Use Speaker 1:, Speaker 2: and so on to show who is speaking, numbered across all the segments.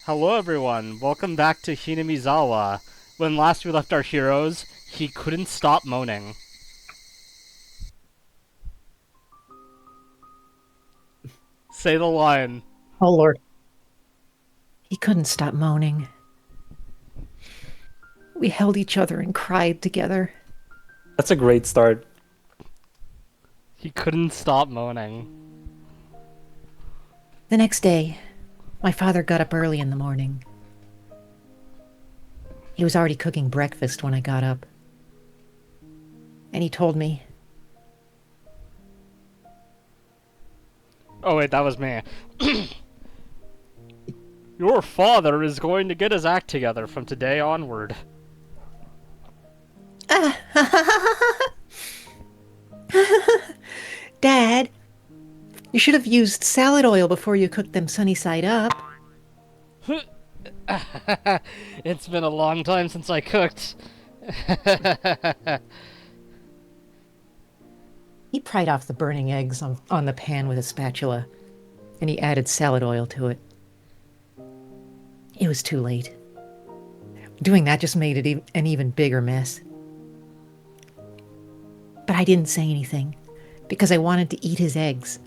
Speaker 1: Hello everyone, welcome back to Hinamizawa. When last we left our heroes, he couldn't stop moaning. Say the line.
Speaker 2: Oh Lord. He couldn't stop moaning. We held each other and cried together.
Speaker 3: That's a great start.
Speaker 1: He couldn't stop moaning.
Speaker 2: The next day, my father got up early in the morning. He was already cooking breakfast when I got up. And he told me,
Speaker 1: Oh wait, that was me. Your father is going to get his act together from today onward.
Speaker 2: Dad, you should have used salad oil before you cooked them sunny side up.
Speaker 1: It's been a long time since I cooked.
Speaker 2: He pried off the burning eggs on the pan with a spatula, and he added salad oil to it. It was too late. Doing that just made it an even bigger mess. But I didn't say anything, because I wanted to eat his eggs.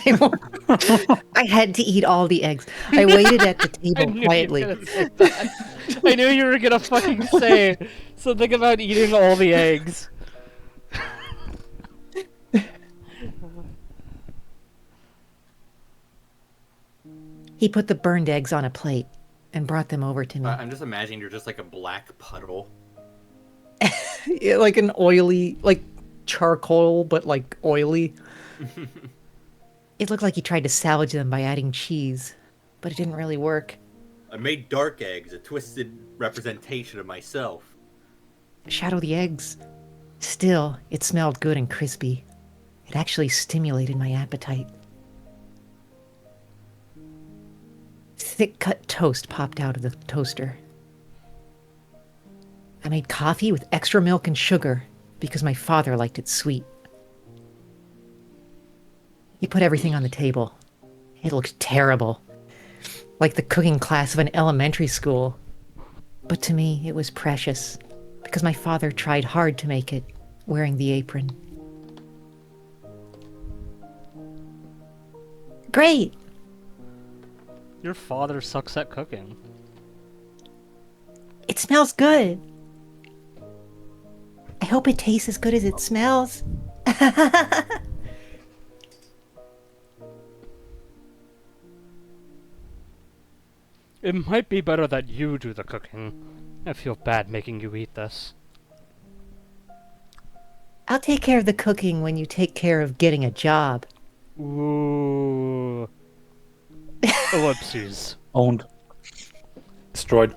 Speaker 2: I had to eat all the eggs. I waited at the
Speaker 1: I
Speaker 2: table
Speaker 1: knew
Speaker 2: quietly.
Speaker 1: you were gonna say that. I knew you were gonna fucking say something about eating all the eggs.
Speaker 2: He put the burned eggs on a plate and brought them over to me.
Speaker 4: I'm just imagining you're just like a black puddle.
Speaker 2: Yeah, like an oily, like charcoal, but like oily. It looked like he tried to salvage them by adding cheese, but it didn't really work.
Speaker 4: I made dark eggs, a twisted representation of myself.
Speaker 2: Shadow the eggs. Still, it smelled good and crispy. It actually stimulated my appetite. Thick cut toast popped out of the toaster. I made coffee with extra milk and sugar because my father liked it sweet. He put everything on the table. It looked terrible, like the cooking class of an elementary school. But to me, it was precious because my father tried hard to make it, wearing the apron. Great!
Speaker 1: Your father sucks at cooking.
Speaker 2: It smells good. I hope it tastes as good as it smells.
Speaker 1: It might be better that you do the cooking. I feel bad making you eat this.
Speaker 2: I'll take care of the cooking when you take care of getting a job.
Speaker 1: Ooh. Ellipses.
Speaker 3: Owned. Destroyed.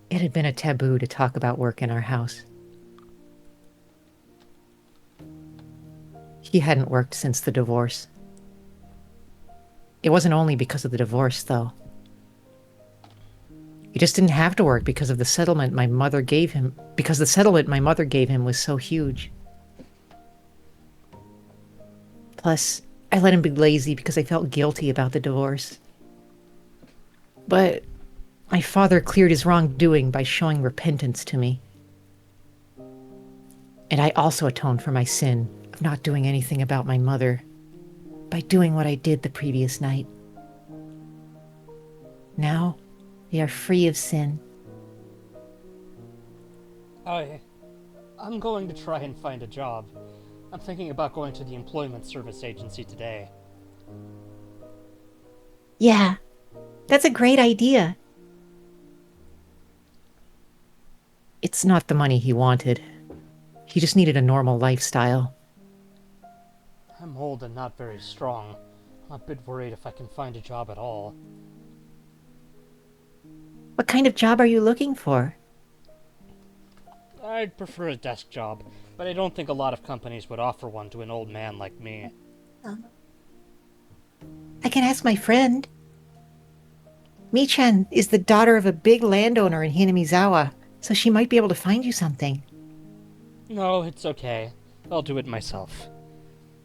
Speaker 2: It had been a taboo to talk about work in our house. He hadn't worked since the divorce. It wasn't only because of the divorce, though. He just didn't have to work because of the settlement my mother gave him, because the settlement my mother gave him was so huge. Plus, I let him be lazy because I felt guilty about the divorce. But my father cleared his wrongdoing by showing repentance to me. And I also atoned for my sin of not doing anything about my mother by doing what I did the previous night. Now, we are free of sin.
Speaker 1: I'm going to try and find a job. I'm thinking about going to the employment service agency today.
Speaker 2: Yeah, that's a great idea. It's not the money he wanted. He just needed a normal lifestyle.
Speaker 1: I'm old and not very strong. I'm a bit worried if I can find a job at all.
Speaker 2: What kind of job are you looking for?
Speaker 1: I'd prefer a desk job, but I don't think a lot of companies would offer one to an old man like me.
Speaker 2: I can ask my friend. Michan is the daughter of a big landowner in Hinamizawa, so she might be able to find you something.
Speaker 1: No, it's okay. I'll do it myself.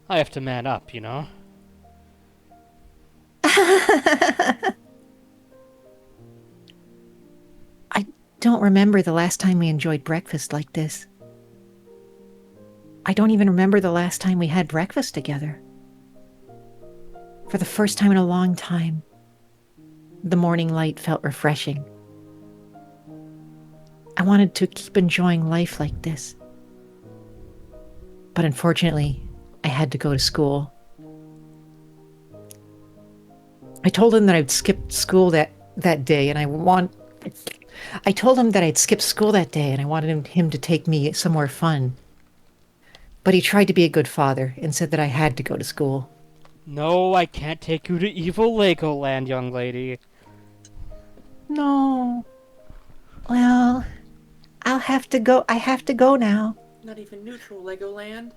Speaker 1: I have to man up, you know?
Speaker 2: I don't remember the last time we enjoyed breakfast like this. I don't even remember the last time we had breakfast together. For the first time in a long time, the morning light felt refreshing. I wanted to keep enjoying life like this. But unfortunately, I had to go to school. I told him that I'd skipped school that day, and I told him that I'd skipped school that day, and I wanted him to take me somewhere fun. But he tried to be a good father and said that I had to go to school.
Speaker 1: No, I can't take you to evil Legoland, young lady.
Speaker 2: No. Well, I'll have to go. I have to go now.
Speaker 5: Not even neutral Legoland.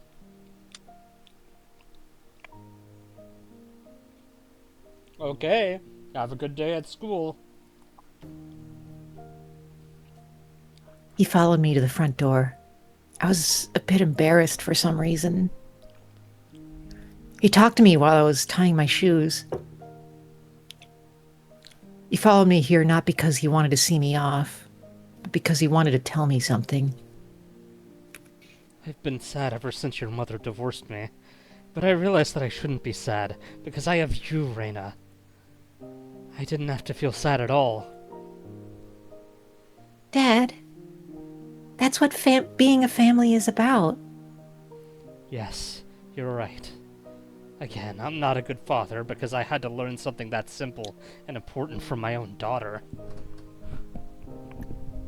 Speaker 1: Okay, have a good day at school.
Speaker 2: He followed me to the front door. I was a bit embarrassed for some reason. He talked to me while I was tying my shoes. He followed me here not because he wanted to see me off, but because he wanted to tell me something.
Speaker 1: I've been sad ever since your mother divorced me, but I realized that I shouldn't be sad, because I have you, Reina. I didn't have to feel sad at all.
Speaker 2: Dad, that's what being a family is about.
Speaker 1: Yes, you're right. Again, I'm not a good father because I had to learn something that simple and important from my own daughter.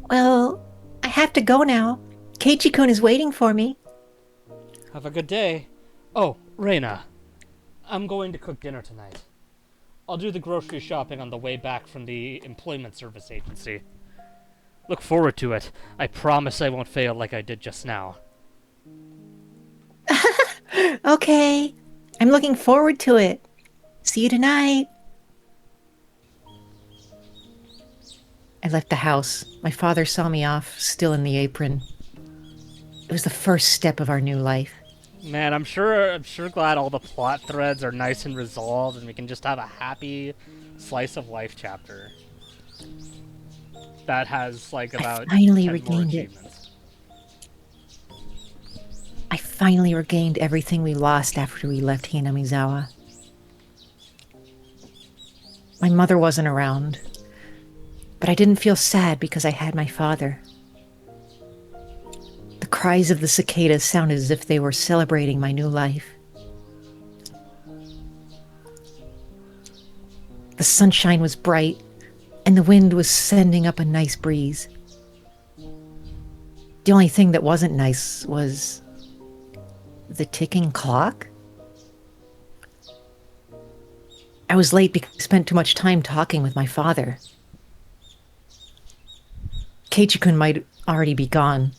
Speaker 2: Well, I have to go now. Keiichi-kun is waiting for me.
Speaker 1: Have a good day. Oh, Reina, I'm going to cook dinner tonight. I'll do the grocery shopping on the way back from the employment service agency. Look forward to it. I promise I won't fail like I did just now.
Speaker 2: Okay, I'm looking forward to it. See you tonight. I left the house. My father saw me off, still in the apron. It was the first step of our new life.
Speaker 1: Man, I'm sure glad all the plot threads are nice and resolved and we can just have a happy slice of life chapter. That has like about
Speaker 2: finally
Speaker 1: 10 more
Speaker 2: regained it.
Speaker 1: achievements.
Speaker 2: I finally regained everything we lost after we left Hinamizawa. My mother wasn't around, but I didn't feel sad because I had my father. The cries of the cicadas sounded as if they were celebrating my new life. The sunshine was bright, and the wind was sending up a nice breeze. The only thing that wasn't nice was the ticking clock. I was late because I spent too much time talking with my father. Keiichi-kun might already be gone.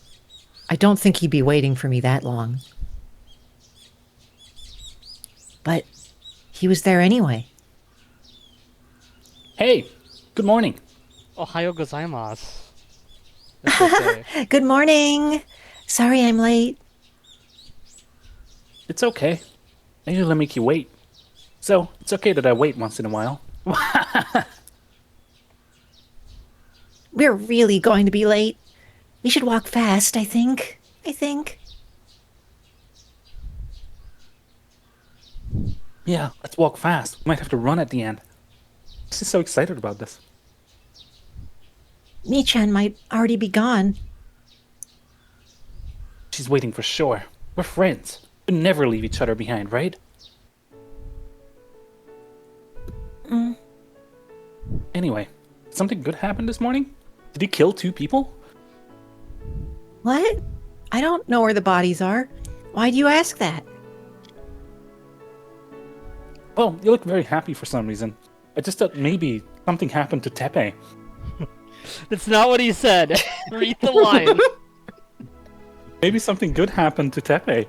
Speaker 2: I don't think he'd be waiting for me that long. But he was there anyway.
Speaker 3: Hey, good morning.
Speaker 1: Ohayo gozaimasu. That's okay.
Speaker 2: Good morning. Sorry I'm late.
Speaker 3: It's okay. I usually make you wait. So, it's okay that I wait once in a while.
Speaker 2: We're really going to be late. We should walk fast, I think.
Speaker 3: Yeah, let's walk fast. We might have to run at the end. I'm just so excited about this.
Speaker 2: Mi-chan might already be gone.
Speaker 3: She's waiting for sure. We're friends. We never leave each other behind, right? Anyway, something good happened this morning? Did he kill 2 people?
Speaker 2: What? I don't know where the bodies are. Why do you ask that?
Speaker 3: Well, you look very happy for some reason. I just thought maybe something happened to Tepe.
Speaker 1: That's not what he said. Read the line.
Speaker 3: Maybe something good happened to Tepe.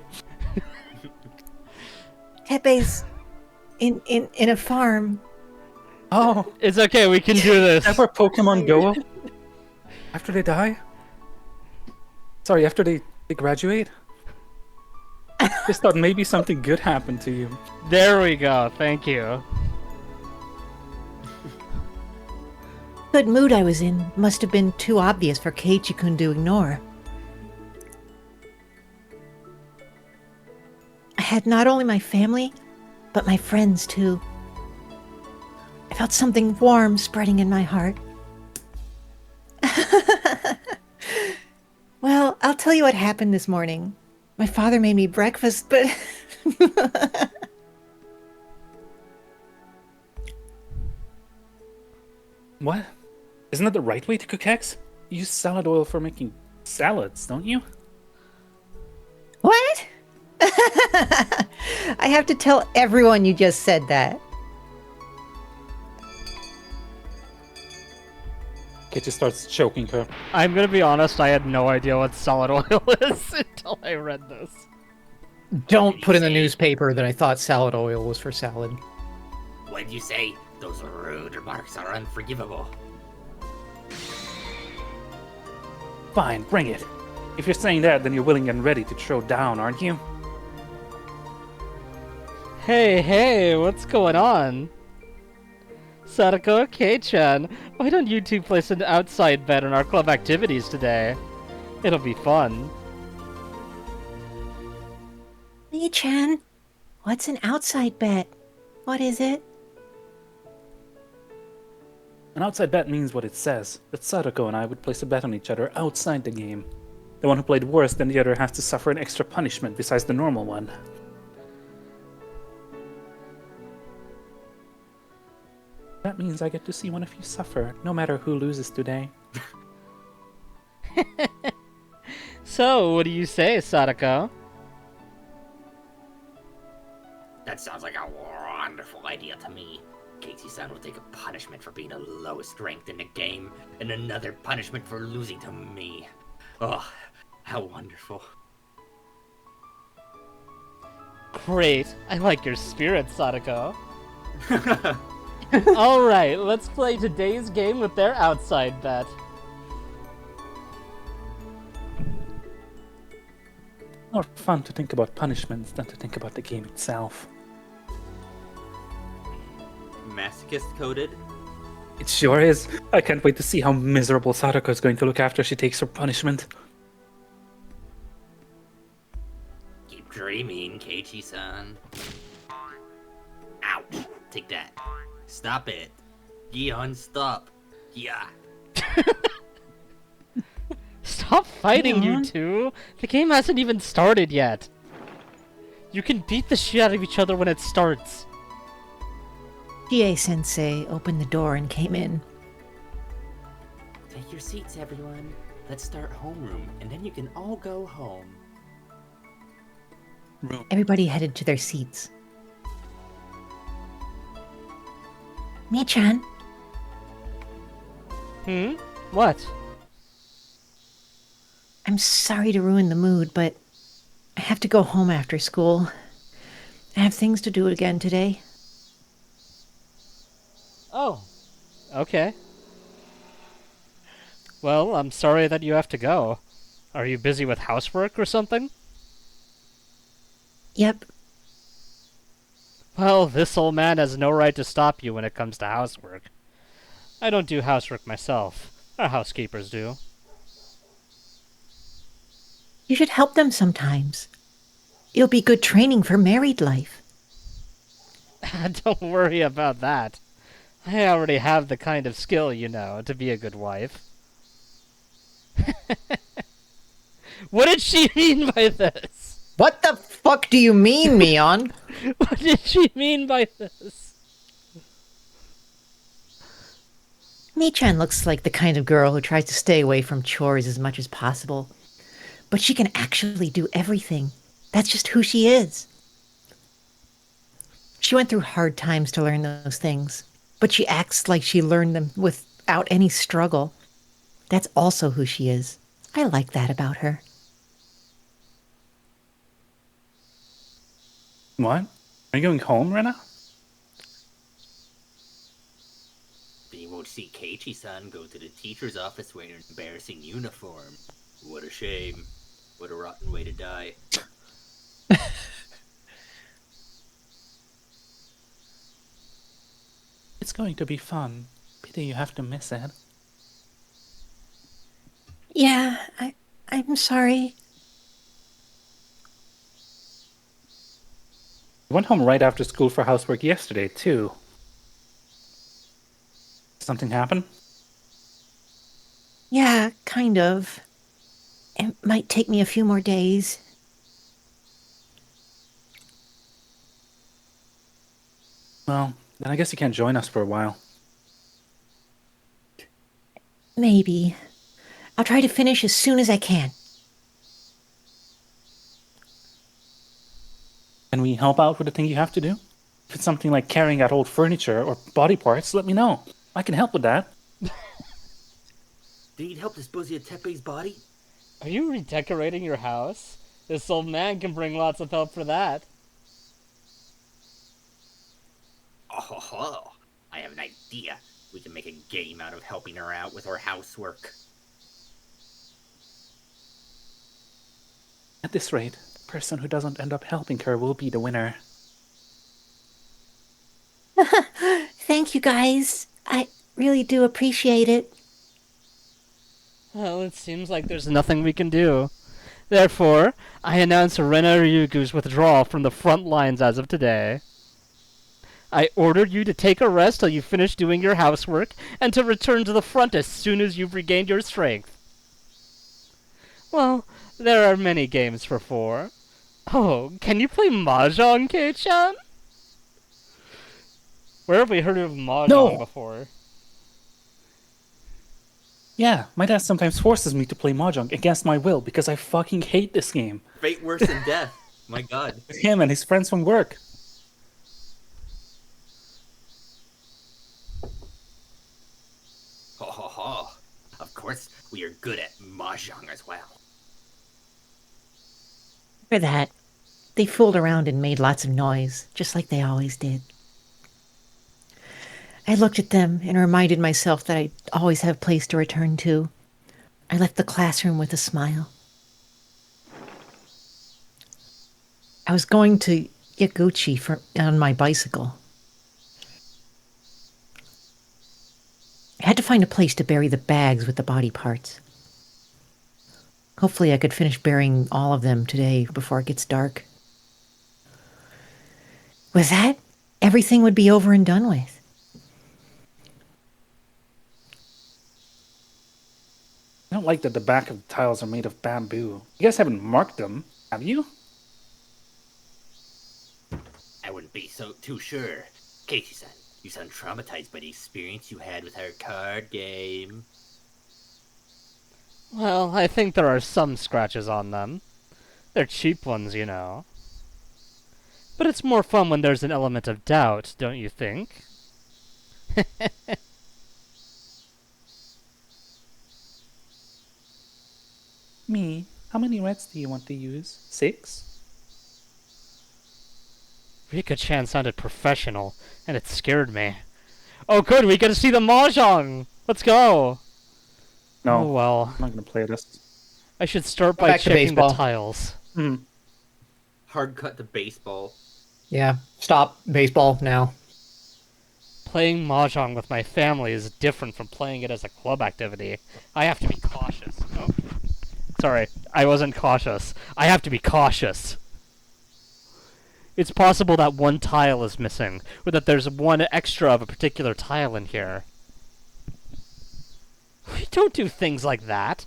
Speaker 2: Tepe's in a farm.
Speaker 3: Oh,
Speaker 1: It's okay, we can do this.
Speaker 3: is that where Pokemon go? After they die? Sorry, after they graduate? Just thought maybe something good happened to you.
Speaker 1: There we go, thank you.
Speaker 2: good mood I was in must have been too obvious for Keiichi-kun to ignore. I had not only my family, but my friends too. I felt something warm spreading in my heart. Well, I'll tell you what happened this morning. My father made me breakfast, but...
Speaker 3: What? Isn't that the right way to cook eggs? You use salad oil for making salads, don't you?
Speaker 2: What? I have to tell everyone you just said that.
Speaker 3: Kitty starts choking her.
Speaker 1: I'm gonna be honest, I had no idea what solid oil is until I read this.
Speaker 2: Don't put in the newspaper that I thought salad oil was for salad.
Speaker 5: What'd you say? Those rude remarks are unforgivable.
Speaker 3: Fine, bring it. If you're saying that, then you're willing and ready to throw down, aren't you?
Speaker 1: Hey, what's going on? Sadako, Kei-chan, why don't you two place an outside bet on our club activities today? It'll be fun.
Speaker 2: Lee-chan, what's an outside bet? What is it?
Speaker 3: An outside bet means what it says, that Sadako and I would place a bet on each other outside the game. The one who played worse than the other has to suffer an extra punishment besides the normal one. That means I get to see one of you suffer, no matter who loses today.
Speaker 1: So, what do you say, Sadako?
Speaker 5: That sounds like a wonderful idea to me. Keiichi-san will take a punishment for being the lowest ranked in the game, and another punishment for losing to me. Oh, how wonderful.
Speaker 1: Great, I like your spirit, Sadako. Alright, let's play today's game with their outside bet.
Speaker 3: More fun to think about punishments than to think about the game itself.
Speaker 4: Masochist coded.
Speaker 3: It sure is. I can't wait to see how miserable Sadako is going to look after she takes her punishment.
Speaker 5: Keep dreaming, Keiichi-san. Ouch! Take that. Stop it. Gion, stop. Yeah.
Speaker 1: Stop fighting, you
Speaker 2: Leon?
Speaker 1: two! The game hasn't even started yet. You can beat the shit out of each other when it starts.
Speaker 2: Chie-sensei opened the door and came in.
Speaker 5: Take your seats, everyone. Let's start homeroom, and then you can all go home.
Speaker 2: Everybody headed to their seats. Mi-chan,
Speaker 1: What?
Speaker 2: I'm sorry to ruin the mood, but I have to go home after school. I have things to do again today.
Speaker 1: Oh. Okay. Well, I'm sorry that you have to go. Are you busy with housework or something?
Speaker 2: Yep,
Speaker 1: Well, this old man has no right to stop you when it comes to housework. I don't do housework myself. Our housekeepers do.
Speaker 2: you should help them sometimes. It'll be good training for married life.
Speaker 1: Don't worry about that. I already have the kind of skill, you know, to be a good wife. What did she mean by this?
Speaker 2: What the fuck do you mean, Mion?
Speaker 1: What did she mean by this?
Speaker 2: Mi-chan looks like the kind of girl who tries to stay away from chores as much as possible. But she can actually do everything. That's just who she is. She went through hard times to learn those things, but she acts like she learned them without any struggle. That's also who she is. I like that about her.
Speaker 3: What? Are you going home, Rena?
Speaker 5: Then you won't see Keiichi-san go to the teacher's office wearing an embarrassing uniform. What a shame. What a rotten way to die.
Speaker 3: It's going to be fun. Pity you have to miss it.
Speaker 2: Yeah, I'm sorry.
Speaker 3: I went home right after school for housework yesterday, too. Something happen?
Speaker 2: Yeah, kind of. It might take me a few more days.
Speaker 3: Well, then I guess you can't join us for a while.
Speaker 2: Maybe. I'll try to finish as soon as I can.
Speaker 3: Can we help out with the thing you have to do? If it's something like carrying out old furniture or body parts, let me know. I can help with that.
Speaker 5: Do you need help disposing of Tepe's body?
Speaker 1: Are you redecorating your house? This old man can bring lots of help for that.
Speaker 5: Oh, I have an idea. We can make a game out of helping her out with her housework.
Speaker 3: At this rate, the person who doesn't end up helping her will be the winner.
Speaker 2: Thank you, guys. I really do appreciate it.
Speaker 1: Well, it seems like there's nothing we can do. Therefore, I announce Rena Ryugu's withdrawal from the front lines as of today. I ordered you to take a rest till you finish doing your housework, and to return to the front as soon as you've regained your strength. Well, there are many games for four. Oh, can you play Mahjong, Kei-chan? Where have we heard of Mahjong before?
Speaker 3: Yeah, my dad sometimes forces me to play Mahjong against my will because I fucking hate this game.
Speaker 4: Fate worse than death. My god.
Speaker 3: With him and his friends from work.
Speaker 5: Ho. Of course, we are good at Mahjong as well.
Speaker 2: For that, they fooled around and made lots of noise, just like they always did. I looked at them and reminded myself that I'd always have a place to return to. I left the classroom with a smile. I was going to Yaguchi on my bicycle. I had to find a place to bury the bags with the body parts. Hopefully I could finish burying all of them today before it gets dark. With that, everything would be over and done with.
Speaker 3: I don't like that the back of the tiles are made of bamboo. You guys haven't marked them, have you?
Speaker 5: I wouldn't be too sure. Casey-san, you sound traumatized by the experience you had with our card game.
Speaker 1: Well, I think there are some scratches on them. They're cheap ones, you know. But it's more fun when there's an element of doubt, don't you think?
Speaker 3: Me? How many reds do you want to use? 6?
Speaker 1: Rika-chan sounded professional, and it scared me. Oh good, we get to see the Mahjong! Let's go!
Speaker 3: No,
Speaker 1: Oh well.
Speaker 3: I'm not gonna play this.
Speaker 1: I should start by
Speaker 6: back to
Speaker 1: checking the
Speaker 6: baseball.
Speaker 1: tiles.
Speaker 4: Hard cut to baseball.
Speaker 6: Yeah, stop baseball now.
Speaker 1: Playing Mahjong with my family is different from playing it as a club activity. I have to be cautious. Oh. Sorry, I wasn't cautious. I have to be cautious. It's possible that one tile is missing, or that there's one extra of a particular tile in here. We don't do things like that.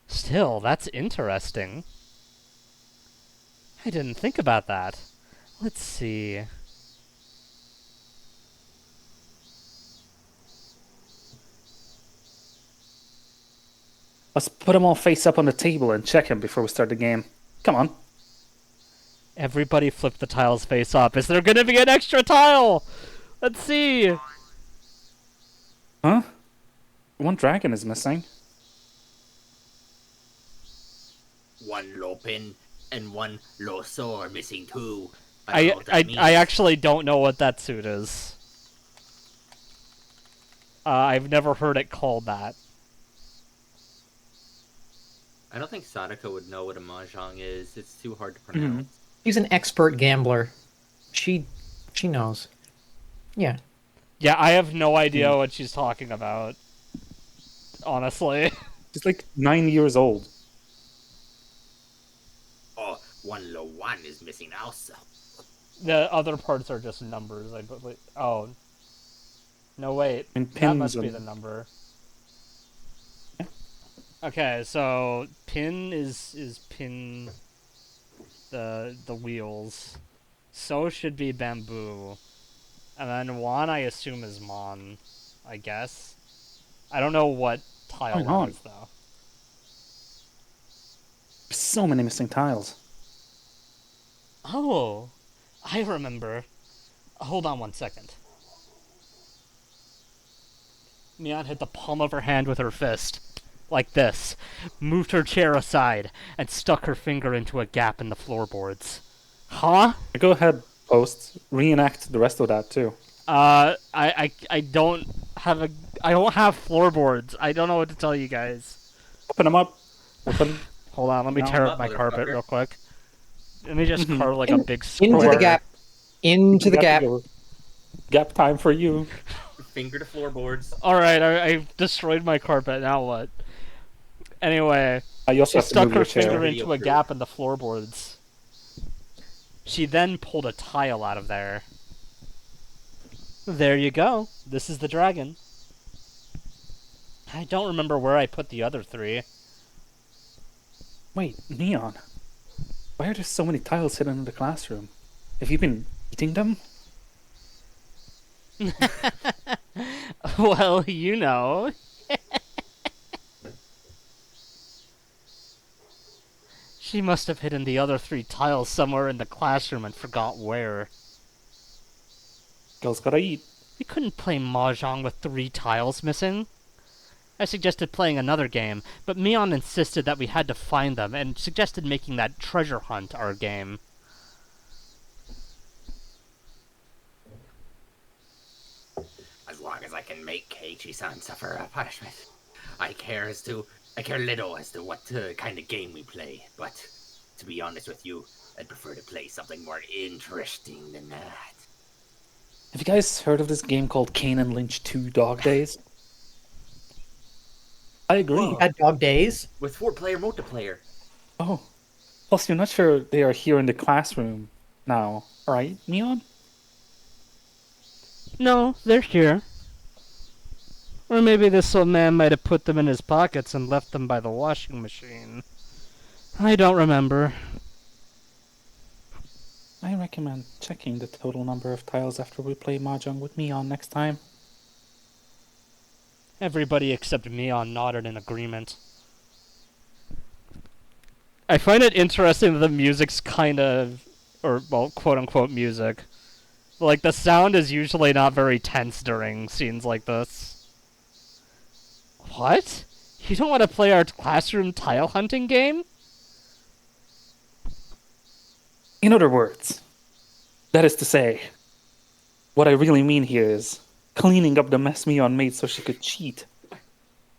Speaker 1: Still, that's interesting. I didn't think about that. Let's see.
Speaker 3: Let's put them all face up on the table and check him before we start the game. Come on.
Speaker 1: Everybody flip the tiles face up. Is there gonna be an extra tile? Let's see.
Speaker 3: Huh? One dragon is missing.
Speaker 5: One Lopin and one Loso are missing too. I don't know what that means.
Speaker 1: I actually don't know what that suit is. I've never heard it called that.
Speaker 4: I don't think Sadako would know what a mahjong is. It's too hard to pronounce.
Speaker 6: She's an expert gambler. She knows. Yeah.
Speaker 1: Yeah, I have no idea what she's talking about. Honestly.
Speaker 3: She's like 9 years old.
Speaker 5: Oh, one low one is missing also.
Speaker 1: The other parts are just numbers, I believe. Oh. No, wait.
Speaker 3: And
Speaker 1: That
Speaker 3: pins
Speaker 1: must be
Speaker 3: and-
Speaker 1: the number. Okay, so pin is pin the wheels. So should be bamboo. And then Wan I assume is Mon, I guess. I don't know what tile
Speaker 3: Hang on.
Speaker 1: that is though.
Speaker 3: There's so many missing tiles.
Speaker 1: Oh, I remember. Hold on 1 second. Mian hit the palm of her hand with her fist. Like this. Moved her chair aside, and stuck her finger into a gap in the floorboards. Huh?
Speaker 3: Go ahead, post. Reenact the rest of that too.
Speaker 1: I don't have I don't have floorboards. I don't know what to tell you guys.
Speaker 3: Open them up. Open.
Speaker 1: Hold on, let me
Speaker 3: No.
Speaker 1: tear up my carpet
Speaker 5: Motherfucker.
Speaker 1: real quick. Let me just carve like a big
Speaker 6: Into
Speaker 1: square.
Speaker 6: the gap. Into the
Speaker 3: Got
Speaker 6: gap.
Speaker 3: go. Gap time for you.
Speaker 5: Finger to floorboards.
Speaker 1: Alright, I destroyed my carpet, now what? Anyway,
Speaker 3: You also
Speaker 1: she
Speaker 3: have to
Speaker 1: stuck
Speaker 3: move
Speaker 1: her
Speaker 3: your chair.
Speaker 1: finger
Speaker 5: Video
Speaker 1: into a
Speaker 5: proof.
Speaker 1: gap in the floorboards. She then pulled a tile out of there. There you go. This is the dragon. I don't remember where I put the other three.
Speaker 3: Wait, Neon. Why are there so many tiles hidden in the classroom? Have you been eating them?
Speaker 1: Well, you know. She must have hidden the other three tiles somewhere in the classroom and forgot where.
Speaker 3: Girls gotta eat.
Speaker 1: We couldn't play Mahjong with 3 tiles missing. I suggested playing another game, but Mion insisted that we had to find them and suggested making that treasure hunt our game.
Speaker 5: As long as I can make Keiichi-san suffer a punishment. I care little as to what kind of game we play, but to be honest with you, I'd prefer to play something more interesting than that.
Speaker 3: Have you guys heard of this game called Kane and Lynch 2 Dog Days? I agree.
Speaker 5: Whoa.
Speaker 6: At Dog Days.
Speaker 5: With 4-player multiplayer.
Speaker 3: Oh. Plus, you're not sure they are here in the classroom now, right, Neon?
Speaker 1: No, they're here. Or maybe this old man might have put them in his pockets and left them by the washing machine. I don't remember.
Speaker 3: I recommend checking the total number of tiles after we play Mahjong with Neon next time.
Speaker 1: Everybody except Mion nodded in agreement. I find it interesting that the music's kind of, or, well, quote-unquote music. Like, the sound is usually not very tense during scenes like this. What? You don't want to play our classroom tile hunting game?
Speaker 3: In other words, that is to say, what I really mean here is cleaning up the mess Neon made so she could cheat.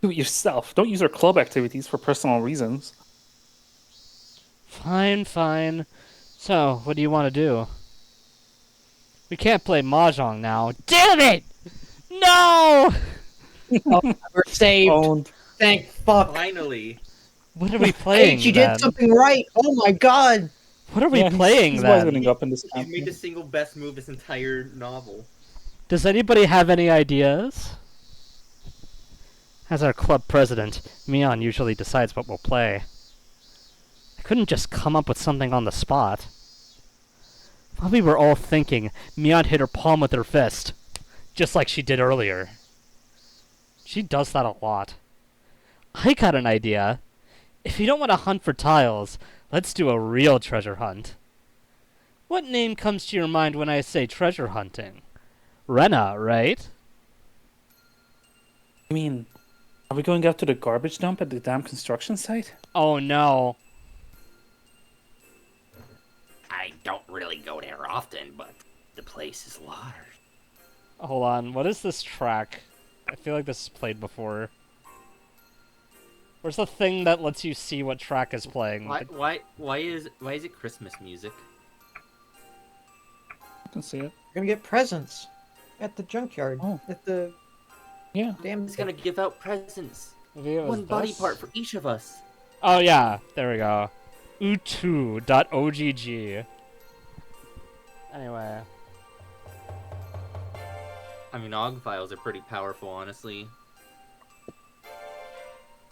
Speaker 3: Do it yourself. Don't use her club activities for personal reasons.
Speaker 1: Fine, fine. So, what do you want to do? We can't play Mahjong now. Damn it! No!
Speaker 6: We're saved.
Speaker 3: Owned.
Speaker 6: Thank fuck.
Speaker 5: Finally.
Speaker 1: What are we playing
Speaker 6: Hey, she
Speaker 1: then?
Speaker 6: did something right. Oh my god.
Speaker 1: What are we
Speaker 3: Yeah,
Speaker 1: playing
Speaker 3: he's
Speaker 1: then?
Speaker 3: wisening up in this
Speaker 5: You've made the single best move this entire novel.
Speaker 1: Does anybody have any ideas? As our club president, Mion usually decides what we'll play. I couldn't just come up with something on the spot. While we were all thinking, Mion hit her palm with her fist, just like she did earlier. She does that a lot. I got an idea. If you don't want to hunt for tiles, let's do a real treasure hunt. What name comes to your mind when I say treasure hunting? Rena, right?
Speaker 3: I mean, are we going out to the garbage dump at the damn construction site?
Speaker 1: Oh no.
Speaker 5: I don't really go there often, but the place is large.
Speaker 1: Hold on, what is this track? I feel like this is played before. Where's the thing that lets you see what track is playing?
Speaker 4: Why is it Christmas music?
Speaker 3: I can see it.
Speaker 6: We're gonna get presents. At the junkyard.
Speaker 3: Oh.
Speaker 6: At the
Speaker 3: Yeah.
Speaker 6: damn.
Speaker 4: He's gonna give out presents.
Speaker 1: Maybe it was
Speaker 4: One body
Speaker 1: this?
Speaker 4: part for each of us.
Speaker 1: Oh yeah, there we go. Utu.ogg. Anyway,
Speaker 4: I mean, OG files are pretty powerful, honestly.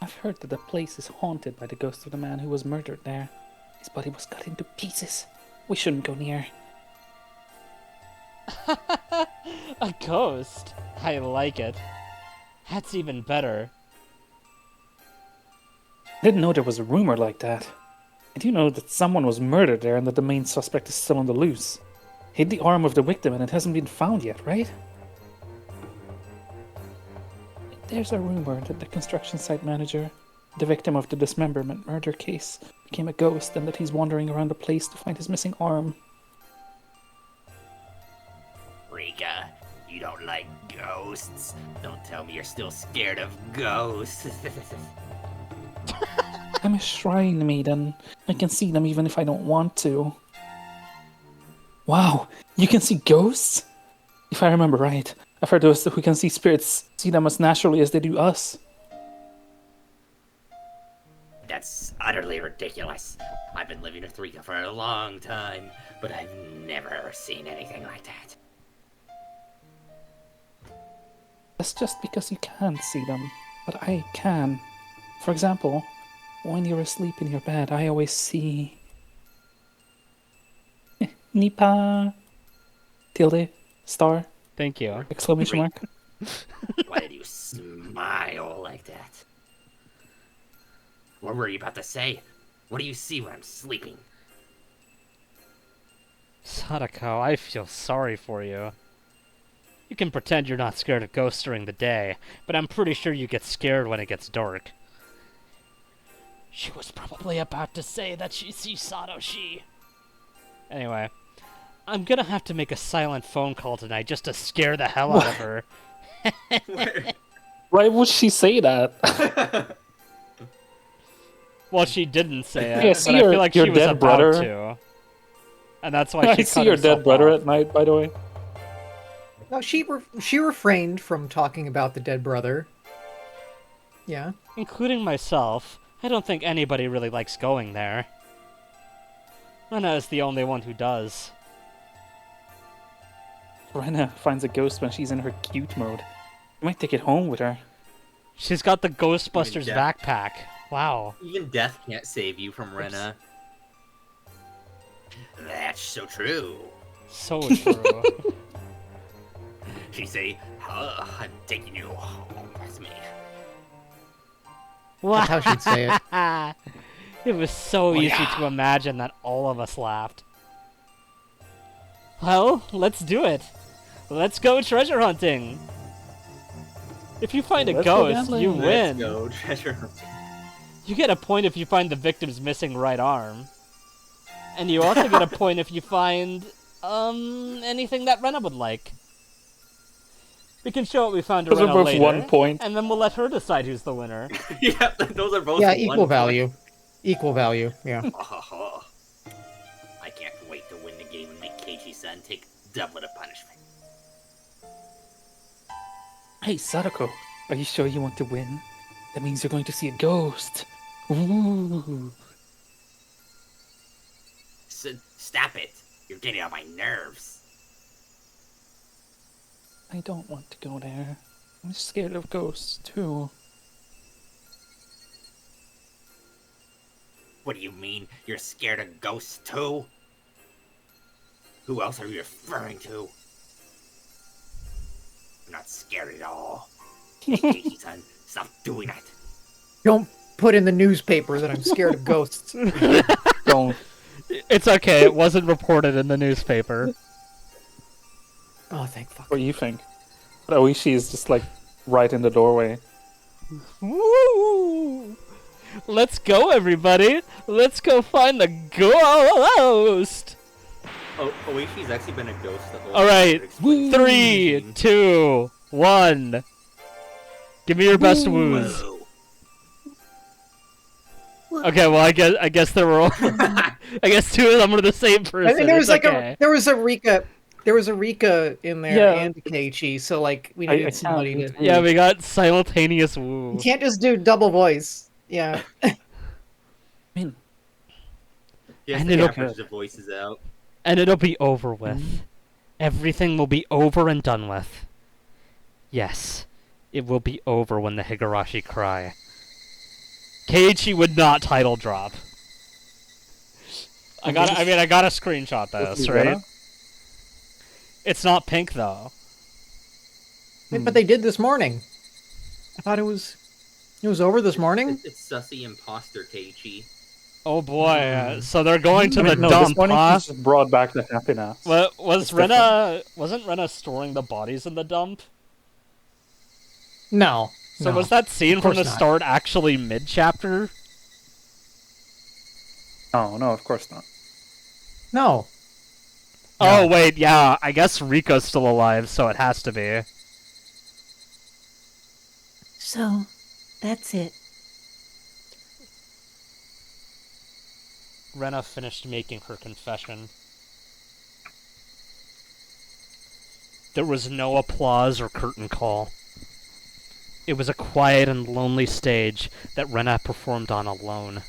Speaker 3: I've heard that the place is haunted by the ghost of the man who was murdered there. His body was cut into pieces. We shouldn't go near.
Speaker 1: a ghost. I like it. That's even better.
Speaker 3: I didn't know there was a rumor like that. I do know that someone was murdered there and that the main suspect is still on the loose. Hid the arm of the victim and it hasn't been found yet, right? There's a rumor that the construction site manager, the victim of the dismemberment murder case, became a ghost and that he's wandering around the place to find his missing arm.
Speaker 5: Rika, you don't like ghosts? Don't tell me you're still scared of ghosts.
Speaker 3: I'm a shrine maiden. I can see them even if I don't want to. Wow, you can see ghosts? If I remember right, I've heard those who can see spirits see them as naturally as they do us.
Speaker 5: That's utterly ridiculous. I've been living with Rika for a long time, but I've never seen anything like that.
Speaker 3: That's just because you can't see them, but I can. For example, when you're asleep in your bed, I always see... Nipa... Tilde, star,
Speaker 1: Thank you.
Speaker 3: exclamation mark.
Speaker 5: Why did you smile like that? What were you about to say? What do you see when I'm sleeping?
Speaker 1: Sadako, I feel sorry for you. You can pretend you're not scared of ghosts during the day, but I'm pretty sure you get scared when it gets dark. She was probably about to say that she sees Satoshi. Anyway, I'm gonna have to make a silent phone call tonight just to scare the hell out of her.
Speaker 3: Why would she say that?
Speaker 1: Well, she didn't say it,
Speaker 3: Yeah,
Speaker 1: but
Speaker 3: see
Speaker 1: I
Speaker 3: your-
Speaker 1: feel like
Speaker 3: your
Speaker 1: she was
Speaker 3: dead
Speaker 1: about
Speaker 3: brother?
Speaker 1: to. And that's why
Speaker 3: I
Speaker 1: she
Speaker 3: see
Speaker 1: cut
Speaker 3: your
Speaker 1: herself
Speaker 3: dead brother
Speaker 1: off.
Speaker 3: at night, by the way.
Speaker 6: No, she refrained from talking about the dead brother. Yeah.
Speaker 1: Including myself. I don't think anybody really likes going there. Rena is the only one who does.
Speaker 3: Rena finds a ghost when she's in her cute mode. You might take it home with her.
Speaker 1: She's got the Ghostbusters
Speaker 4: Yeah.
Speaker 1: backpack. Wow.
Speaker 4: Even death can't save you from Rena.
Speaker 5: That's so true.
Speaker 1: So true.
Speaker 5: She say, I'm taking you home with me.
Speaker 6: That's how she'd say it.
Speaker 1: It was so easy to imagine that all of us laughed. Well, let's do it. Let's go treasure hunting. If you find a
Speaker 3: Let's go
Speaker 1: ghost,
Speaker 3: gambling.
Speaker 1: you
Speaker 4: Let's
Speaker 1: win.
Speaker 4: go treasure hunting.
Speaker 1: You get a point if you find the victim's missing right arm. And you also get a point if you find, anything that Rena would like. We can show what we found to
Speaker 3: Those are
Speaker 1: Rena
Speaker 3: both
Speaker 1: later,
Speaker 3: 1 point.
Speaker 1: and then we'll let her decide who's the winner.
Speaker 4: Yeah, those are both
Speaker 6: Yeah,
Speaker 4: one
Speaker 6: equal
Speaker 4: point.
Speaker 6: value. Equal value. Yeah.
Speaker 5: I can't wait to win the game and make Keiichi-san take double the punishment.
Speaker 3: Hey, Sadako, are you sure you want to win? That means you're going to see a ghost. Ooh.
Speaker 5: Stop it. You're getting on my nerves.
Speaker 3: I don't want to go there. I'm scared of ghosts, too.
Speaker 5: What do you mean you're scared of ghosts too? Who else are you referring to? I'm not scared at all. Hey, Keiichi-san, stop doing that.
Speaker 6: Don't put in the newspaper that I'm scared of ghosts.
Speaker 3: Don't.
Speaker 1: It's okay, it wasn't reported in the newspaper.
Speaker 6: Oh, thank fuck.
Speaker 3: What do you think? But Oishi is just like right in the doorway.
Speaker 1: Woo! Let's go, everybody! Let's go find the ghost!
Speaker 4: Oh, Oishi's actually been a ghost the whole
Speaker 1: Alright,
Speaker 4: time.
Speaker 1: 3, 2, 1. Give me your best woos.
Speaker 5: Whoa.
Speaker 1: Okay, well, I guess there were all... I guess two of them were the same person.
Speaker 6: I think there was
Speaker 1: It's
Speaker 6: like
Speaker 1: okay.
Speaker 6: there was a Rika there was a Rika in there
Speaker 3: Yeah.
Speaker 6: and Keiichi, so like we
Speaker 3: I
Speaker 6: needed somebody
Speaker 3: can't
Speaker 6: to.
Speaker 3: wait.
Speaker 1: Yeah, we got simultaneous woo.
Speaker 6: You can't just do double voice. Yeah.
Speaker 3: I mean,
Speaker 4: He has
Speaker 1: And
Speaker 4: to
Speaker 1: it'll-
Speaker 4: average the voices out.
Speaker 1: And it'll be over with. Everything will be over and done with. Yes, it will be over when the Higurashi cry. Keiichi would not title drop. I got a screenshot this, right?
Speaker 3: Rena?
Speaker 1: It's not pink though.
Speaker 6: But they did this morning. I thought it was over this morning.
Speaker 4: It's sussy imposter Keiichi.
Speaker 1: Oh boy, so they're going to
Speaker 3: I
Speaker 1: the
Speaker 3: mean, no,
Speaker 1: dump,
Speaker 3: this morning
Speaker 1: huh?
Speaker 3: he's just brought back the happiness.
Speaker 1: Was
Speaker 3: It's
Speaker 1: wasn't Rena storing the bodies in the dump?
Speaker 6: No.
Speaker 1: So
Speaker 6: no.
Speaker 1: was that scene
Speaker 6: Of
Speaker 1: from the
Speaker 6: course not.
Speaker 1: start actually mid-chapter?
Speaker 3: No, of course not.
Speaker 6: No.
Speaker 1: Oh,
Speaker 6: No.
Speaker 1: wait, yeah, I guess Rika's still alive, so it has to be.
Speaker 2: So, that's it.
Speaker 1: Rena finished making her confession. There was no applause or curtain call. It was a quiet and lonely stage that Rena performed on alone.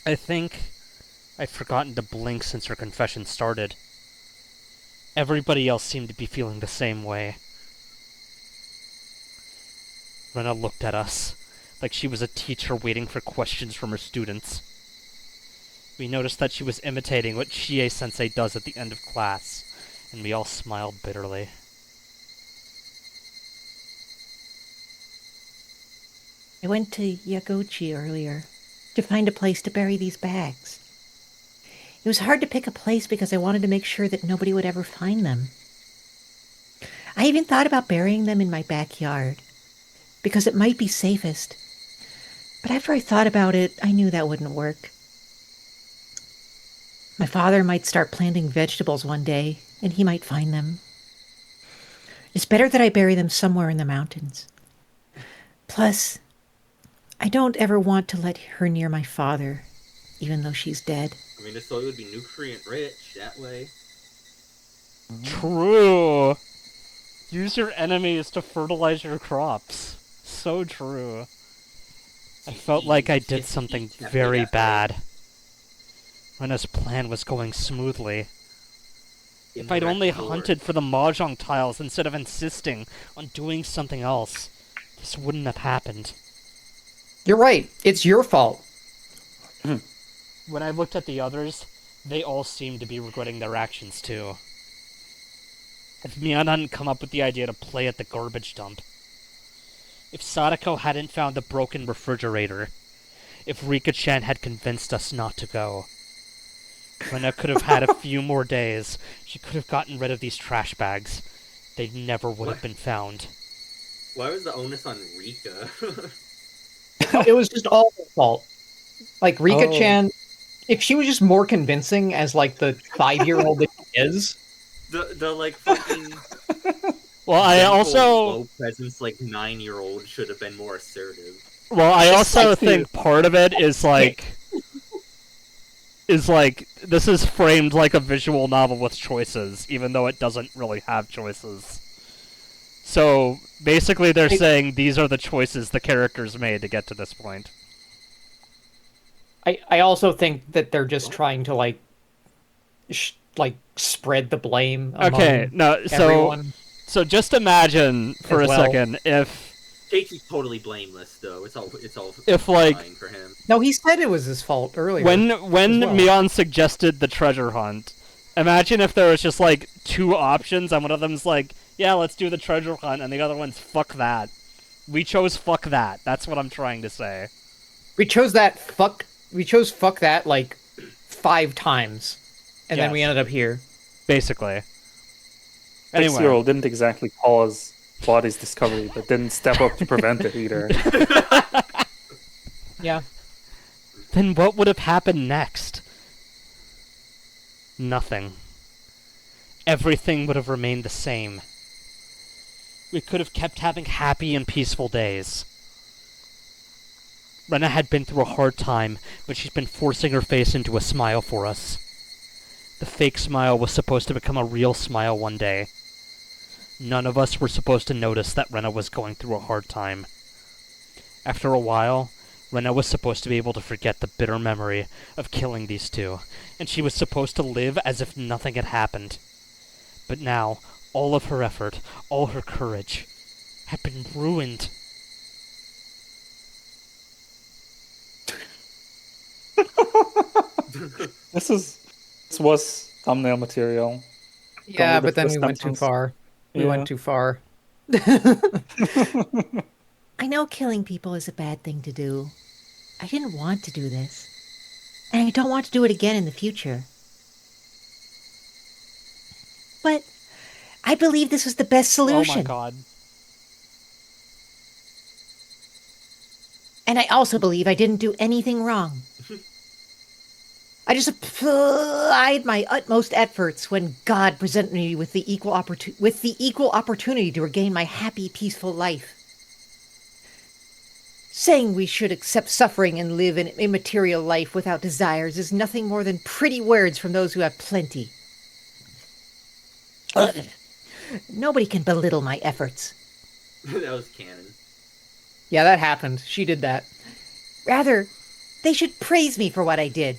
Speaker 1: I think I've forgotten to blink since her confession started. Everybody else seemed to be feeling the same way. Rena looked at us, like she was a teacher waiting for questions from her students. We noticed that she was imitating what Chie-sensei does at the end of class, and we all smiled bitterly.
Speaker 2: I went to Yagochi earlier to find a place to bury these bags. It was hard to pick a place because I wanted to make sure that nobody would ever find them. I even thought about burying them in my backyard, because it might be safest. But after I thought about it, I knew that wouldn't work. My father might start planting vegetables one day, and he might find them. It's better that I bury them somewhere in the mountains. Plus, I don't ever want to let her near my father, even though she's dead.
Speaker 4: I mean, the soil would be nutrient rich that way.
Speaker 1: True! Use your enemies to fertilize your crops. So true. I felt like I did something very bad. Rena's plan was going smoothly. If I'd only hunted for the mahjong tiles instead of insisting on doing something else, this wouldn't have happened.
Speaker 6: You're right. It's your fault.
Speaker 1: When I looked at the others, they all seemed to be regretting their actions too. If Mian hadn't come up with the idea to play at the garbage dump, if Sadako hadn't found the broken refrigerator, if Rika-chan had convinced us not to go, Rena could have had a few more days. She could have gotten rid of these trash bags. They never would have been found.
Speaker 4: Why was the onus on Rika?
Speaker 6: It was just all her fault. Like Rika-chan, if she was just more convincing as like the 5-year-old that she is.
Speaker 4: the like fucking
Speaker 1: Well, I also
Speaker 4: low presence like 9-year-old should have been more assertive.
Speaker 1: Well, I also
Speaker 6: like
Speaker 1: think part of it is like this is framed like a visual novel with choices, even though it doesn't really have choices. So basically, they're saying these are the choices the characters made to get to this point.
Speaker 6: I also think that they're just trying to like spread the blame among
Speaker 1: Okay, no,
Speaker 6: everyone.
Speaker 1: so just imagine for
Speaker 6: As
Speaker 1: a
Speaker 6: well.
Speaker 1: second if
Speaker 4: Keiichi's totally blameless though. It's all
Speaker 1: If, like-
Speaker 4: fine for him.
Speaker 6: No, he said it was his fault earlier.
Speaker 1: when
Speaker 6: as well.
Speaker 1: Mion suggested the treasure hunt. Imagine if there was just like 2 options, and one of them's like, "Yeah, let's do the treasure hunt," and the other one's "Fuck that." We chose "fuck that." That's what I'm trying to say.
Speaker 6: we chose fuck that like 5 times, and then we
Speaker 1: Yes.
Speaker 6: ended up here.
Speaker 1: Basically.
Speaker 3: 6-year-old didn't exactly cause body's discovery, but didn't step up to prevent it either.
Speaker 6: Yeah.
Speaker 1: Then what would have happened next? Nothing. Everything would have remained the same. We could have kept having happy and peaceful days. Rena had been through a hard time, but she's been forcing her face into a smile for us. The fake smile was supposed to become a real smile one day. None of us were supposed to notice that Rena was going through a hard time. After a while, Rena was supposed to be able to forget the bitter memory of killing these two, and she was supposed to live as if nothing had happened. But now, all of her effort, all her courage, had been ruined.
Speaker 3: This was thumbnail material.
Speaker 6: Yeah,
Speaker 3: read the
Speaker 6: but then
Speaker 3: first
Speaker 6: we went too
Speaker 3: sentence.
Speaker 6: far. We
Speaker 3: Yeah.
Speaker 6: went too far.
Speaker 2: I know killing people is a bad thing to do. I didn't want to do this. And I don't want to do it again in the future. But I believe this was the best
Speaker 1: Oh
Speaker 2: solution.
Speaker 1: my god.
Speaker 2: And I also believe I didn't do anything wrong. I just applied my utmost efforts when God presented me with the equal opportunity to regain my happy, peaceful life. Saying we should accept suffering and live an immaterial life without desires is nothing more than pretty words from those who have plenty. Nobody can belittle my efforts.
Speaker 4: That was canon.
Speaker 6: Yeah, that happened. She did that.
Speaker 2: Rather, they should praise me for what I did.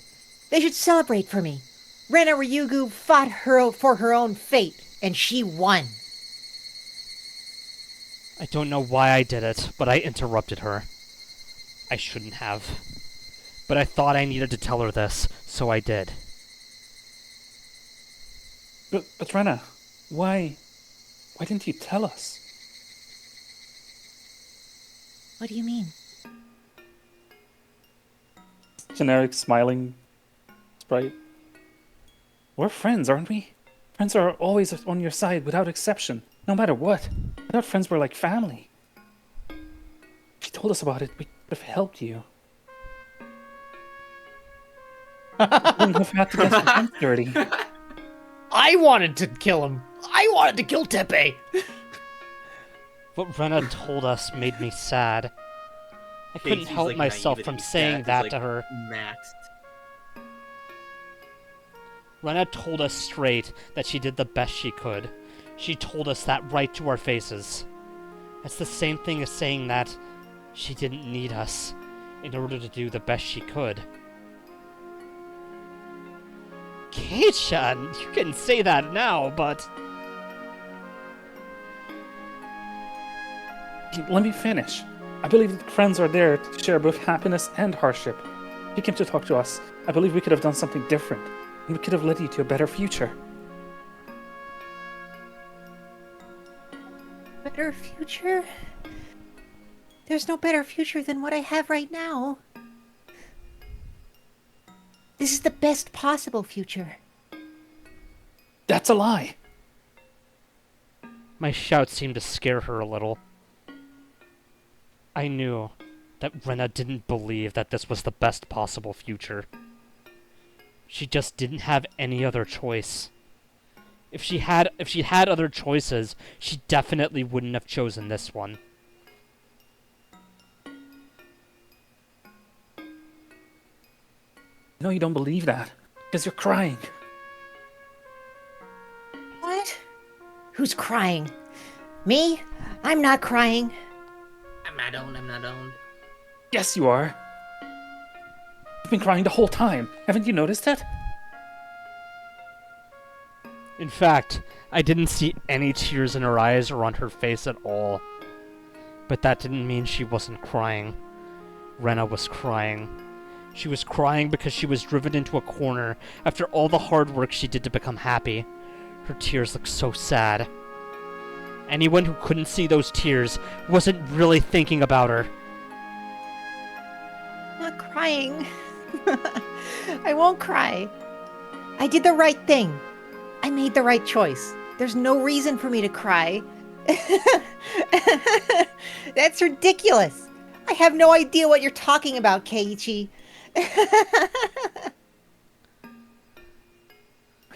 Speaker 2: They should celebrate for me. Rena Ryugu fought for her own fate, and she won.
Speaker 1: I don't know why I did it, but I interrupted her. I shouldn't have. But I thought I needed to tell her this, so I did.
Speaker 3: But Rena, why didn't you tell us?
Speaker 2: What do you mean?
Speaker 3: Generic smiling sprite. We're friends, aren't we? Friends are always on your side without exception, no matter what. I thought friends were like family. If you told us about it, we would have helped you. We wouldn't have had to get your hands dirty.
Speaker 6: I wanted to kill him. I wanted to kill Tepe.
Speaker 1: What Rena told us made me sad. I couldn't
Speaker 4: Casey's,
Speaker 1: help
Speaker 4: like,
Speaker 1: myself
Speaker 4: naivety
Speaker 1: from
Speaker 4: stat
Speaker 1: saying
Speaker 4: is,
Speaker 1: that
Speaker 4: like,
Speaker 1: to her.
Speaker 4: Maxed.
Speaker 1: Rena told us straight that she did the best she could. She told us that right to our faces. That's the same thing as saying that she didn't need us in order to do the best she could. Kate-chan, you can say that now, but...
Speaker 3: Let me finish. I believe that friends are there to share both happiness and hardship. If you came to talk to us, I believe we could have done something different, and we could have led you to a better future.
Speaker 2: Better future? There's no better future than what I have right now. This is the best possible future.
Speaker 3: That's a lie.
Speaker 1: My shout seemed to scare her a little. I knew that Rena didn't believe that this was the best possible future. She just didn't have any other choice. If she had other choices, she definitely wouldn't have chosen this one.
Speaker 3: No, you don't believe that, because you're crying.
Speaker 2: What? Who's crying? Me? I'm not crying.
Speaker 5: I'm not owned.
Speaker 3: Yes, you are. You've been crying the whole time. Haven't you noticed it?
Speaker 1: In fact, I didn't see any tears in her eyes or on her face at all. But that didn't mean she wasn't crying. Rena was crying. She was crying because she was driven into a corner after all the hard work she did to become happy. Her tears looked so sad. Anyone who couldn't see those tears wasn't really thinking about her.
Speaker 2: I'm not crying. I won't cry. I did the right thing. I made the right choice. There's no reason for me to cry. That's ridiculous. I have no idea what you're talking about, Keiichi.
Speaker 3: I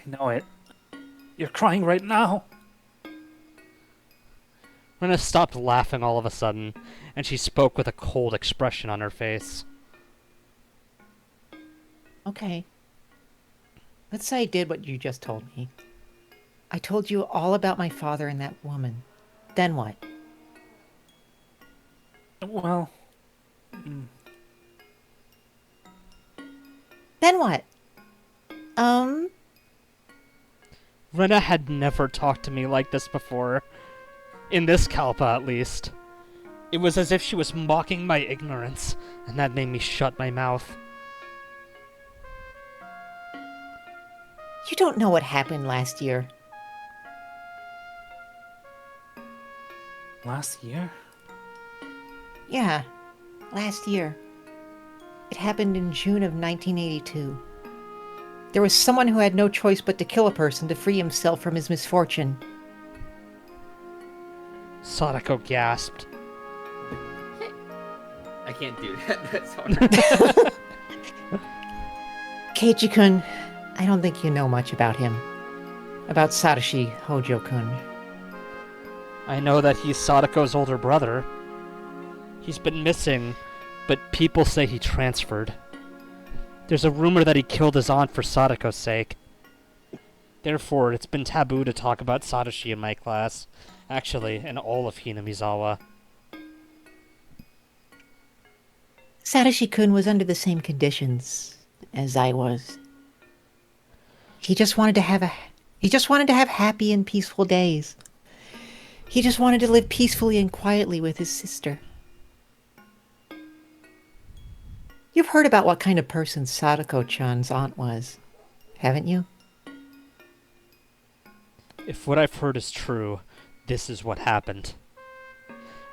Speaker 3: know it. You're crying right now.
Speaker 1: Rena stopped laughing all of a sudden, and she spoke with a cold expression on her face.
Speaker 2: Okay. Let's say I did what you just told me. I told you all about my father and that woman. Then what?
Speaker 3: Well,
Speaker 2: Then what?
Speaker 1: Rena had never talked to me like this before. In this Kalpa, at least. It was as if she was mocking my ignorance, and that made me shut my mouth.
Speaker 2: You don't know what happened last year.
Speaker 3: last year?
Speaker 2: Yeah, last year. It happened in June of 1982. There was someone who had no choice but to kill a person to free himself from his misfortune.
Speaker 1: Sadako gasped.
Speaker 4: I can't do that. That's hard.
Speaker 2: Keiichi-kun, I don't think you know much about him. About Satoshi Hojo-kun.
Speaker 1: I know that he's Sadako's older brother. He's been missing, but people say he transferred. There's a rumor that he killed his aunt for Sadako's sake. Therefore, it's been taboo to talk about Satoshi in my class. Actually, in all of Hinamizawa.
Speaker 2: Satoshi-kun was under the same conditions as I was. He just wanted to have happy and peaceful days. He just wanted to live peacefully and quietly with his sister. You've heard about what kind of person Sadako-chan's aunt was, haven't you?
Speaker 1: If what I've heard is true, this is what happened.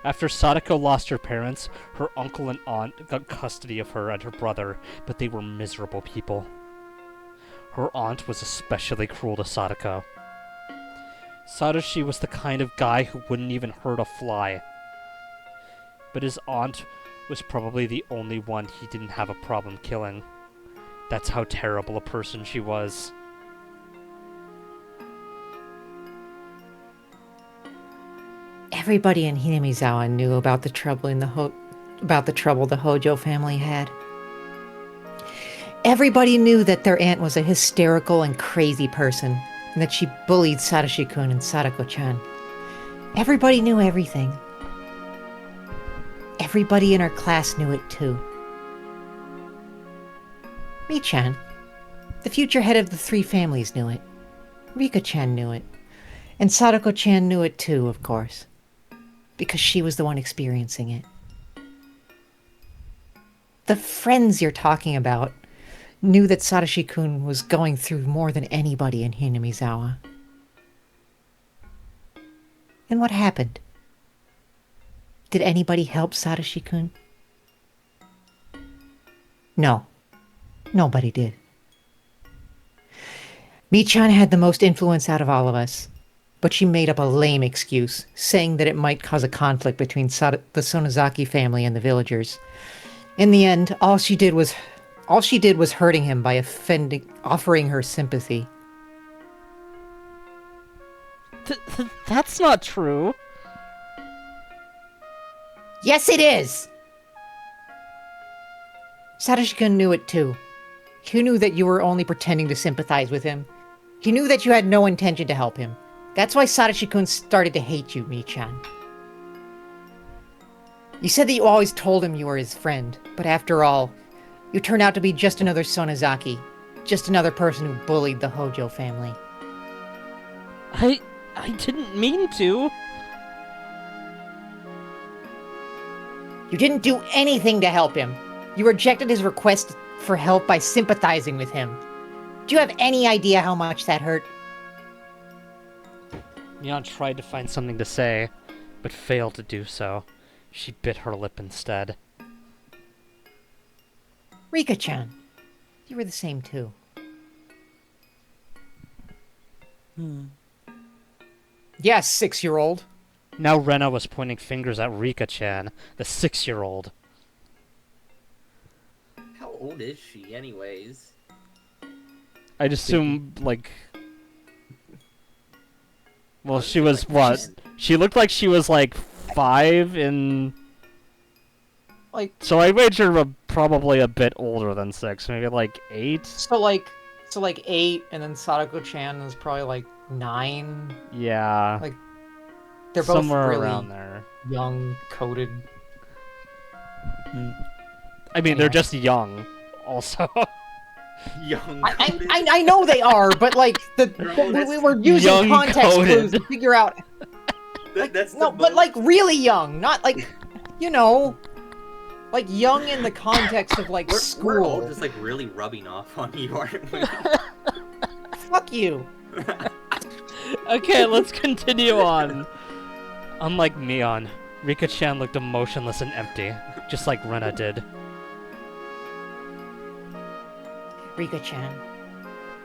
Speaker 1: After Sadako lost her parents, her uncle and aunt got custody of her and her brother, but they were miserable people. Her aunt was especially cruel to Sadako. Satoshi was the kind of guy who wouldn't even hurt a fly. But his aunt was probably the only one he didn't have a problem killing. That's how terrible a person she was.
Speaker 2: Everybody in Hinamizawa knew about the trouble the Hojo family had. Everybody knew that their aunt was a hysterical and crazy person, and that she bullied Satoshi-kun and Sadako-chan. Everybody knew everything. Everybody in our class knew it too. Mi-chan, the future head of the three families, knew it. Rika-chan knew it. And Sadako-chan knew it too, of course. Because she was the one experiencing it. The friends you're talking about knew that Satoshi-kun was going through more than anybody in Hinamizawa. And what happened? Did anybody help Satoshi-kun? No. Nobody did. Mi-chan had the most influence out of all of us, but she made up a lame excuse, saying that it might cause a conflict between the Sonozaki family and the villagers. In the end, all she did was hurting him by offering her sympathy.
Speaker 1: That's not true.
Speaker 2: Yes, it is! Satoshi-kun knew it too. He knew that you were only pretending to sympathize with him. He knew that you had no intention to help him. That's why Satoshi-kun started to hate you, Mi-chan. You said that you always told him you were his friend, but after all, you turned out to be just another Sonozaki. Just another person who bullied the Hojo family.
Speaker 1: I didn't mean to.
Speaker 2: You didn't do anything to help him. You rejected his request for help by sympathizing with him. Do you have any idea how much that hurt?
Speaker 1: Mion tried to find something to say, but failed to do so. She bit her lip instead.
Speaker 2: Rika-chan, you were the same too. Yes, 6-year-old.
Speaker 1: Now Rena was pointing fingers at Rika-chan, the 6-year-old.
Speaker 4: How old is she, anyways?
Speaker 1: I'd assume, like... Well, she was, what? She looked like she was, like, 5 in...
Speaker 6: Like,
Speaker 1: So I wager probably a bit older than 6, maybe, like, 8?
Speaker 6: so like So like 8, and then Sadako-chan is probably like 9.
Speaker 1: Yeah.
Speaker 6: Like, they're both
Speaker 1: somewhere
Speaker 6: really
Speaker 1: around there.
Speaker 6: young, coded.
Speaker 1: I mean, they're
Speaker 6: Anyway.
Speaker 1: just young, also.
Speaker 4: Young.
Speaker 6: I know they are, but like we were using
Speaker 1: Young
Speaker 6: context
Speaker 1: coded.
Speaker 6: clues to figure out.
Speaker 4: That's
Speaker 6: No,
Speaker 4: the
Speaker 6: but
Speaker 4: most-
Speaker 6: like really young, not like, you know, like young in the context of like
Speaker 4: we're all
Speaker 6: school.
Speaker 4: just like really rubbing off on you, aren't we?
Speaker 6: Fuck you.
Speaker 1: Okay, let's continue on. Unlike Mion, Rika-chan looked emotionless and empty, just like Rena did.
Speaker 2: Rika-chan,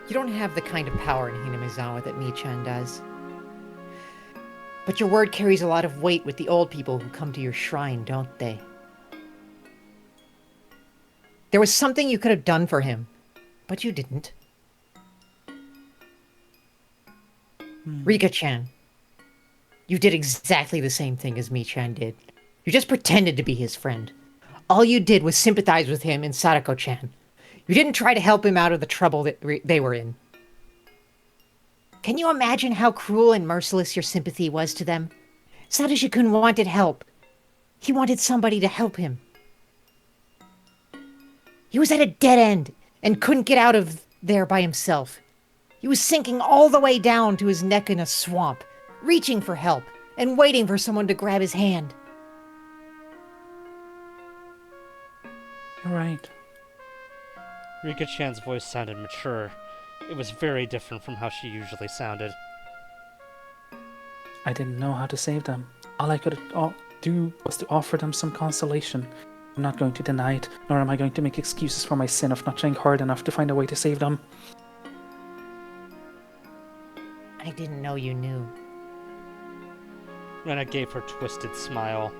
Speaker 2: you don't have the kind of power in Hinamizawa that Mi-chan does. But your word carries a lot of weight with the old people who come to your shrine, don't they? There was something you could have done for him, but you didn't. Rika-chan, you did exactly the same thing as Mi-chan did. You just pretended to be his friend. All you did was sympathize with him and Sadako-chan. You didn't try to help him out of the trouble that they were in. Can you imagine how cruel and merciless your sympathy was to them? Satoshi-kun wanted help. He wanted somebody to help him. He was at a dead end and couldn't get out of there by himself. He was sinking all the way down to his neck in a swamp, reaching for help and waiting for someone to grab his hand.
Speaker 3: You're right.
Speaker 1: Rika-chan's voice sounded mature. It was very different from how she usually sounded.
Speaker 3: I didn't know how to save them. All I could do was to offer them some consolation. I'm not going to deny it, nor am I going to make excuses for my sin of not trying hard enough to find a way to save them.
Speaker 2: I didn't know you knew.
Speaker 1: Rena gave her twisted smile.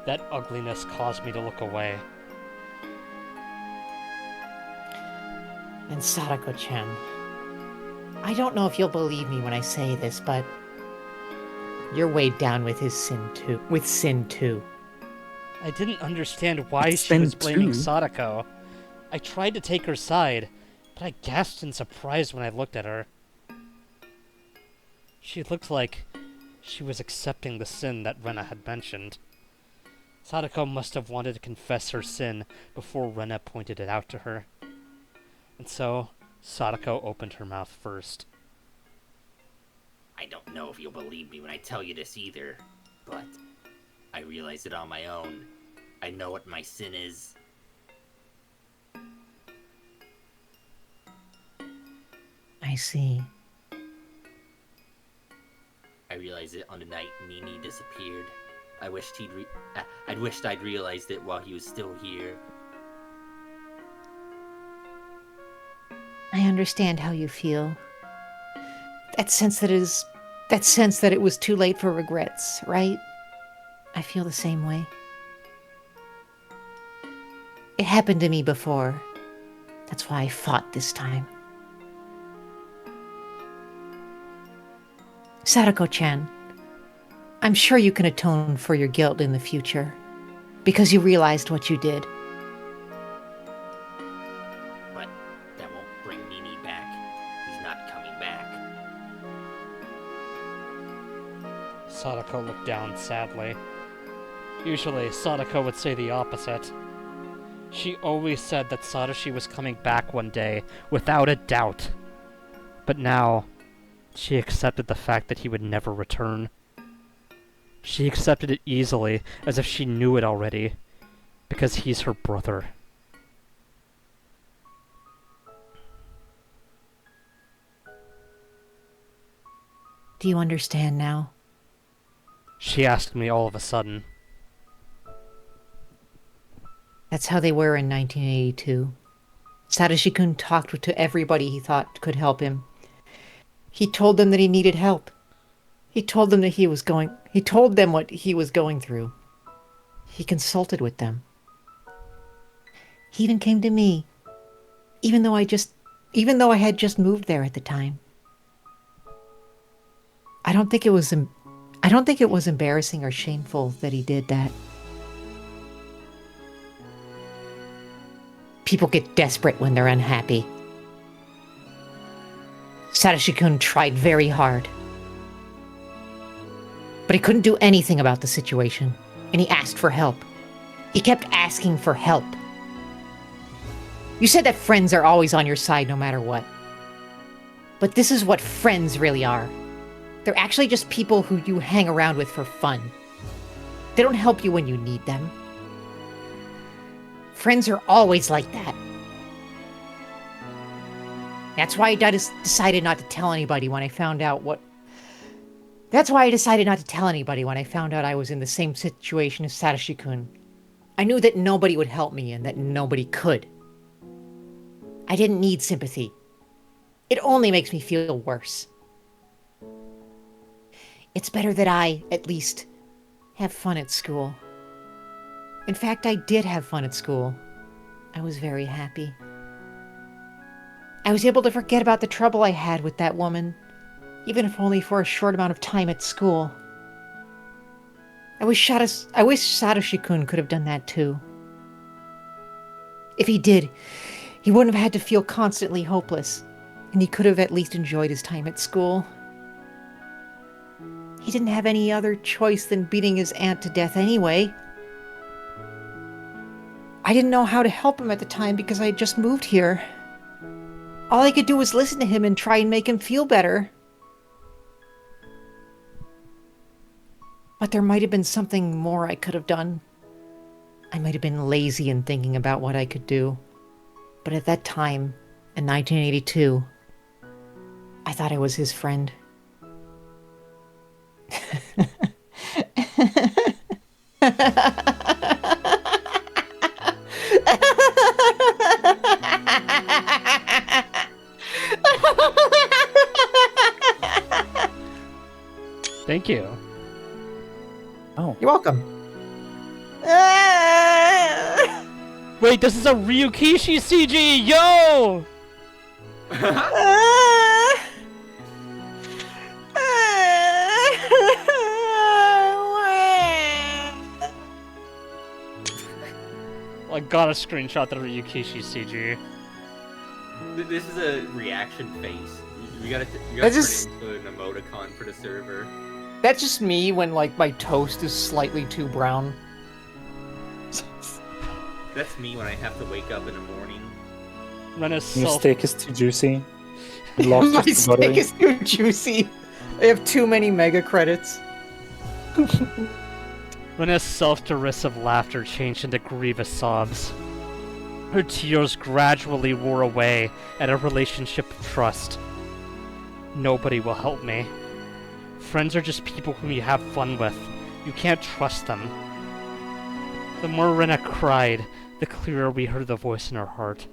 Speaker 1: That ugliness caused me to look away.
Speaker 2: And Sadako-chan, I don't know if you'll believe me when I say this, but you're weighed down with sin too.
Speaker 1: I didn't understand why she
Speaker 3: Sin
Speaker 1: was blaming
Speaker 3: too?
Speaker 1: Sadako. I tried to take her side, but I gasped in surprise when I looked at her. She looked like she was accepting the sin that Rena had mentioned. Sadako must have wanted to confess her sin before Rena pointed it out to her. And so, Sadako opened her mouth first.
Speaker 5: I don't know if you'll believe me when I tell you this either, but I realized it on my own. I know what my sin is.
Speaker 2: I see.
Speaker 5: I realized it on the night Nini disappeared. I wished I'd realized it while he was still here.
Speaker 2: I understand how you feel. That sense that it was too late for regrets, right? I feel the same way. It happened to me before. That's why I fought this time. Sadako-chan, I'm sure you can atone for your guilt in the future, because you realized what you did.
Speaker 5: But that won't bring Nini back. He's not coming back.
Speaker 1: Sadako looked down sadly. Usually, Sadako would say the opposite. She always said that Satoshi was coming back one day, without a doubt. But now, she accepted the fact that he would never return. She accepted it easily, as if she knew it already, because he's her brother.
Speaker 2: Do you understand now?
Speaker 1: She asked me all of a sudden.
Speaker 2: That's how they were in 1982. Satoshi-kun talked to everybody he thought could help him. He told them that he needed help. He told them what he was going through. He consulted with them. He even came to me, even though I had just moved there at the time. I don't think it was embarrassing or shameful that he did that. People get desperate when they're unhappy. Satoshi-kun tried very hard. But he couldn't do anything about the situation, and he asked for help. He kept asking for help. You said that friends are always on your side no matter what. But this is what friends really are. They're actually just people who you hang around with for fun. They don't help you when you need them. Friends are always like that. That's why I decided not to tell anybody when I found out what... That's why I decided not to tell anybody when I found out I was in the same situation as Satoshi-kun. I knew that nobody would help me and that nobody could. I didn't need sympathy. It only makes me feel worse. It's better that I, at least, have fun at school. In fact, I did have fun at school. I was very happy. I was able to forget about the trouble I had with that woman, even if only for a short amount of time at school. I wish Satoshi-kun could have done that too. If he did, he wouldn't have had to feel constantly hopeless, and he could have at least enjoyed his time at school. He didn't have any other choice than beating his aunt to death anyway. I didn't know how to help him at the time because I had just moved here. All I could do was listen to him and try and make him feel better. But there might have been something more I could have done. I might have been lazy in thinking about what I could do. But at that time, in 1982, I thought I was his friend.
Speaker 1: Thank you.
Speaker 3: Oh.
Speaker 6: You're welcome.
Speaker 1: Wait, this is a Ryukishi CG, yo! I got a screenshot of the Ryukishi CG.
Speaker 4: This is a reaction face. You gotta turn it into an emoticon for the server.
Speaker 6: That's just me when, like, my toast is slightly too brown.
Speaker 4: That's me when I have to wake up in the morning.
Speaker 1: Rena's
Speaker 3: Your
Speaker 1: self
Speaker 3: steak is too juicy. You lost
Speaker 6: My
Speaker 3: the
Speaker 6: steak
Speaker 3: buttery.
Speaker 6: is too juicy. I have too many mega credits.
Speaker 1: Rena's self-derisive laughter changed into grievous sobs. Her tears gradually wore away at a relationship of trust. Nobody will help me. Friends are just people whom you have fun with. You can't trust them. The more Rena cried, the clearer we heard the voice in her heart.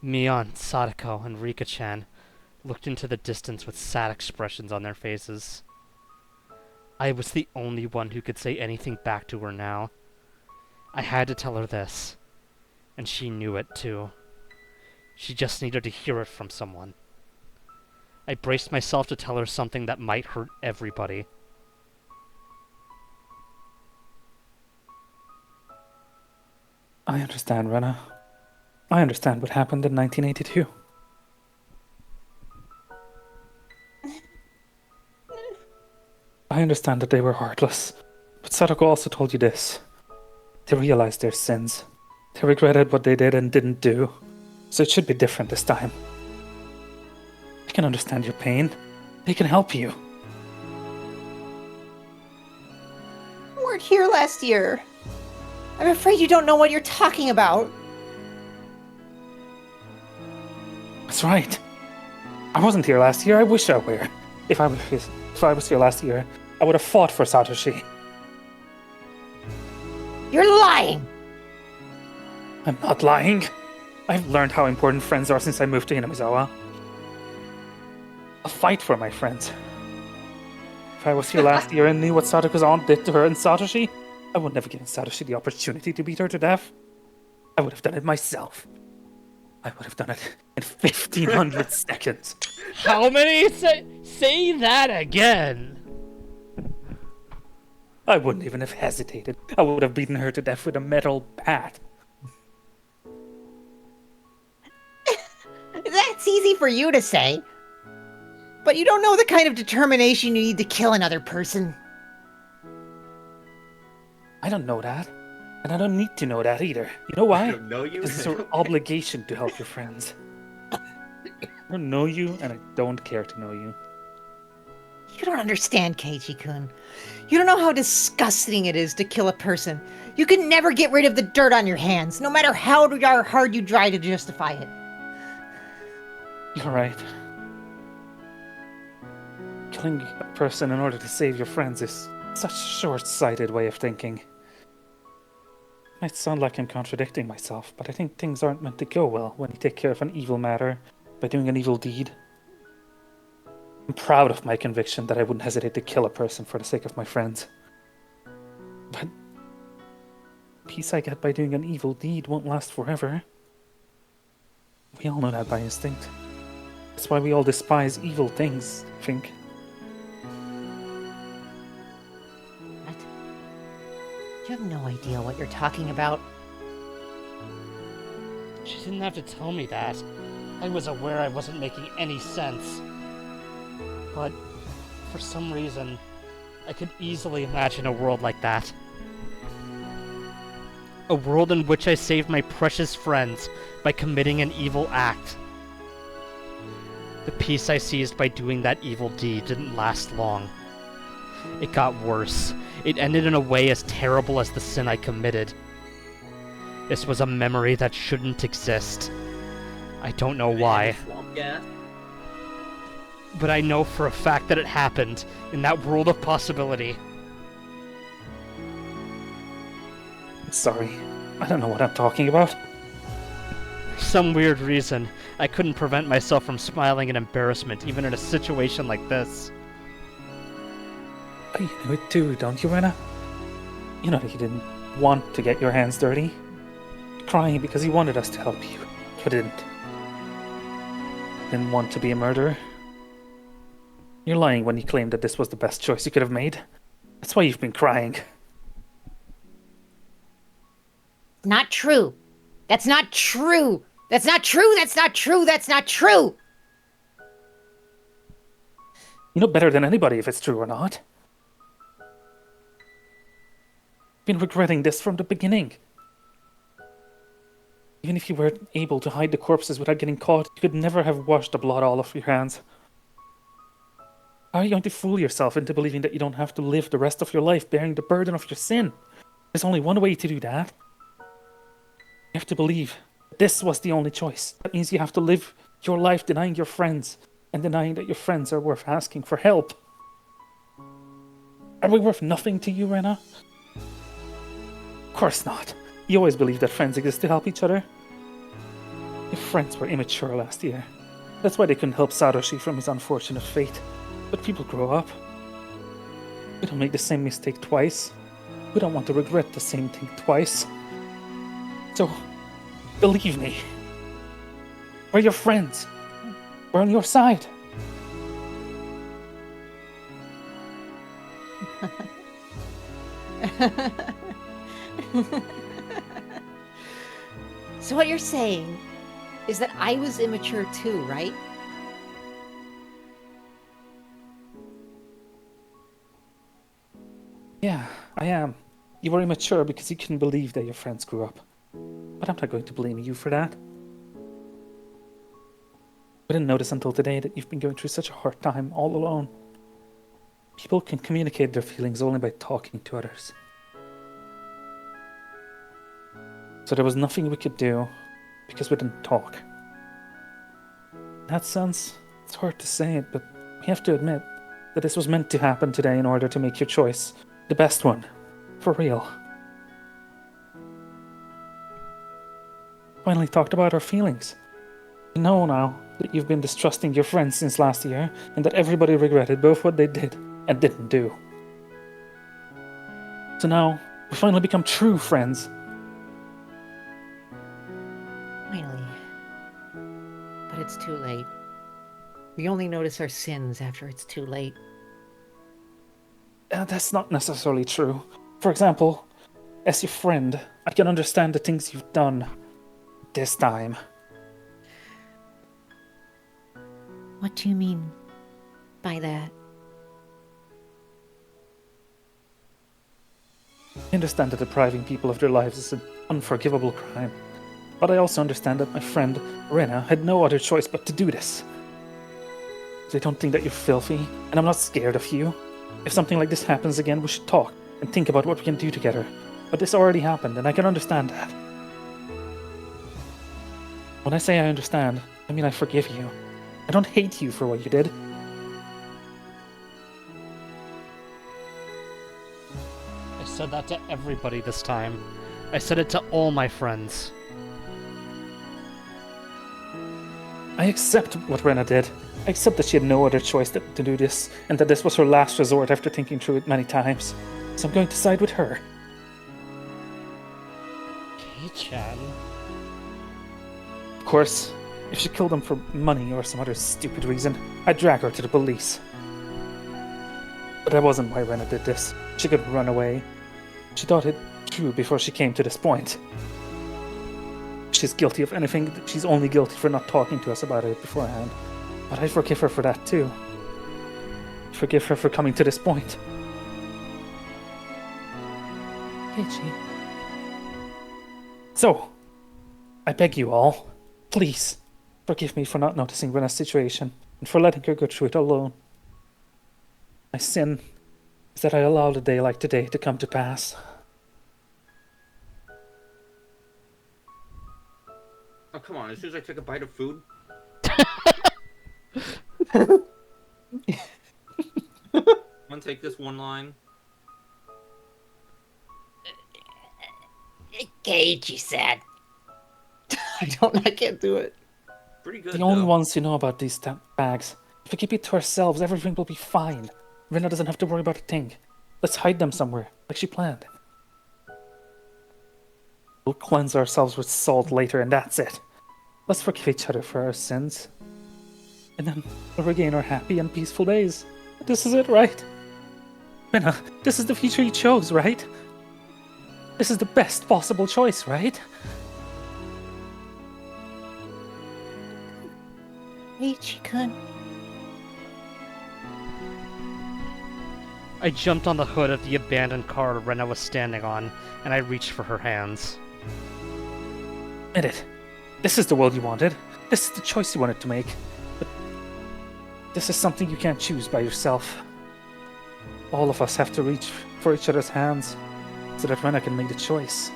Speaker 1: Mion, Sadako, and Rika-chan looked into the distance with sad expressions on their faces. I was the only one who could say anything back to her now. I had to tell her this, and she knew it too. She just needed to hear it from someone. I braced myself to tell her something that might hurt everybody.
Speaker 3: I understand, Rena. I understand what happened in 1982. I understand that they were heartless, but Sadako also told you this. They realized their sins. They regretted what they did and didn't do. So it should be different this time. They can understand your pain. They can help you.
Speaker 2: You weren't here last year. I'm afraid you don't know what you're talking about.
Speaker 3: That's right. I wasn't here last year. I wish I were. If I was here last year, I would have fought for Satoshi.
Speaker 2: You're lying!
Speaker 3: I'm not lying. I've learned how important friends are since I moved to Hinamizawa. I'll fight for my friends. If I was here last year and knew what Sadako's aunt did to her and Satoshi, I would never given Satoshi the opportunity to beat her to death. I would have done it myself. I would have done it in 1500 seconds.
Speaker 1: How many? Say that again!
Speaker 3: I wouldn't even have hesitated. I would have beaten her to death with a metal bat.
Speaker 2: That's easy for you to say. But you don't know the kind of determination you need to kill another person.
Speaker 3: I don't know that. And I don't need to know that either. You know why?
Speaker 4: I don't know you.
Speaker 3: Because it's our obligation to help your friends. I don't know you, and I don't care to know you.
Speaker 2: You don't understand, Keiichi-kun. You don't know how disgusting it is to kill a person. You can never get rid of the dirt on your hands, no matter how hard you try to justify it.
Speaker 3: You're right. Killing a person in order to save your friends is such a short-sighted way of thinking. Might sound like I'm contradicting myself, but I think things aren't meant to go well when you take care of an evil matter by doing an evil deed. I'm proud of my conviction that I wouldn't hesitate to kill a person for the sake of my friends. But the peace I get by doing an evil deed won't last forever. We all know that by instinct. That's why we all despise evil things, I think.
Speaker 2: What? You have no idea what you're talking about.
Speaker 1: She didn't have to tell me that. I was aware I wasn't making any sense. But, for some reason, I could easily imagine a world like that. A world in which I saved my precious friends by committing an evil act. The peace I seized by doing that evil deed didn't last long. It got worse. It ended in a way as terrible as the sin I committed. This was a memory that shouldn't exist. I don't know why.
Speaker 4: Yeah.
Speaker 1: But I know for a fact that it happened in that world of possibility.
Speaker 3: Sorry, I don't know what I'm talking about.
Speaker 1: For some weird reason, I couldn't prevent myself from smiling in embarrassment, even in a situation like this.
Speaker 3: You know it too, don't you, Rena? You know that you didn't want to get your hands dirty. You're crying because you wanted us to help you, but didn't want to be a murderer. You're lying when you claim that this was the best choice you could have made. That's why you've been crying.
Speaker 2: Not true. That's not true. That's not true. That's not true. That's not true.
Speaker 3: You know better than anybody if it's true or not. You've been regretting this from the beginning. Even if you were able to hide the corpses without getting caught, you could never have washed the blood all off your hands. How are you going to fool yourself into believing that you don't have to live the rest of your life bearing the burden of your sin? There's only one way to do that. You have to believe that this was the only choice. That means you have to live your life denying your friends and denying that your friends are worth asking for help. Are we worth nothing to you, Rena? Of course not. You always believed that friends exist to help each other. Your friends were immature last year. That's why they couldn't help Satoshi from his unfortunate fate. But people grow up. We don't make the same mistake twice. We don't want to regret the same thing twice. So, believe me. We're your friends. We're on your side.
Speaker 2: So what you're saying is that I was immature too, right?
Speaker 3: Yeah, I am. You were immature because you couldn't believe that your friends grew up. But I'm not going to blame you for that. I didn't notice until today that you've been going through such a hard time all alone. People can communicate their feelings only by talking to others. So there was nothing we could do because we didn't talk. In that sense, it's hard to say it, but we have to admit that this was meant to happen today in order to make your choice the best one. For real. Finally talked about our feelings. We know now that you've been distrusting your friends since last year, and that everybody regretted both what they did and didn't do. So now, we finally become true friends.
Speaker 2: Finally. But it's too late. We only notice our sins after it's too late.
Speaker 3: That's not necessarily true. For example, as your friend, I can understand the things you've done this time.
Speaker 2: What do you mean by that?
Speaker 3: I understand that depriving people of their lives is an unforgivable crime, but I also understand that my friend Rena had no other choice but to do this. I don't think that you're filthy, and I'm not scared of you. If something like this happens again, we should talk and think about what we can do together. But this already happened, and I can understand that. When I say I understand, I mean I forgive you. I don't hate you for what you did.
Speaker 1: I said that to everybody this time. I said it to all my friends.
Speaker 3: I accept what Rena did. I accept that she had no other choice to do this, and that this was her last resort after thinking through it many times. So I'm going to side with her.
Speaker 1: Kei-chan.
Speaker 3: Of course, if she killed him for money or some other stupid reason, I'd drag her to the police. But that wasn't why Rena did this. She could run away. She thought it through before she came to this point. If she's guilty of anything, she's only guilty for not talking to us about it beforehand. But I forgive her for that too. I forgive her for coming to this point. Keiichi. So, I beg you all, please, forgive me for not noticing Rena's situation and for letting her go through it alone. My sin is that I allowed a day like today to come to pass.
Speaker 4: Oh, come on. As soon as I took a bite of food. Want to take this one line?
Speaker 5: Keiichi-san.
Speaker 6: I can't do it.
Speaker 4: Pretty good,
Speaker 3: The only
Speaker 4: though.
Speaker 3: ones who know about these bags. If we keep it to ourselves, everything will be fine. Rena doesn't have to worry about a thing. Let's hide them somewhere, like she planned. We'll cleanse ourselves with salt later, and that's it. Let's forgive each other for our sins. And then we'll regain our happy and peaceful days. This is it, right? Rena, this is the future you chose, right? This is the best possible choice, right?
Speaker 2: Keiichi-kun.
Speaker 1: I jumped on the hood of the abandoned car Rena was standing on, and I reached for her hands.
Speaker 3: Admit it. This is the world you wanted. This is the choice you wanted to make. But this is something you can't choose by yourself. All of us have to reach for each other's hands so that Rena can make the choice.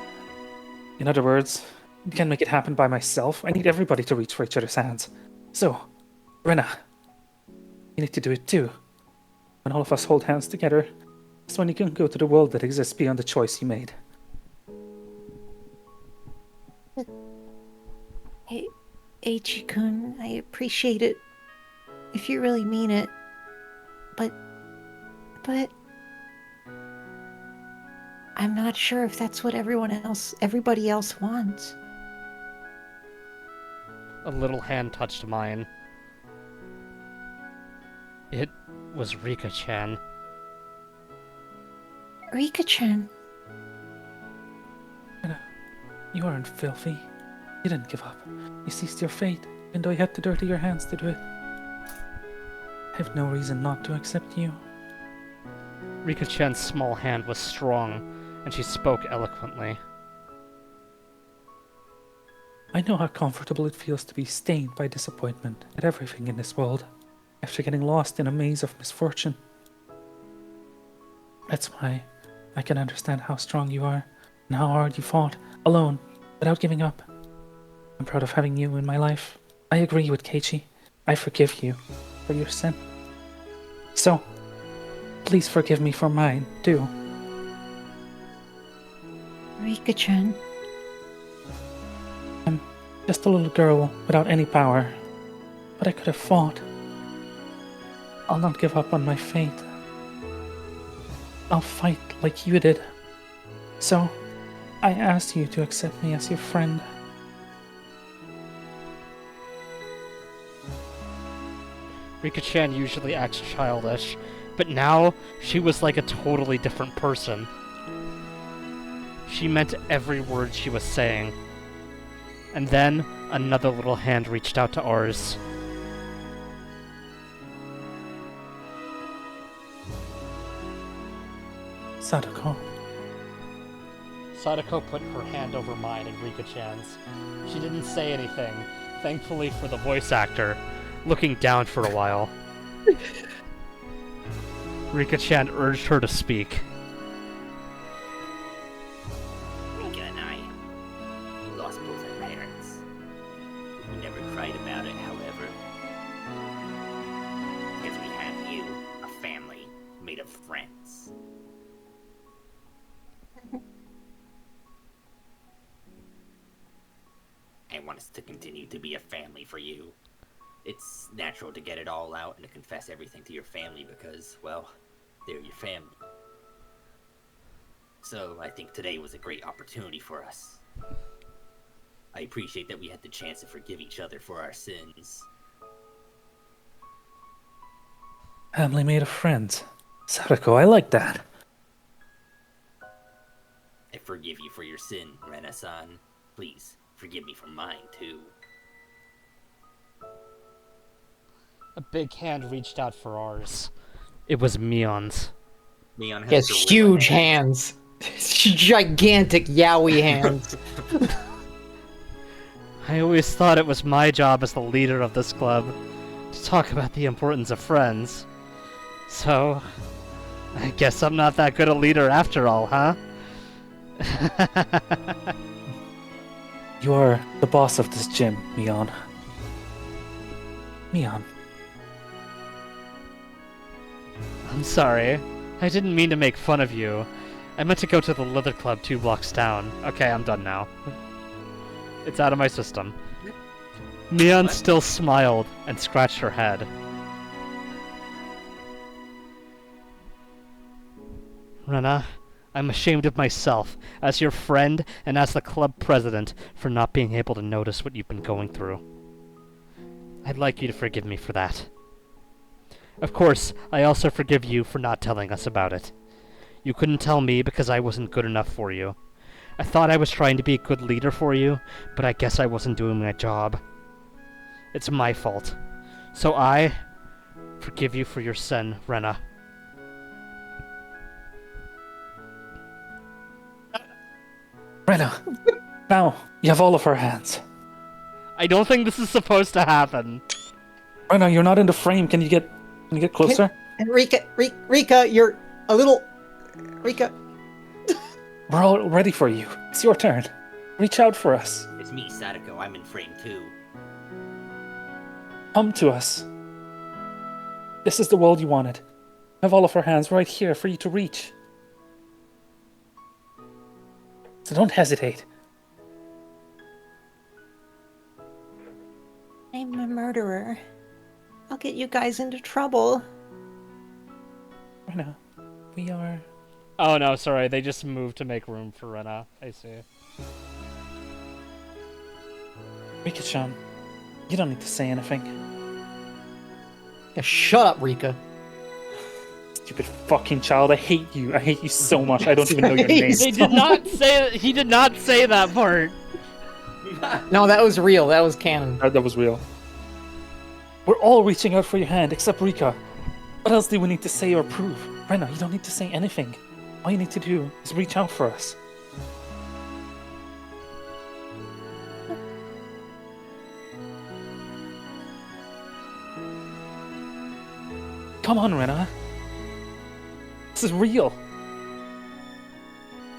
Speaker 3: In other words, I can't make it happen by myself. I need everybody to reach for each other's hands. So, Rena, you need to do it too. When all of us hold hands together, that's when you can go to the world that exists beyond the choice you made.
Speaker 2: Hey, Keiichi-kun, I appreciate it. If you really mean it. But... I'm not sure if that's what everybody else wants.
Speaker 1: A little hand touched mine. It was Rika-chan.
Speaker 2: Rika-chan.
Speaker 3: Rena, you aren't filthy. You didn't give up. You seized your fate, even though you had to dirty your hands to do it. I have no reason not to accept you.
Speaker 1: Rika-chan's small hand was strong, and she spoke eloquently.
Speaker 3: I know how comfortable it feels to be stained by disappointment at everything in this world, after getting lost in a maze of misfortune. That's why I can understand how strong you are, and how hard you fought, alone, without giving up. I'm proud of having you in my life. I agree with Keiichi. I forgive you for your sin. So, please forgive me for mine, too.
Speaker 2: Rika-chan.
Speaker 3: I'm just a little girl without any power, but I could have fought. I'll not give up on my fate. I'll fight like you did. So, I ask you to accept me as your friend.
Speaker 1: Rika-chan usually acts childish, but now she was like a totally different person. She meant every word she was saying. And then another little hand reached out to ours.
Speaker 3: Sadako.
Speaker 1: Sadako put her hand over mine in Rika-chan's. She didn't say anything, thankfully for the voice actor, looking down for a while. Rika-chan urged her to speak.
Speaker 5: Rika and I lost both our parents. We never cried about it, however. Because we had you, a family made of friends. I want us to continue to be a family for you. It's natural to get it all out and to confess everything to your family because, well, they're your family. So I think today was a great opportunity for us. I appreciate that we had the chance to forgive each other for our sins.
Speaker 3: Family made of friends. Sadako, I like that.
Speaker 5: I forgive you for your sin, Rena-san. Please, forgive me for mine, too.
Speaker 1: A big hand reached out for ours. It was Mion's.
Speaker 4: Neon
Speaker 6: He has
Speaker 4: gorilla
Speaker 6: huge hands. Gigantic yaoi hands.
Speaker 1: I always thought it was my job as the leader of this club to talk about the importance of friends. So, I guess I'm not that good a leader after all, huh?
Speaker 3: You are the boss of this gym, Mion. Mion.
Speaker 1: I'm sorry. I didn't mean to make fun of you. I meant to go to the Leather Club 2 blocks down. Okay, I'm done now. It's out of my system. Mion still smiled and scratched her head. Rena, I'm ashamed of myself, as your friend and as the club president, for not being able to notice what you've been going through. I'd like you to forgive me for that. Of course, I also forgive you for not telling us about it. You couldn't tell me because I wasn't good enough for you. I thought I was trying to be a good leader for you, but I guess I wasn't doing my job. It's my fault. So I forgive you for your sin, Rena.
Speaker 3: Rena, now you have all of our hands.
Speaker 1: I don't think this is supposed to happen.
Speaker 3: Rena, you're not in the frame. Can you get closer?
Speaker 6: And Rika, you're a little... Rika...
Speaker 3: We're all ready for you. It's your turn. Reach out for us.
Speaker 5: It's me, Sadako. I'm in frame, too.
Speaker 3: Come to us. This is the world you wanted. Have all of our hands right here for you to reach. So don't hesitate.
Speaker 2: I'm a murderer. I'll get you guys into trouble.
Speaker 3: Rena, we are...
Speaker 1: Oh no, sorry, they just moved to make room for Rena. I see.
Speaker 3: Rika-chan, you don't need to say anything.
Speaker 6: Yeah, shut up, Rika.
Speaker 3: Stupid fucking child, I hate you. I hate you so much. I don't even know your name.
Speaker 1: They did not say he did not say that part.
Speaker 6: No, that was real. That was canon.
Speaker 3: That was real. We're all reaching out for your hand, except Rika. What else do we need to say or prove? Rena, you don't need to say anything. All you need to do is reach out for us. Come on, Rena. This is real.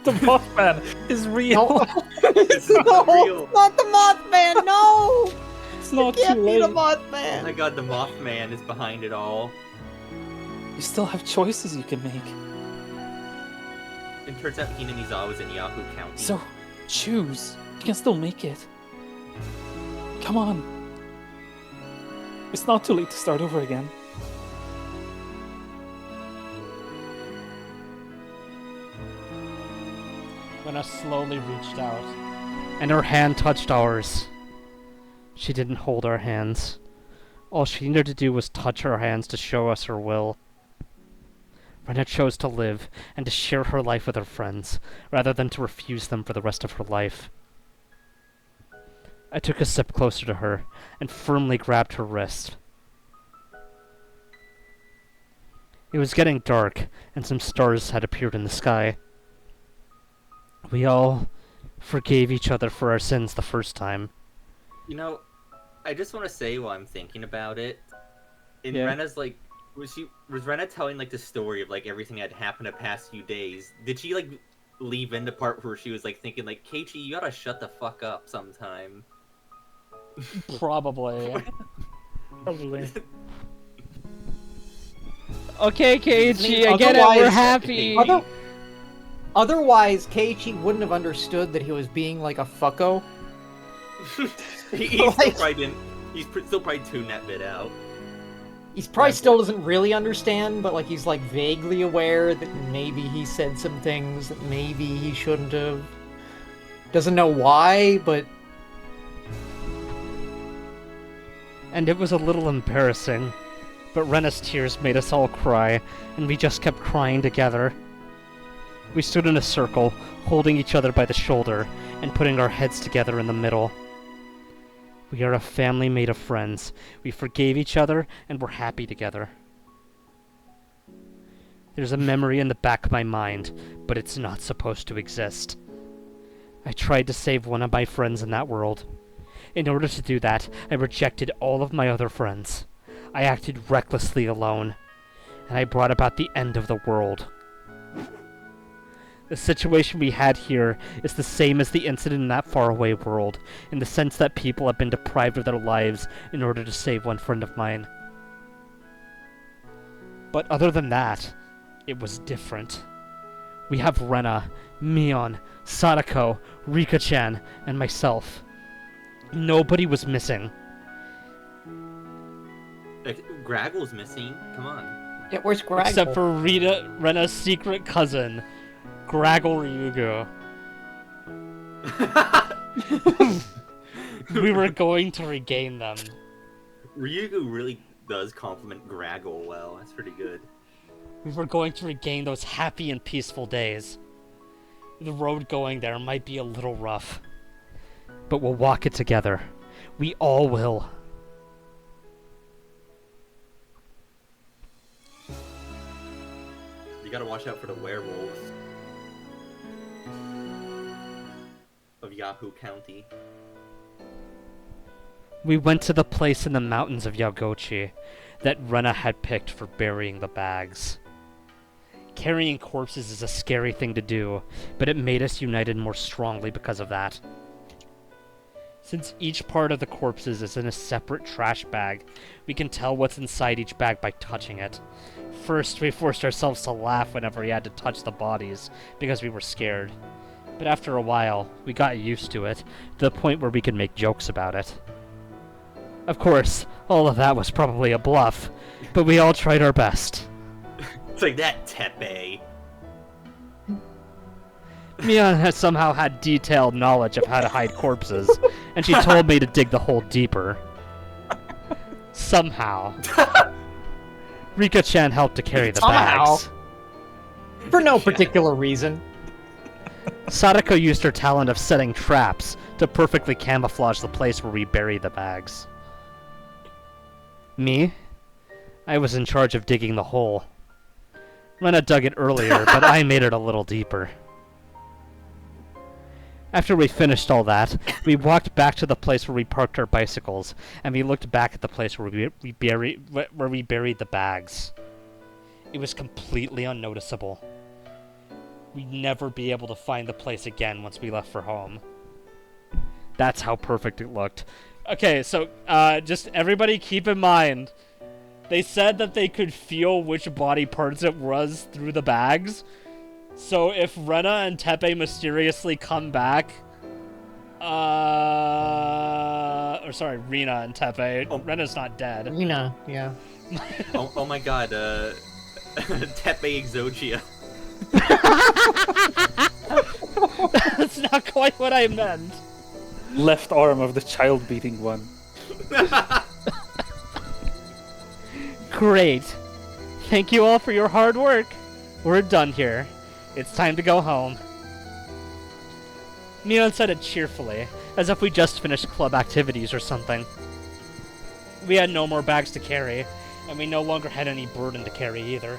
Speaker 3: The Mothman is real.
Speaker 6: No,
Speaker 4: This is not real.
Speaker 6: not the Mothman. No,
Speaker 3: It's not
Speaker 6: can't
Speaker 3: too
Speaker 6: be
Speaker 3: late.
Speaker 6: the
Speaker 4: Oh my
Speaker 6: Mothman.
Speaker 4: god, the Mothman is behind it all.
Speaker 3: You still have choices you can make.
Speaker 4: It turns out Hinamizawa was in Yahoo County.
Speaker 3: So, choose. You can still make it. Come on. It's not too late to start over again.
Speaker 1: Rena slowly reached out, and her hand touched ours. She didn't hold our hands. All she needed to do was touch our hands to show us her will. Rena chose to live and to share her life with her friends, rather than to refuse them for the rest of her life. I took a step closer to her and firmly grabbed her wrist. It was getting dark, and some stars had appeared in the sky. We all forgave each other for our sins the first time.
Speaker 4: You know, I just want to say while I'm thinking about it, in
Speaker 1: Yeah.
Speaker 4: Rena's like, was Rena telling like the story of like everything that had happened the past few days? Did she like leave in the part where she was like thinking like, Keiichi, you gotta shut the fuck up sometime?
Speaker 1: Probably.
Speaker 3: Probably.
Speaker 1: Okay, Keiichi, I get it, we're
Speaker 6: Otherwise-
Speaker 1: happy!
Speaker 6: Otherwise, Keiichi wouldn't have understood that he was being like a fucko.
Speaker 4: He still
Speaker 6: Like-
Speaker 4: probably didn't. Still probably tuned that bit out.
Speaker 6: He's probably still doesn't really understand, but like he's like vaguely aware that maybe he said some things that maybe he shouldn't have. Doesn't know why, but
Speaker 1: And it was a little embarrassing, but Rena's tears made us all cry, and we just kept crying together. We stood in a circle, holding each other by the shoulder, and putting our heads together in the middle. We are a family made of friends. We forgave each other, and we're happy together. There's a memory in the back of my mind, but it's not supposed to exist. I tried to save one of my friends in that world. In order to do that, I rejected all of my other friends. I acted recklessly alone, and I brought about the end of the world. The situation we had here is the same as the incident in that faraway world, in the sense that people have been deprived of their lives in order to save one friend of mine. But other than that, it was different. We have Rena, Mion, Sadako, Rika-chan, and myself. Nobody was missing.
Speaker 4: Like, Graggle's missing. Come on.
Speaker 6: yeah, where's Graggle?
Speaker 1: Except for Rena's secret cousin, Graggle Ryugu. We were going to regain them.
Speaker 4: Ryugu really does compliment Graggle well. That's pretty good.
Speaker 1: We were going to regain those happy and peaceful days. The road going there might be a little rough, but we'll walk it together. We all will.
Speaker 4: You gotta watch out for the werewolves of Yahoo County.
Speaker 1: We went to the place in the mountains of Yagochi that Rena had picked for burying the bags. Carrying corpses is a scary thing to do, but it made us united more strongly because of that. Since each part of the corpses is in a separate trash bag, we can tell what's inside each bag by touching it. First, we forced ourselves to laugh whenever we had to touch the bodies, because we were scared. But after a while, we got used to it, to the point where we could make jokes about it. Of course, all of that was probably a bluff, but we all tried our best.
Speaker 4: It's like that, Tepe.
Speaker 1: Mion has somehow had detailed knowledge of how to hide corpses, and she told me to dig the hole deeper. Somehow. Rika-chan helped to carry the
Speaker 6: Somehow.
Speaker 1: bags.
Speaker 6: For no particular reason.
Speaker 1: Sadako used her talent of setting traps to perfectly camouflage the place where we buried the bags. Me? I was in charge of digging the hole. Rena dug it earlier, but I made it a little deeper. After we finished all that, we walked back to the place where we parked our bicycles, and we looked back at the place where we buried the bags. It was completely unnoticeable. We'd never be able to find the place again once we left for home. That's how perfect it looked. Okay, so just everybody keep in mind, they said that they could feel which body parts it was through the bags. So if Rena and Tepe mysteriously come back, or sorry, Rena and Tepe.
Speaker 4: Oh.
Speaker 1: Rena's not dead.
Speaker 6: Rina, yeah.
Speaker 4: Oh my god, Tepe Exogia.
Speaker 1: That's not quite what I meant.
Speaker 3: Left arm of the child beating one.
Speaker 1: Great. Thank you all for your hard work. We're done here. It's time to go home. Mion said it cheerfully, as if we just finished club activities or something. We had no more bags to carry, And we no longer had any burden to carry either.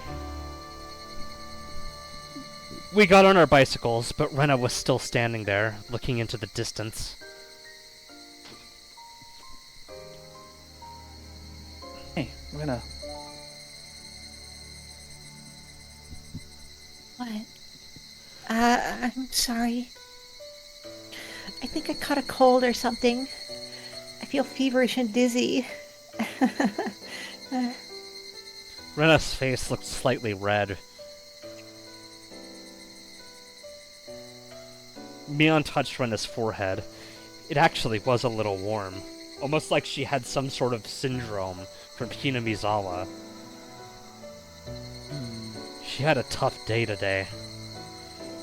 Speaker 1: We got on our bicycles, but Rena was still standing there, looking into the distance.
Speaker 3: Hey, Rena.
Speaker 2: What? I'm sorry. I think I caught a cold or something. I feel feverish and dizzy.
Speaker 1: Rena's face looked slightly red. Mion touched Rena's forehead. It actually was a little warm, almost like she had some sort of syndrome from Hinamizawa. She had a tough day today.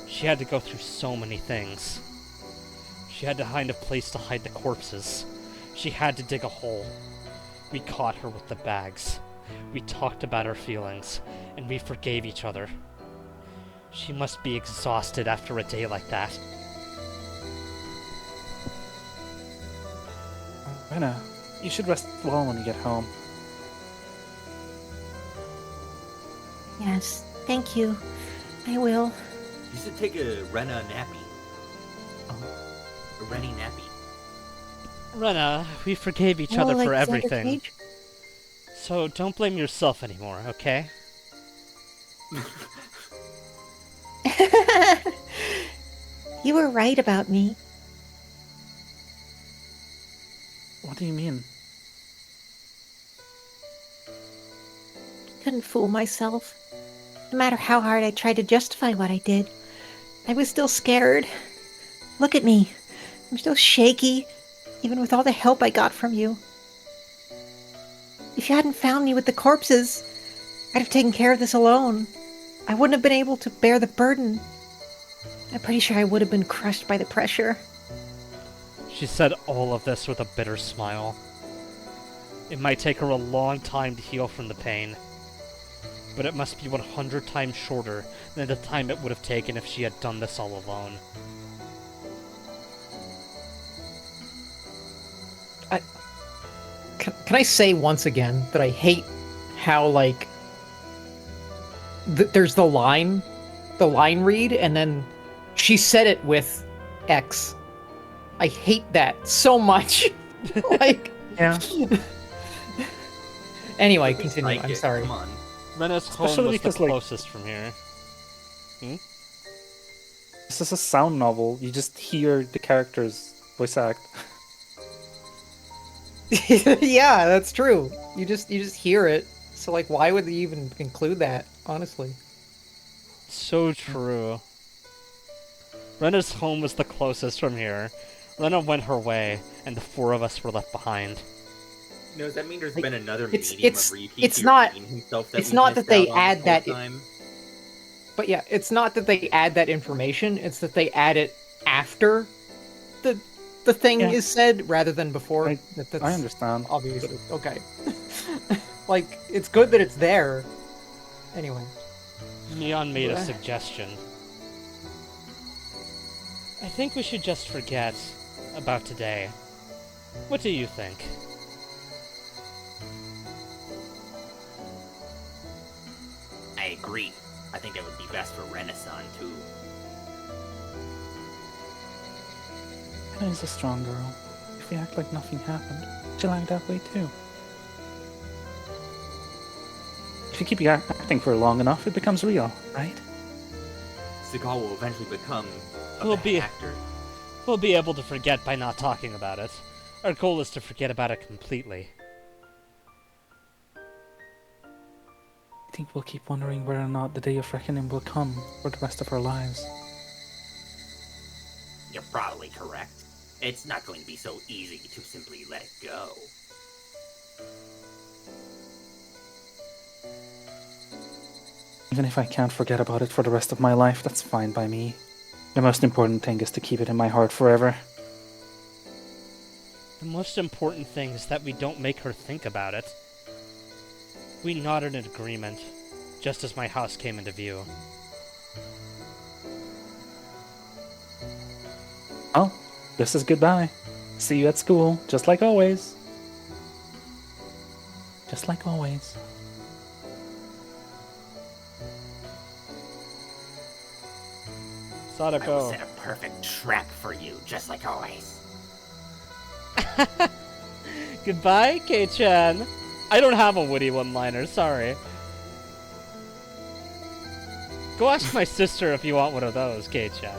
Speaker 1: She had to go through so many things. She had to find a place to hide the corpses. She had to dig a hole. We caught her with the bags. We talked about our feelings, and we forgave each other. She must be exhausted after a day like that.
Speaker 3: Rena, you should rest well when you get home.
Speaker 2: Yes, thank you. I will.
Speaker 4: You should take a Rena nappy. A Rennie nappy.
Speaker 1: Rena, we forgave each
Speaker 2: Oh,
Speaker 1: other
Speaker 2: like
Speaker 1: for
Speaker 2: Xander
Speaker 1: everything.
Speaker 2: Cage?
Speaker 1: So don't blame yourself anymore, okay?
Speaker 2: You were right about me.
Speaker 3: What do you mean?
Speaker 2: Couldn't fool myself. No matter how hard I tried to justify what I did, I was still scared. Look at me. I'm still shaky, even with all the help I got from you. If you hadn't found me with the corpses, I'd have taken care of this alone. I wouldn't have been able to bear the burden. I'm pretty sure I would have been crushed by the pressure.
Speaker 1: She said all of this with a bitter smile. It might take her a long time to heal from the pain, but it must be 100 times shorter than the time it would have taken if she had done this all alone.
Speaker 6: Can I say once again that I hate how, like, there's the line read, and then she said it with X. I hate that so much. Like,
Speaker 3: Yeah.
Speaker 6: anyway,
Speaker 4: At least
Speaker 6: continue.
Speaker 4: like
Speaker 6: I'm
Speaker 4: it,
Speaker 6: sorry.
Speaker 4: Come on.
Speaker 1: Rena's home
Speaker 3: Especially
Speaker 1: was the
Speaker 3: because, like-
Speaker 1: closest from here.
Speaker 3: This is a sound novel. You just hear the characters voice act.
Speaker 6: Yeah, that's true. You just hear it. So, like, why would they even include that? Honestly.
Speaker 1: So true. Rena's home was the closest from here. Rena went her way, and the four of us were left behind.
Speaker 4: No, does that mean there's
Speaker 6: Like,
Speaker 4: been another
Speaker 6: it's-
Speaker 4: medium
Speaker 6: it's-
Speaker 4: of repeat
Speaker 6: it's
Speaker 4: here
Speaker 6: not-
Speaker 4: being himself that
Speaker 6: it's
Speaker 4: we've
Speaker 6: not that
Speaker 4: missed
Speaker 6: they
Speaker 4: out on
Speaker 6: add
Speaker 4: this
Speaker 6: that
Speaker 4: whole time?
Speaker 6: But yeah, it's not that they add that information, it's that they add it after the thing
Speaker 3: Yeah.
Speaker 6: is said rather than before.
Speaker 3: I
Speaker 6: That's
Speaker 3: understand.
Speaker 6: obviously okay. Like, it's good that it's there. Anyway.
Speaker 1: Neon made a suggestion. I think we should just forget about today. What do you think?
Speaker 5: I agree. I think that would be best for Renaissance too.
Speaker 3: Rena's a strong girl. If we act like nothing happened, she'll act that way too. If you keep acting for long enough, it becomes real, right?
Speaker 4: Seagal will eventually become a
Speaker 1: He'll
Speaker 4: bad
Speaker 1: be-
Speaker 4: actor.
Speaker 1: We'll be able to forget by not talking about it. Our goal is to forget about it completely.
Speaker 3: I think we'll keep wondering whether or not the day of reckoning will come for the rest of our lives.
Speaker 5: You're probably correct. It's not going to be so easy to simply let it go.
Speaker 3: Even if I can't forget about it for the rest of my life, that's fine by me. The most important thing is to keep it in my heart forever.
Speaker 1: The most important thing is that we don't make her think about it. We nodded in agreement, just as my house came into view.
Speaker 3: Well, this is goodbye. See you at school, just like always. Just like always.
Speaker 5: I will
Speaker 1: Sadako.
Speaker 5: set a perfect trap for you, just like always.
Speaker 1: Goodbye, Kei-chan. I don't have a witty one-liner, sorry. Go ask my sister if you want one of those, Kei-chan.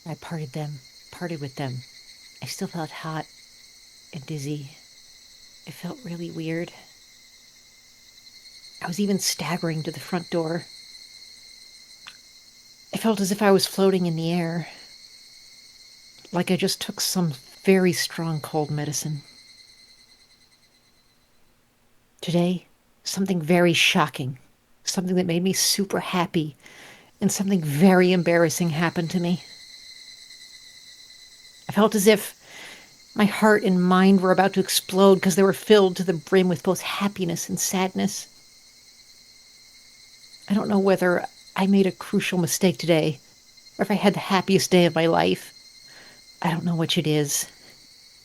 Speaker 2: I parted with them. I still felt hot and dizzy. It felt really weird. I was even staggering to the front door. I felt as if I was floating in the air, like I just took some very strong cold medicine. Today, something very shocking, something that made me super happy, and something very embarrassing happened to me. I felt as if my heart and mind were about to explode because they were filled to the brim with both happiness and sadness. I don't know whether I made a crucial mistake today, or if I had the happiest day of my life. I don't know which it is,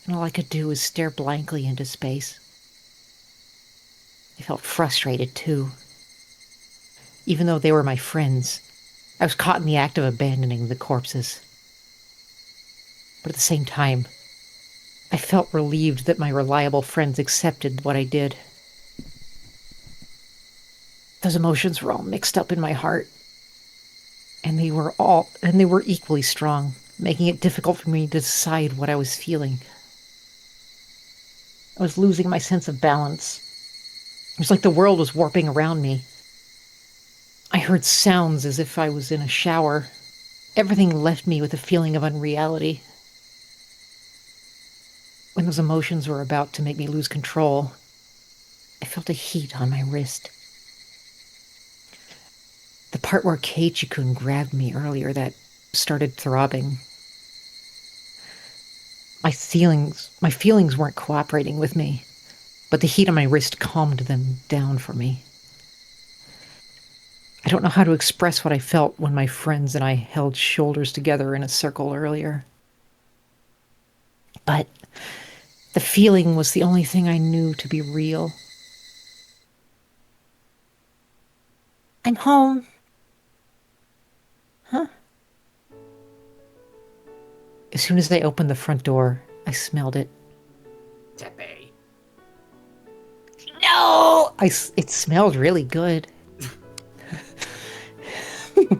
Speaker 2: and all I could do was stare blankly into space. I felt frustrated, too. Even though they were my friends, I was caught in the act of abandoning the corpses. But at the same time, I felt relieved that my reliable friends accepted what I did. Those emotions were all mixed up in my heart, and they were equally strong, making it difficult for me to decide what I was feeling. I was losing my sense of balance. It was like the world was warping around me. I heard sounds as if I was in a shower. Everything left me with a feeling of unreality. When those emotions were about to make me lose control, I felt a heat on my wrist. The part where Keiichi-kun grabbed me earlier that started throbbing. My feelings weren't cooperating with me, but the heat on my wrist calmed them down for me. I don't know how to express what I felt when my friends and I held shoulders together in a circle earlier. But the feeling was the only thing I knew to be real. I'm home. Huh? As soon as they opened the front door, I smelled it.
Speaker 5: Tepe.
Speaker 2: No! It smelled really good.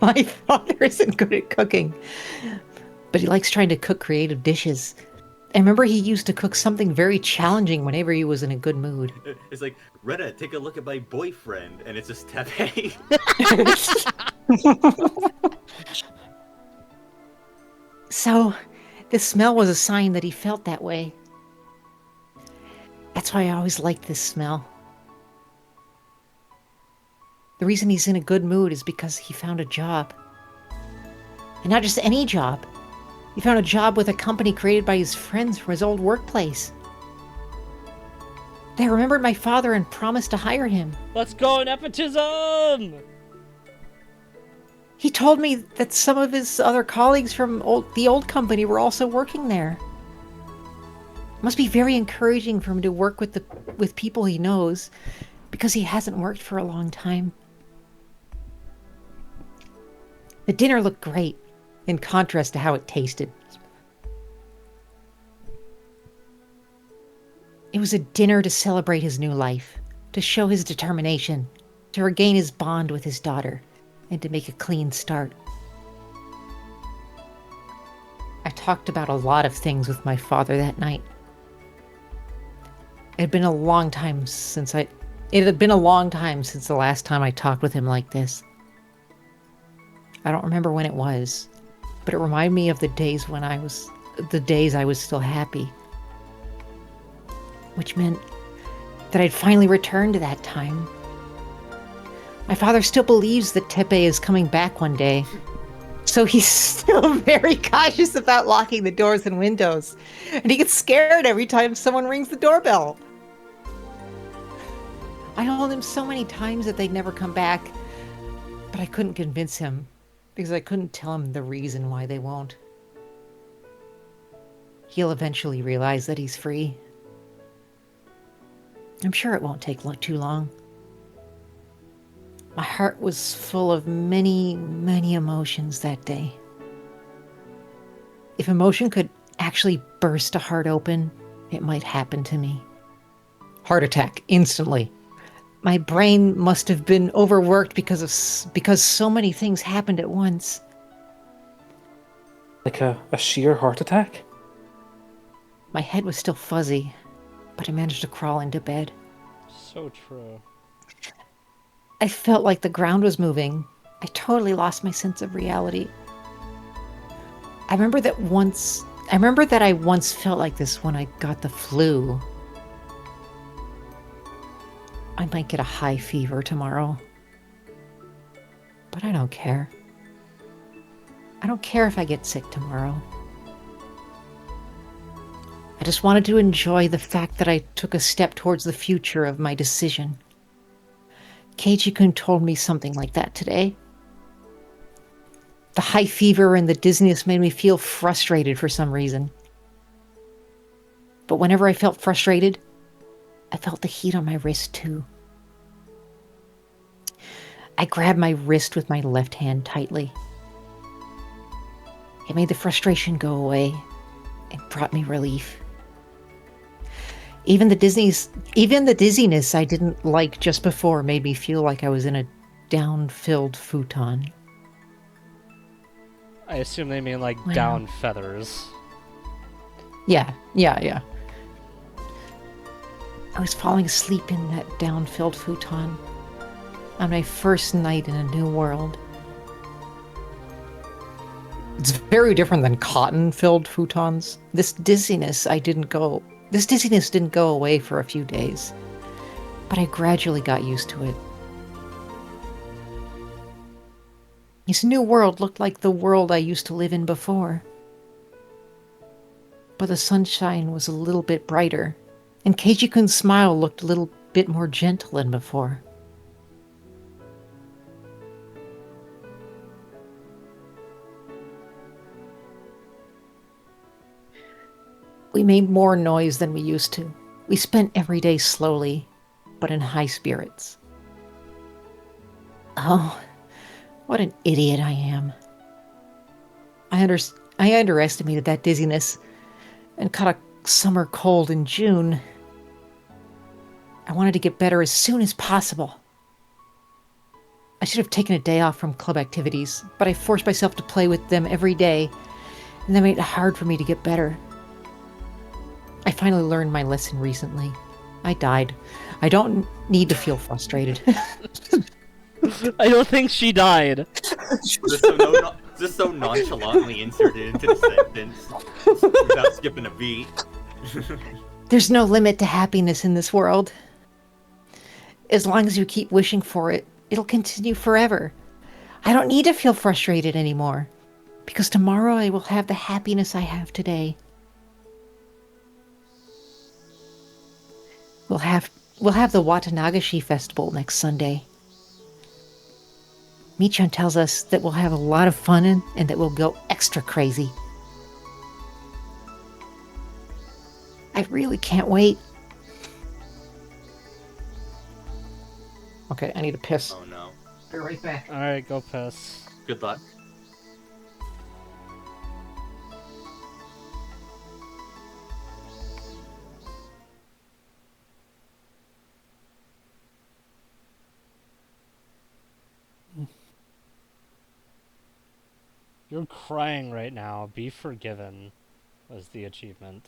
Speaker 2: My father isn't good at cooking, but he likes trying to cook creative dishes. I remember he used to cook something very challenging whenever he was in a good mood.
Speaker 4: It's like, Rena, take a look at my boyfriend, and it's just Tepe.
Speaker 2: So, the smell was a sign that he felt that way. That's why I always liked this smell. The reason he's in a good mood is because he found a job. And not just any job. He found a job with a company created by his friends from his old workplace. They remembered my father and promised to hire him.
Speaker 1: Let's go, nepotism!
Speaker 2: He told me that some of his other colleagues from the old company were also working there. It must be very encouraging for him to work with people he knows, because he hasn't worked for a long time. The dinner looked great, in contrast to how it tasted. It was a dinner to celebrate his new life, to show his determination, to regain his bond with his daughter, and to make a clean start. I talked about a lot of things with my father that night. It had been a long time since the last time I talked with him like this. I don't remember when it was, but it reminded me of the days I was still happy. Which meant that I'd finally returned to that time. My father still believes that Tepe is coming back one day, so he's still very cautious about locking the doors and windows, and he gets scared every time someone rings the doorbell. I told him so many times that they'd never come back, but I couldn't convince him, because I couldn't tell him the reason why they won't. He'll eventually realize that he's free. I'm sure it won't take too long. My heart was full of many, many emotions that day. If emotion could actually burst a heart open, it might happen to me. Heart attack, instantly. My brain must have been overworked because so many things happened at once.
Speaker 3: Like a sheer heart attack?
Speaker 2: My head was still fuzzy, but I managed to crawl into bed.
Speaker 1: So true.
Speaker 2: I felt like the ground was moving. I totally lost my sense of reality. I remember that I once felt like this when I got the flu. I might get a high fever tomorrow. But I don't care. I don't care if I get sick tomorrow. I just wanted to enjoy the fact that I took a step towards the future of my decision. Keiichi-kun told me something like that today. The high fever and the dizziness made me feel frustrated for some reason. But whenever I felt frustrated, I felt the heat on my wrist too. I grabbed my wrist with my left hand tightly. It made the frustration go away and brought me relief. Even the dizziness I didn't like just before made me feel like I was in a down-filled futon.
Speaker 1: I assume they mean like
Speaker 2: Wow.
Speaker 1: down feathers.
Speaker 2: Yeah. I was falling asleep in that down-filled futon on my first night in a new world. It's very different than cotton-filled futons. This dizziness didn't go away for a few days, but I gradually got used to it. This new world looked like the world I used to live in before. But the sunshine was a little bit brighter, and Keiichi-kun's smile looked a little bit more gentle than before. We made more noise than we used to. We spent every day slowly, but in high spirits. Oh, what an idiot I am. I underestimated that dizziness and caught a summer cold in June. I wanted to get better as soon as possible. I should have taken a day off from club activities, but I forced myself to play with them every day, and that made it hard for me to get better. I finally learned my lesson recently. I died. I don't need to feel frustrated.
Speaker 1: I don't think she died.
Speaker 4: Just so nonchalantly inserted into the sentence without skipping a beat.
Speaker 2: There's no limit to happiness in this world. As long as you keep wishing for it, it'll continue forever. I don't need to feel frustrated anymore, because tomorrow I will have the happiness I have today. We'll have the Watanagashi Festival next Sunday. Michan tells us that we'll have a lot of fun and that we'll go extra crazy. I really can't wait. Okay, I need to piss.
Speaker 4: Oh no.
Speaker 2: Be right back.
Speaker 1: Alright, go piss.
Speaker 4: Good luck.
Speaker 1: You're crying right now. Be forgiven was the achievement.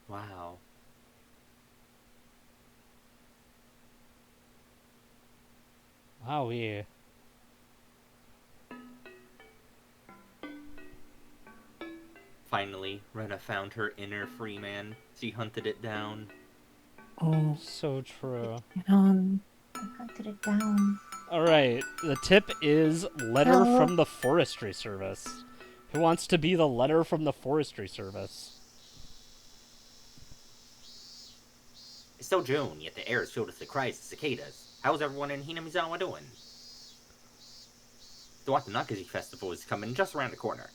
Speaker 4: Wow.
Speaker 1: Wowee.
Speaker 4: Finally, Rena found her inner free man. She hunted it down.
Speaker 3: Oh,
Speaker 1: So true.
Speaker 2: I hunted it down.
Speaker 1: Alright, the tip is letter
Speaker 2: Hello.
Speaker 1: from the Forestry Service. Who wants to be the letter from the Forestry Service?
Speaker 5: It's still June, yet the air is filled with the cries of cicadas. How's everyone in Hinamizawa doing? The Watanabe Festival is coming just around the corner.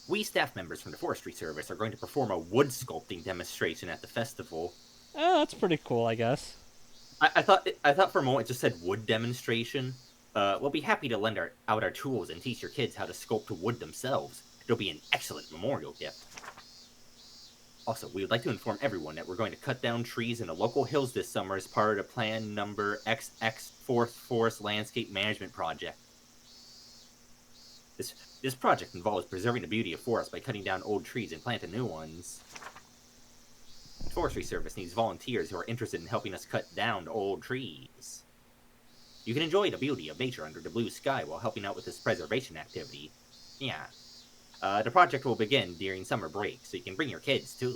Speaker 5: We staff members from the Forestry Service are going to perform a wood sculpting demonstration at the festival.
Speaker 1: Oh, that's pretty cool, I guess.
Speaker 5: I thought for a moment it just said wood demonstration. We'll be happy to lend out our tools and teach your kids how to sculpt wood themselves. It'll be an excellent memorial gift. Also, we would like to inform everyone that we're going to cut down trees in the local hills this summer as part of the Plan Number XX Fourth Forest Landscape Management Project. This project involves preserving the beauty of forests by cutting down old trees and planting new ones. The Forestry Service needs volunteers who are interested in helping us cut down old trees. You can enjoy the beauty of nature under the blue sky while helping out with this preservation activity. Yeah. The project will begin during summer break, so you can bring your kids, too.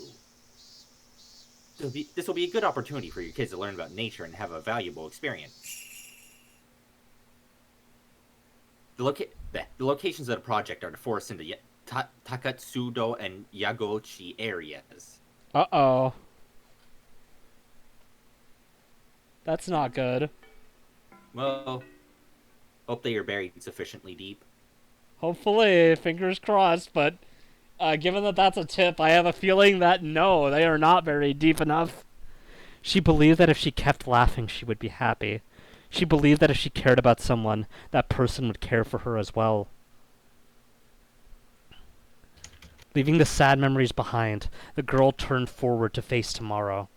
Speaker 5: This will be a good opportunity for your kids to learn about nature and have a valuable experience. The locations of the project are the forests in the Takatsudo and Yagochi areas.
Speaker 1: Uh-oh. That's not good.
Speaker 5: Well, hope they are buried sufficiently deep.
Speaker 1: Hopefully, fingers crossed, but given that that's a tip, I have a feeling that no, they are not very deep enough. She believed that if she kept laughing, she would be happy. She believed that if she cared about someone, that person would care for her as well. Leaving the sad memories behind, the girl turned forward to face tomorrow.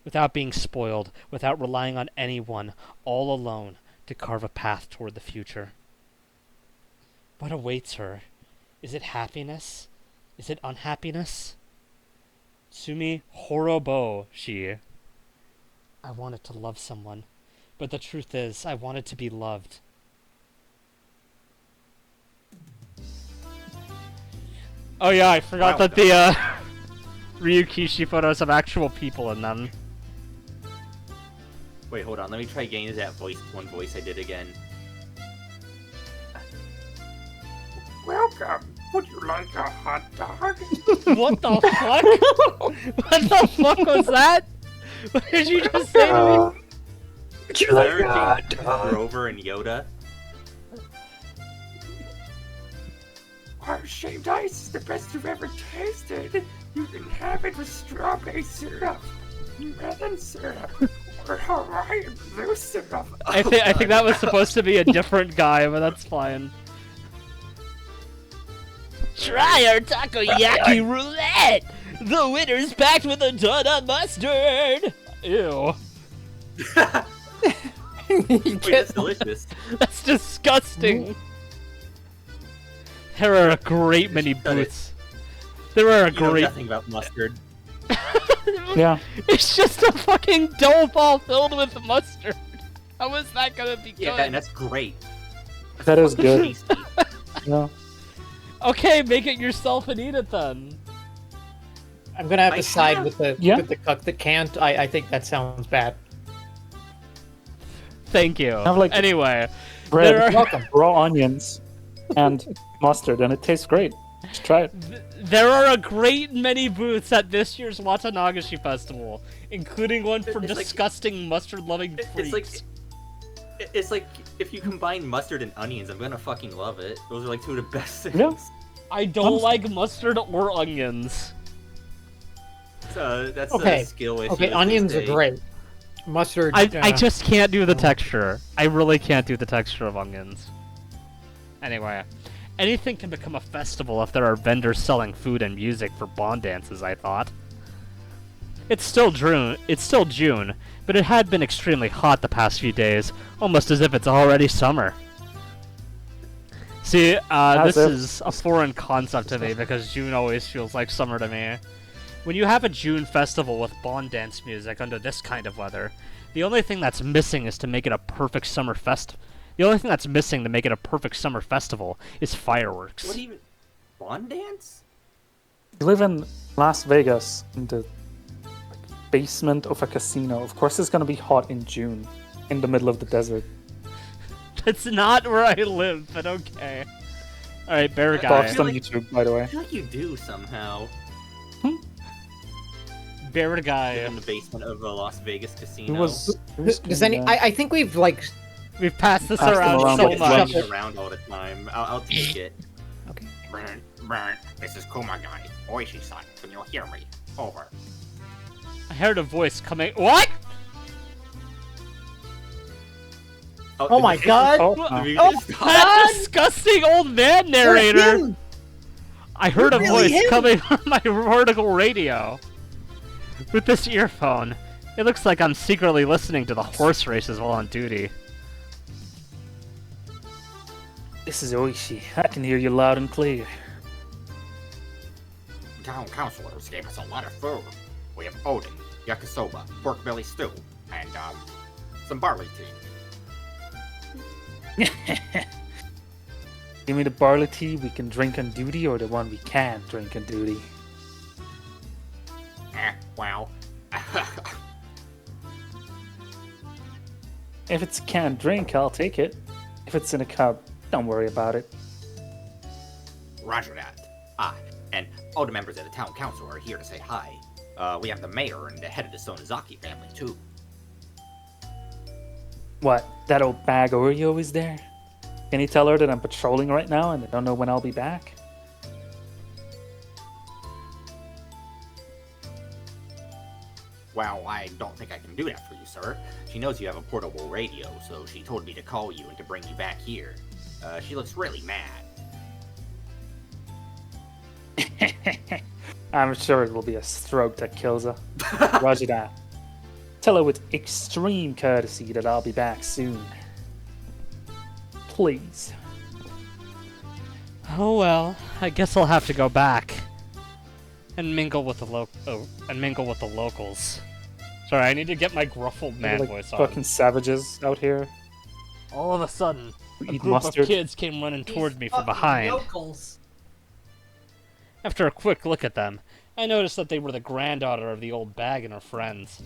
Speaker 1: Without being spoiled, without relying on anyone, all alone, to carve a path toward the future. What awaits her? Is it happiness? Is it unhappiness? Tsumi Horobo, she. I wanted to love someone, but the truth is, I wanted to be loved. Oh yeah, I forgot that the Ryukishi photos have actual people in them.
Speaker 5: Wait, hold on. Let me try getting that one voice I did again.
Speaker 7: Welcome. Would you like a hot dog?
Speaker 1: What the fuck? What the fuck was that? What did you just say to me?
Speaker 7: Would you like a hot
Speaker 5: King
Speaker 7: dog?
Speaker 5: Grover and Yoda.
Speaker 7: Our shaved ice is the best you've ever tasted. You can have it with strawberry syrup, melon syrup, or Hawaiian blue syrup.
Speaker 1: I think that was supposed to be a different guy, but that's fine. Try our takoyaki roulette! The winner's packed with a ton of mustard! Ew.
Speaker 5: Wait, that's delicious.
Speaker 1: That's disgusting! There are a great many booths. There are a
Speaker 5: You know
Speaker 1: great...
Speaker 5: nothing about mustard.
Speaker 3: Yeah.
Speaker 1: It's just a fucking dough ball filled with mustard. How is that gonna be good?
Speaker 5: Yeah, and that's great.
Speaker 3: That is good.
Speaker 5: Tasty.
Speaker 3: Yeah.
Speaker 1: Okay, make it yourself and eat it then.
Speaker 6: I'm gonna have
Speaker 5: I
Speaker 6: to side
Speaker 5: have-
Speaker 6: with the cook that can't. I think that sounds bad.
Speaker 1: Thank you.
Speaker 3: Have, like,
Speaker 1: Anyway,
Speaker 3: Bread,
Speaker 1: there are...
Speaker 6: Welcome.
Speaker 3: raw onions, and mustard, and it tastes great. Just try it.
Speaker 1: There are a great many booths at this year's Watanagashi Festival, including one for
Speaker 5: It's like-
Speaker 1: disgusting mustard-loving
Speaker 5: It's like
Speaker 1: freaks.
Speaker 5: it's like if you combine mustard and onions, I'm gonna fucking love it. Those are like two of the best things.
Speaker 3: Yeah.
Speaker 1: I don't like mustard or onions.
Speaker 5: That's
Speaker 6: Okay.
Speaker 5: a skill issue.
Speaker 6: Okay,
Speaker 5: these
Speaker 6: onions are
Speaker 5: days.
Speaker 6: great. Mustard.
Speaker 1: I just can't do the texture. I really can't do the texture of onions. Anyway, anything can become a festival if there are vendors selling food and music for bond dances, I thought. It's still June, but it had been extremely hot the past few days, almost as if it's already summer. See, this
Speaker 3: if.
Speaker 1: is a foreign concept to me because June always feels like summer to me. When you have a June festival with bond dance music under this kind of weather, the only thing that's missing is to make it a perfect summer The only thing that's missing to make it a perfect summer festival is fireworks.
Speaker 5: What even? Bond dance?
Speaker 3: You live in Las Vegas, in the basement of a casino. Of course, it's gonna be hot in June, in the middle of the desert.
Speaker 1: That's not where I live, but okay. Alright, bear guy.
Speaker 3: Boxed on
Speaker 5: like-
Speaker 3: YouTube, by the way.
Speaker 5: I feel like you do somehow.
Speaker 1: Bearded guy.
Speaker 4: in the basement of a Las Vegas casino.
Speaker 6: Does any? I think we've like.
Speaker 1: We've passed this
Speaker 3: Passed them
Speaker 1: around
Speaker 3: around
Speaker 1: so
Speaker 3: with
Speaker 1: much.
Speaker 3: lunch.
Speaker 4: around all the time. I'll take it.
Speaker 6: Okay.
Speaker 7: Burn. This is Kumagai. Oishi-san, can you hear me? Over.
Speaker 1: I heard a voice coming. What?
Speaker 6: Oh my god!
Speaker 3: Oh,
Speaker 4: The music
Speaker 6: Oh,
Speaker 4: stopped.
Speaker 1: That disgusting old man narrator.
Speaker 6: Him!
Speaker 1: I heard a
Speaker 6: Really
Speaker 1: voice
Speaker 6: him?
Speaker 1: coming from my vertical radio. With this earphone, it looks like I'm secretly listening to the horse races while on duty.
Speaker 3: this is Oishi. I can hear you loud and clear.
Speaker 7: Town councilors gave us a lot of food. We have Odin, yakisoba, pork belly stew, and, some barley tea.
Speaker 3: Give me the barley tea we can drink on duty or the one we can't drink on duty.
Speaker 7: Well...
Speaker 3: If it's can't drink, I'll take it. If it's in a cup, don't worry about it.
Speaker 7: Roger that. And all the members of the town council are here to say hi. We have the mayor and the head of the Sonozaki family, too.
Speaker 3: What, that old bag Oreo is there? Can you tell her that I'm patrolling right now and I don't know when I'll be back?
Speaker 7: Well, I don't think I can do that for you, sir. She knows you have a portable radio, so she told me to call you and to bring you back here. She looks really mad.
Speaker 3: I'm sure it will be a stroke that kills her. Roger that. Tell her with extreme courtesy that I'll be back soon. Please.
Speaker 1: Oh well, I guess I'll have to go back and mingle with the locals. Sorry, I need to get my gruffled man
Speaker 3: Like
Speaker 1: voice on.
Speaker 3: fucking savages out here.
Speaker 1: All of a sudden,
Speaker 3: who
Speaker 1: a
Speaker 3: eat
Speaker 1: group
Speaker 3: mustard.
Speaker 1: of kids came running towards me from behind. After a quick look at them, I noticed that they were the granddaughter of the old bag and her friends.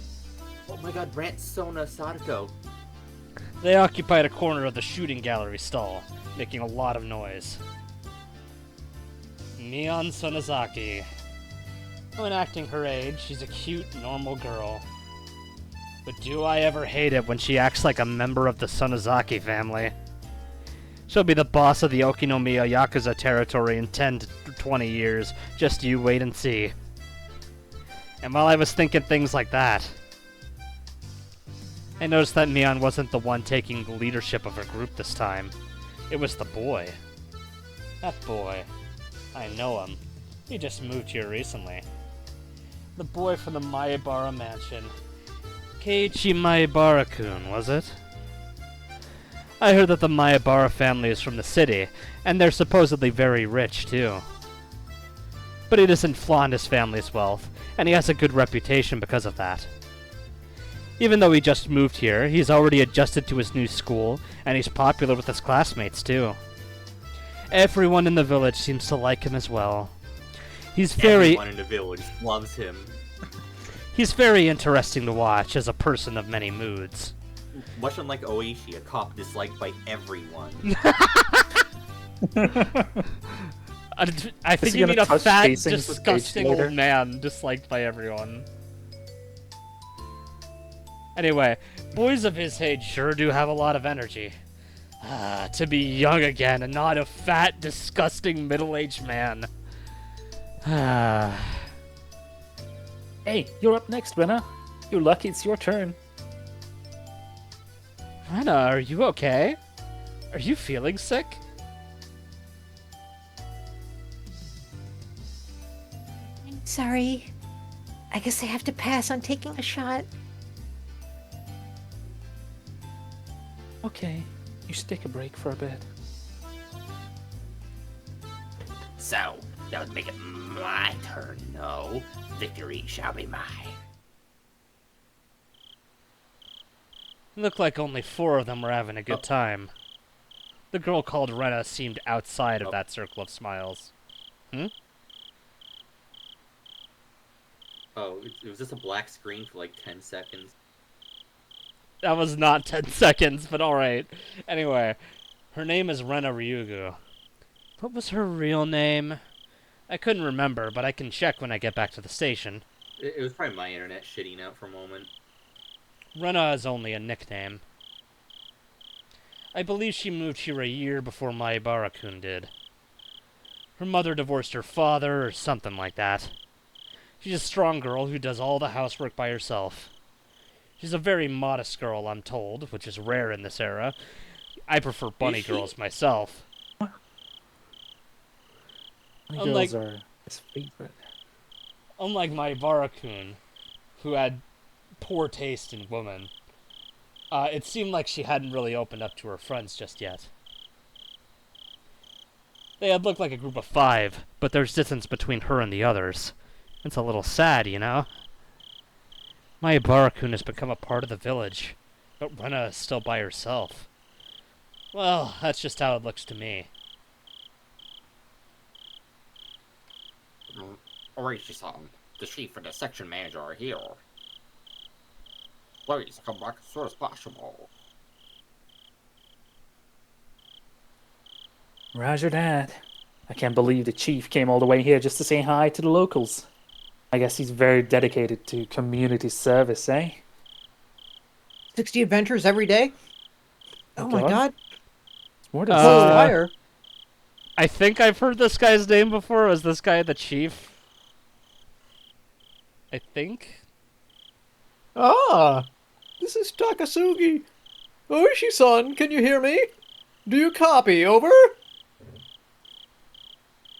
Speaker 4: Oh my god, Rant Sona Sadako.
Speaker 1: They occupied a corner of the shooting gallery stall, making a lot of noise. Neon Sonozaki. When acting her age, she's a cute, normal girl. But do I ever hate it when she acts like a member of the Sonozaki family. She'll be the boss of the Okinomiya Yakuza territory in 10 to 20 years. Just you wait and see. And while I was thinking things like that, I noticed that Mion wasn't the one taking the leadership of her group this time. It was the boy. That boy. I know him. He just moved here recently. The boy from the Maebara mansion. Keiichi Maebara-kun, was it? I heard that the Maebara family is from the city, and they're supposedly very rich, too. But he doesn't flaunt his family's wealth, and he has a good reputation because of that. Even though he just moved here, he's already adjusted to his new school, and he's popular with his classmates, too. Everyone in the village seems to like him as well.
Speaker 4: Everyone in the village loves him.
Speaker 1: He's very interesting to watch as a person of many moods.
Speaker 4: Much unlike Oishi, a cop disliked by everyone.
Speaker 1: I think
Speaker 3: he
Speaker 1: you
Speaker 3: gonna
Speaker 1: mean a
Speaker 3: touch
Speaker 1: fat,
Speaker 3: casings with
Speaker 1: disgusting
Speaker 3: Cage later?
Speaker 1: old man disliked by everyone. Anyway, boys of his age sure do have a lot of energy. To be young again and not a fat, disgusting middle-aged man.
Speaker 3: Hey, you're up next, Rena. You're lucky it's your turn.
Speaker 1: Rena, are you okay? Are you feeling sick?
Speaker 2: I'm sorry. I guess I have to pass on taking a shot.
Speaker 3: Okay, you should take a break for a bit.
Speaker 7: So, that would make it my turn, no? Victory shall be mine.
Speaker 1: Looked like only 4 of them were having a good time. The girl called Rena seemed outside of that circle of smiles.
Speaker 4: Oh, it was just a black screen for like 10 seconds.
Speaker 1: That was not 10 seconds, but alright. Anyway, her name is Rena Ryugu. What was her real name? I couldn't remember, but I can check when I get back to the station.
Speaker 4: It was probably my internet shitting out for a moment.
Speaker 1: Rena is only a nickname. I believe she moved here a year before Maibara-kun did. Her mother divorced her father, or something like that. She's a strong girl who does all the housework by herself. She's a very modest girl, I'm told, which is rare in this era. I prefer bunny girls myself.
Speaker 3: Bunny girls are his favorite.
Speaker 1: Unlike Maibara-kun, who had poor taste in women, it seemed like she hadn't really opened up to her friends just yet. They had looked like a group of 5, but there's distance between her and the others. It's a little sad, you know? Maibara-kun has become a part of the village, but Rena is still by herself. Well, that's just how it looks to me.
Speaker 5: Orishi-san, the chief and the section manager are here. Please come back as soon as possible.
Speaker 3: Roger that. I can't believe the chief came all the way here just to say hi to the locals. I guess he's very dedicated to community service, eh?
Speaker 6: 60 adventures every day? Oh my god.
Speaker 3: It's more than
Speaker 6: Fire.
Speaker 1: I think I've heard this guy's name before. Was this guy the chief? I think?
Speaker 6: Ah! This is Takasugi. Oishi-san, can you hear me? Do you copy? Over?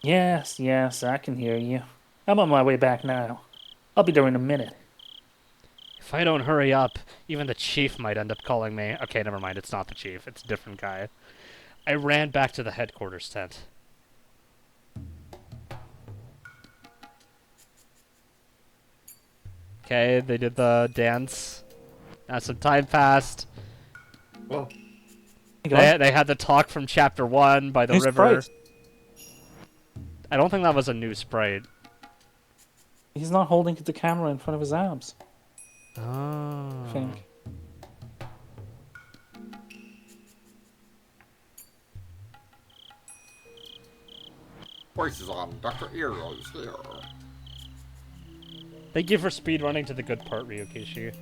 Speaker 3: Yes, I can hear you. I'm on my way back now. I'll be there in a minute.
Speaker 1: If I don't hurry up, even the chief might end up calling me. Okay, never mind. It's not the chief. It's a different guy. I ran back to the headquarters tent. Okay, they did the dance. Now some time passed.
Speaker 4: Well,
Speaker 1: They had the talk from chapter 1 by the
Speaker 3: New
Speaker 1: river.
Speaker 3: sprite.
Speaker 1: I don't think that was a new sprite.
Speaker 3: He's not holding the camera in front of his arms,
Speaker 1: Oh.
Speaker 3: I think.
Speaker 5: Voices on, Dr. Iro is here.
Speaker 1: Thank you for speedrunning to the good part, Ryukishi.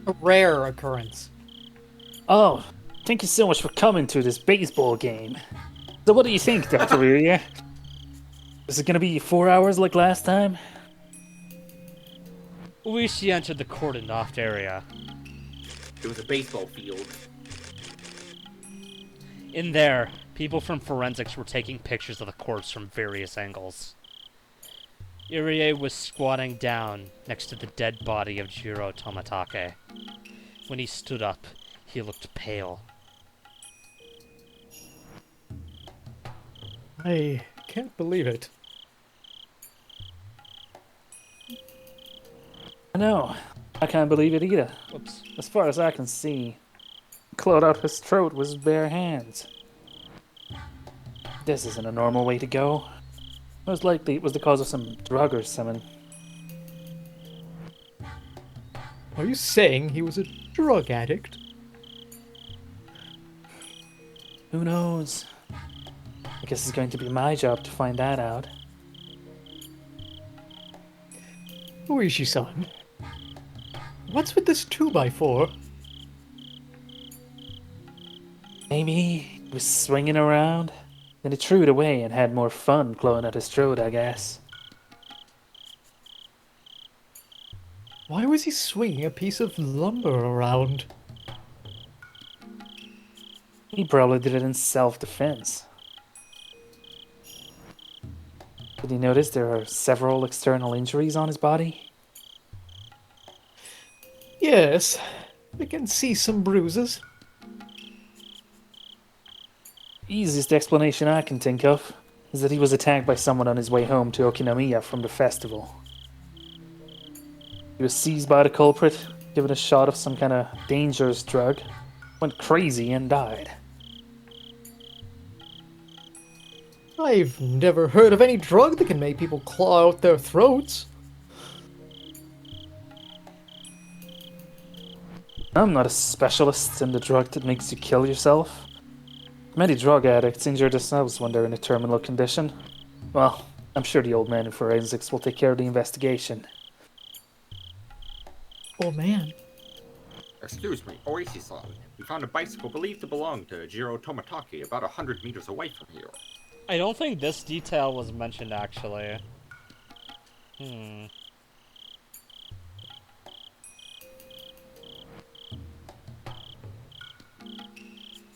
Speaker 6: A rare occurrence.
Speaker 3: Oh, thank you so much for coming to this baseball game. So what do you think, Dr. Iria? Is it gonna be 4 hours like last time?
Speaker 1: Uishi entered the cordoned-off area.
Speaker 4: it was a baseball field.
Speaker 1: In there, people from forensics were taking pictures of the corpse from various angles. Irie was squatting down next to the dead body of Jiro Tomatake. When he stood up, he looked pale.
Speaker 6: I can't believe it.
Speaker 3: I know. I can't believe it either.
Speaker 1: Whoops.
Speaker 3: As far as I can see, he clawed out his throat with his bare hands. This isn't a normal way to go. Most likely it was the cause of some drug or something.
Speaker 6: Are you saying he was a drug addict?
Speaker 3: Who knows? I guess it's going to be my job to find that out.
Speaker 6: Uishi-san. What's with this 2x4?
Speaker 3: Maybe he was swinging around, then he threw it away and had more fun clawing at his throat, I guess.
Speaker 6: Why was he swinging a piece of lumber around?
Speaker 3: He probably did it in self-defense. Did you notice there are several external injuries on his body?
Speaker 6: Yes, I can see some bruises.
Speaker 3: Easiest explanation I can think of is that he was attacked by someone on his way home to Okinomiya from the festival. He was seized by the culprit, given a shot of some kind of dangerous drug, went crazy and died.
Speaker 6: I've never heard of any drug that can make people claw out their throats.
Speaker 3: I'm not a specialist in the drug that makes you kill yourself. Many drug addicts injure themselves when they're in a terminal condition. Well, I'm sure the old man in forensics will take care of the investigation.
Speaker 6: Oh man.
Speaker 7: Excuse me, Oishi-san. We found a bicycle believed to belong to Jiro Tomatake about 100 meters away from here.
Speaker 1: I don't think this detail was mentioned, actually.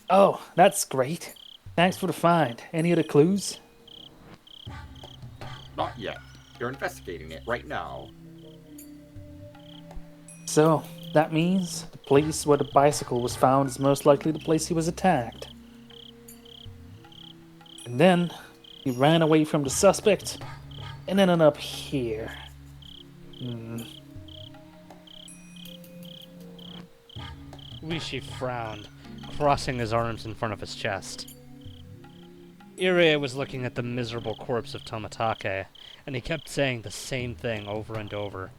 Speaker 3: Oh, that's great. Thanks for the find. Any other clues?
Speaker 7: Not yet. You're investigating it right now.
Speaker 3: So, that means the place where the bicycle was found is most likely the place he was attacked. And then, he ran away from the suspect and ended up here.
Speaker 1: Rishi frowned, crossing his arms in front of his chest. Irie was looking at the miserable corpse of Tomatake, and he kept saying the same thing over and over.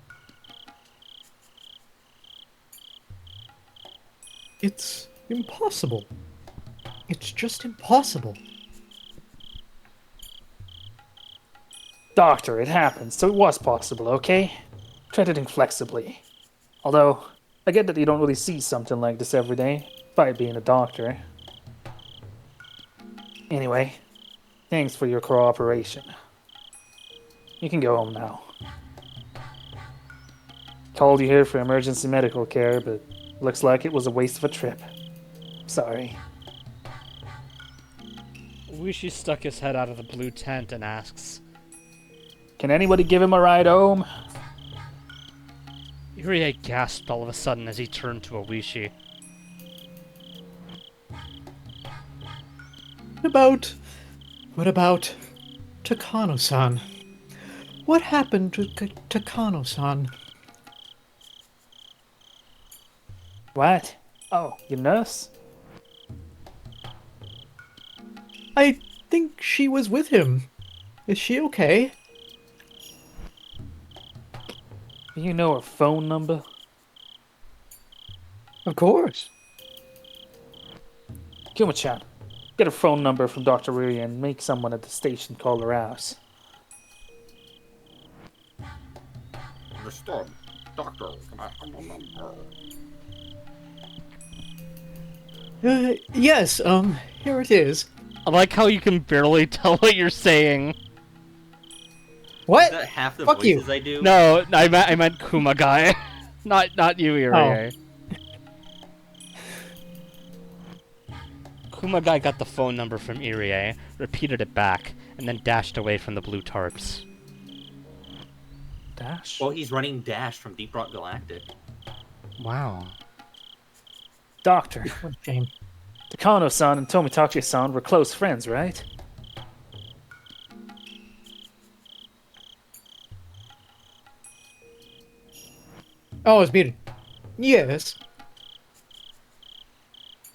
Speaker 6: It's impossible. It's just impossible.
Speaker 3: Doctor, it happened, so it was possible, okay? Try to think flexibly. Although, I get that you don't really see something like this every day, by being a doctor. Anyway, thanks for your cooperation. You can go home now. Called you here for emergency medical care, but looks like it was a waste of a trip. Sorry.
Speaker 1: Rishi stuck his head out of the blue tent and asks,
Speaker 3: Can anybody give him a ride home?
Speaker 1: Irie gasped all of a sudden as he turned to Oishi.
Speaker 6: What about Takano-san? What happened to Takano-san?
Speaker 3: What? Oh, your nurse?
Speaker 6: I think she was with him. Is she okay?
Speaker 3: Do you know her phone number?
Speaker 6: Of course.
Speaker 3: Kuma-chan, get a phone number from Dr. Riri and make someone at the station call her house.
Speaker 7: Understood. Doctor, can I have a number?
Speaker 6: Yes, here it is.
Speaker 1: I like how you can barely tell what you're saying.
Speaker 6: What?
Speaker 4: Is that half the
Speaker 6: Fuck you.
Speaker 4: voices I do?
Speaker 1: No, I meant Kumagai. not you, Irie. Kumagai got the phone number from Irie, repeated it back, and then dashed away from the blue tarps.
Speaker 3: Dash?
Speaker 4: Well, he's running Dash from Deep Rock Galactic.
Speaker 1: Wow.
Speaker 3: Doctor,
Speaker 6: What a shame.
Speaker 3: Takano-san and Tomitake-san were close friends, right?
Speaker 6: Oh, it's muted. Yes.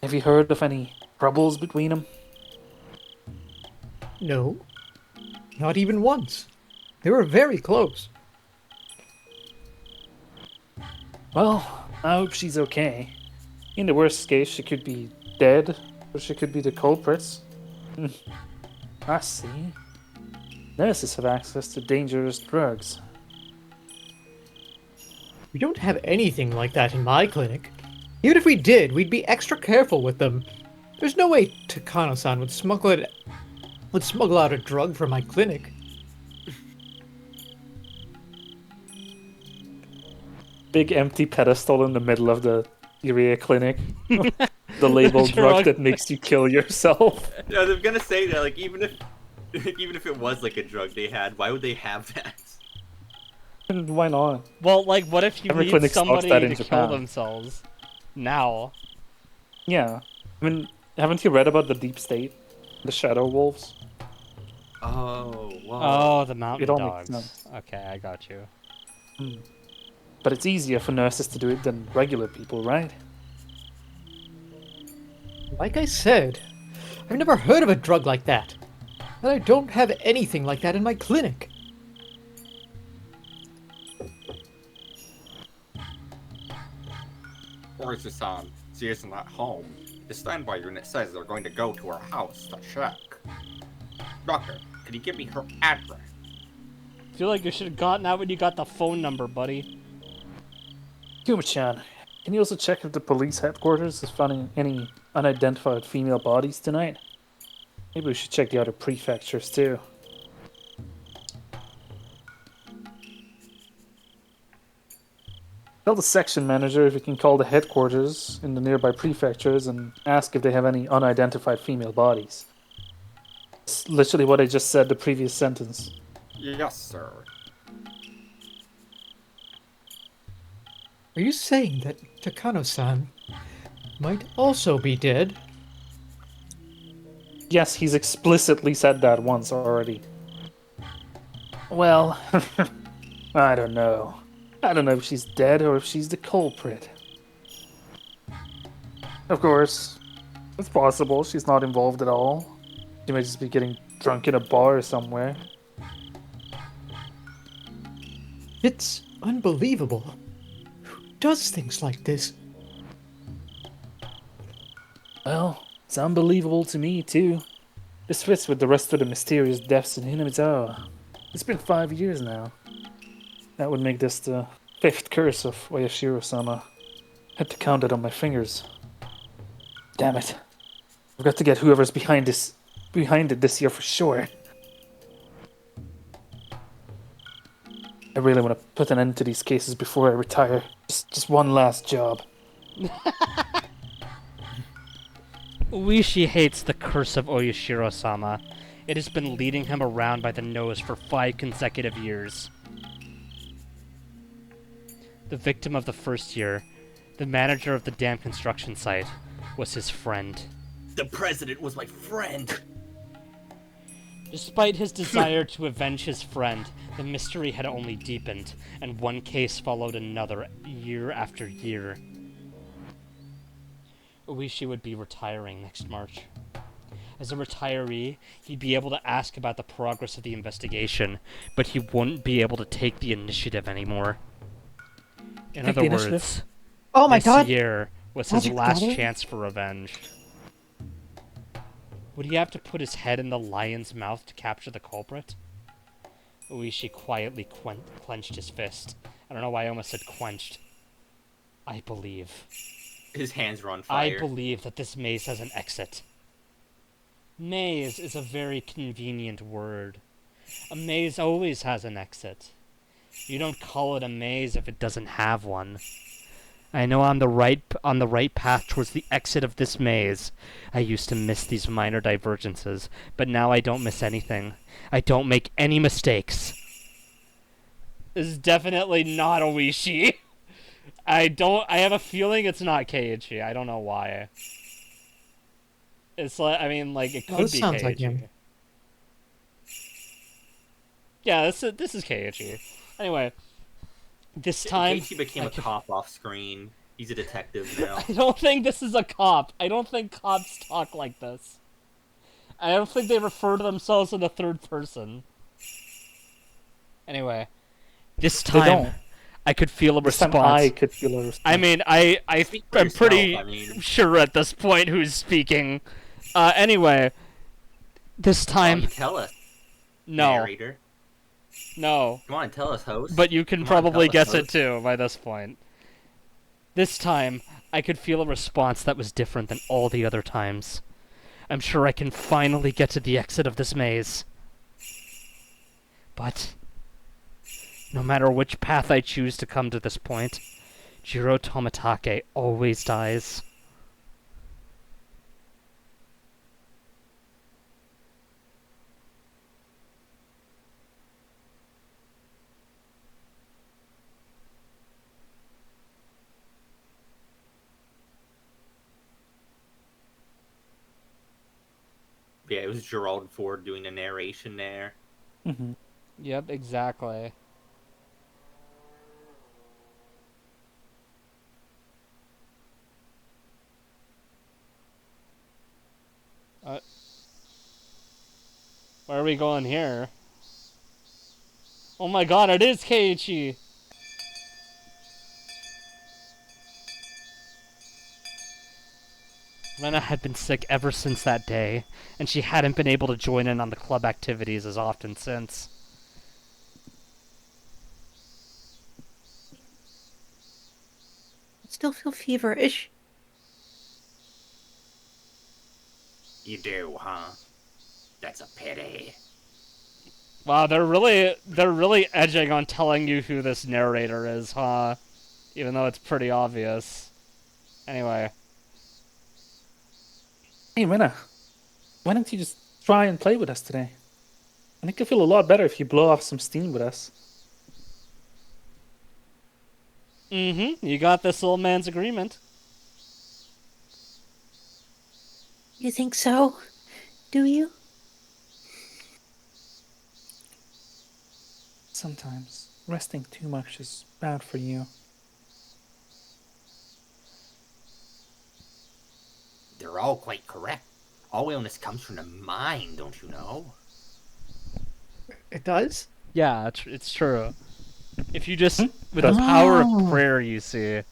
Speaker 3: Have you heard of any troubles between them?
Speaker 6: No. Not even once. They were very close.
Speaker 3: Well, I hope she's okay. In the worst case, she could be dead, or she could be the culprits. I see. Nurses have access to dangerous drugs.
Speaker 6: We don't have anything like that in my clinic. Even if we did, we'd be extra careful with them. There's no way Takano-san would smuggle out a drug from my clinic.
Speaker 3: Big empty pedestal in the middle of the Irie clinic. The label drug that makes you kill yourself.
Speaker 4: Yeah, I was gonna say that, like, even if it was like a drug they had, why would they have that?
Speaker 3: And why not?
Speaker 1: Well, like, what if you
Speaker 3: Every
Speaker 1: need
Speaker 3: clinic stocks
Speaker 1: somebody
Speaker 3: that
Speaker 1: to
Speaker 3: in
Speaker 1: kill
Speaker 3: Japan.
Speaker 1: themselves? Now.
Speaker 3: Yeah. I mean, haven't you read about the deep state? The shadow wolves?
Speaker 4: Oh, wow.
Speaker 1: Oh, the mountain
Speaker 3: It all makes
Speaker 1: dogs.
Speaker 3: sense.
Speaker 1: Okay, I got you.
Speaker 3: But it's easier for nurses to do it than regular people, right?
Speaker 6: Like I said, I've never heard of a drug like that. And I don't have anything like that in my clinic.
Speaker 7: Oishi-san, she isn't at home. The standby unit says they're going to go to her house to check. Doctor, could you give me her address?
Speaker 1: Feel like you should have gotten out when you got the phone number, buddy.
Speaker 3: Kuma-chan, can you also check if the police headquarters has found any unidentified female bodies tonight? Maybe we should check the other prefectures too. Tell the section manager if he can call the headquarters in the nearby prefectures and ask if they have any unidentified female bodies. It's literally what I just said the previous sentence.
Speaker 7: Yes, sir.
Speaker 6: Are you saying that Takano-san might also be dead?
Speaker 3: Yes, he's explicitly said that once already. Well, I don't know. I don't know if she's dead or if she's the culprit. Of course, it's possible she's not involved at all. She may just be getting drunk in a bar somewhere.
Speaker 6: It's unbelievable. Who does things like this?
Speaker 3: Well, it's unbelievable to me, too. This fits with the rest of the mysterious deaths in Hinamizawa. It's been 5 years now. That would make this the 5th curse of Oyashiro-sama. Had to count it on my fingers. Damn it. I've got to get whoever's behind it this year for sure. I really want to put an end to these cases before I retire. Just one last job.
Speaker 1: Uishi hates the curse of Oyashiro-sama. It has been leading him around by the nose for 5 consecutive years. The victim of the first year, the manager of the damn construction site, was his friend.
Speaker 4: The president was my friend.
Speaker 1: Despite his desire to avenge his friend, the mystery had only deepened, and one case followed another, year after year. Uishi would be retiring next March. As a retiree, he'd be able to ask about the progress of the investigation, but he wouldn't be able to take the initiative anymore. In
Speaker 3: Take the
Speaker 1: other
Speaker 3: initiative?
Speaker 1: words,
Speaker 6: Oh my
Speaker 1: this
Speaker 6: god!
Speaker 1: year was his
Speaker 6: Magic
Speaker 1: last
Speaker 6: Daughter?
Speaker 1: chance for revenge. Would he have to put his head in the lion's mouth to capture the culprit? Uishi quietly clenched his fist. I don't know why I almost said quenched. I believe.
Speaker 4: His hands were on fire.
Speaker 1: I believe that this maze has an exit. Maze is a very convenient word. A maze always has an exit. You don't call it a maze if it doesn't have one. I know I'm on the right path towards the exit of this maze. I used to miss these minor divergences, but now I don't miss anything. I don't make any mistakes. This is definitely not Oishi. I have a feeling it's not Keiichi. I don't know why. It's like, I mean, like, it could
Speaker 6: this
Speaker 1: be
Speaker 6: sounds
Speaker 1: Keiichi.
Speaker 6: like him.
Speaker 1: Yeah, this is Keiichi. Anyway, this time...
Speaker 4: Keiichi became a cop off screen. He's a detective now.
Speaker 1: I don't think this is a cop. I don't think cops talk like this. I don't think they refer to themselves in the third person. Anyway, this
Speaker 3: They
Speaker 1: time
Speaker 3: don't.
Speaker 1: I could feel a
Speaker 3: This time
Speaker 1: response.
Speaker 3: I could feel a response.
Speaker 1: I mean,
Speaker 4: Speak for
Speaker 1: I'm
Speaker 4: yourself,
Speaker 1: pretty
Speaker 4: I mean.
Speaker 1: sure at this point who's speaking. Anyway, this
Speaker 4: Come on,
Speaker 1: time,
Speaker 4: tell us,
Speaker 1: no,
Speaker 4: narrator.
Speaker 1: no.
Speaker 4: Come on, tell us, host.
Speaker 1: But you can
Speaker 4: Come on,
Speaker 1: probably
Speaker 4: tell us,
Speaker 1: guess it
Speaker 4: host.
Speaker 1: too by this point. This time, I could feel a response that was different than all the other times. I'm sure I can finally get to the exit of this maze. But, no matter which path I choose to come to this point, Jiro Tomitake always dies.
Speaker 4: Yeah, it was Gerald Ford doing the narration there.
Speaker 3: Mhm.
Speaker 1: Yep, exactly. Where are we going here? Oh my god, it is Keiichi! Rena had been sick ever since that day, and she hadn't been able to join in on the club activities as often since.
Speaker 2: still feel feverish.
Speaker 5: You do, huh? That's a pity.
Speaker 1: Wow, they're really edging on telling you who this narrator is, huh? Even though it's pretty obvious. Anyway.
Speaker 3: Hey, Rena, why don't you just try and play with us today? I think you'll feel a lot better if you blow off some steam with us.
Speaker 1: Mm-hmm. You got this old man's agreement.
Speaker 2: You think so? Do you?
Speaker 3: Sometimes resting too much is bad for you.
Speaker 5: They're all quite correct. All illness comes from the mind, don't you know?
Speaker 6: It does?
Speaker 1: Yeah, it's true. If you just, with the power of prayer, you see,